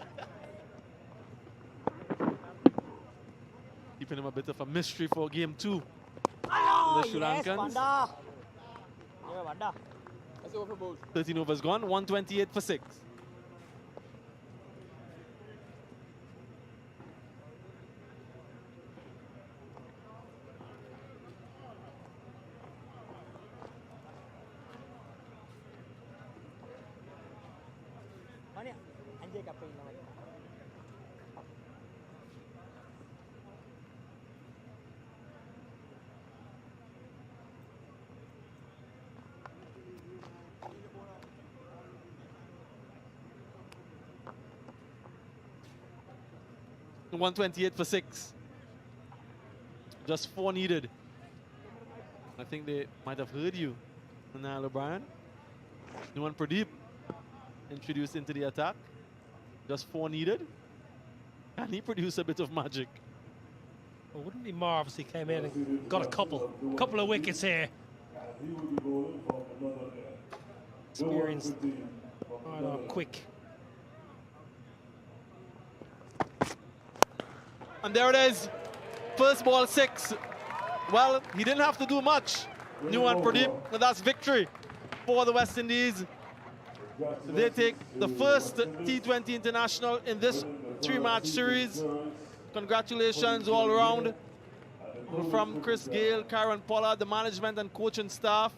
Keeping him a bit of a mystery for game 2. Oh, the Sri yes, Lankans. Banda. Yeah, Banda. 13 overs gone, 128 for 6. And 128 for 6. Just 4 needed. I think they might have heard you, Nile O'Brien. Nuwan Pradeep introduced into the attack. Just 4 needed. Can he produce a bit of magic? Well, wouldn't it be marvellous he came in and got a couple of wickets here. Experienced, quick. And there it is. First ball 6. Well, he didn't have to do much. Nuwan Pradeep, and that's victory for the West Indies. They take the first T20 international in this 3-match series. Congratulations all around from Chris Gayle, Kieron Pollard, the management and coaching staff.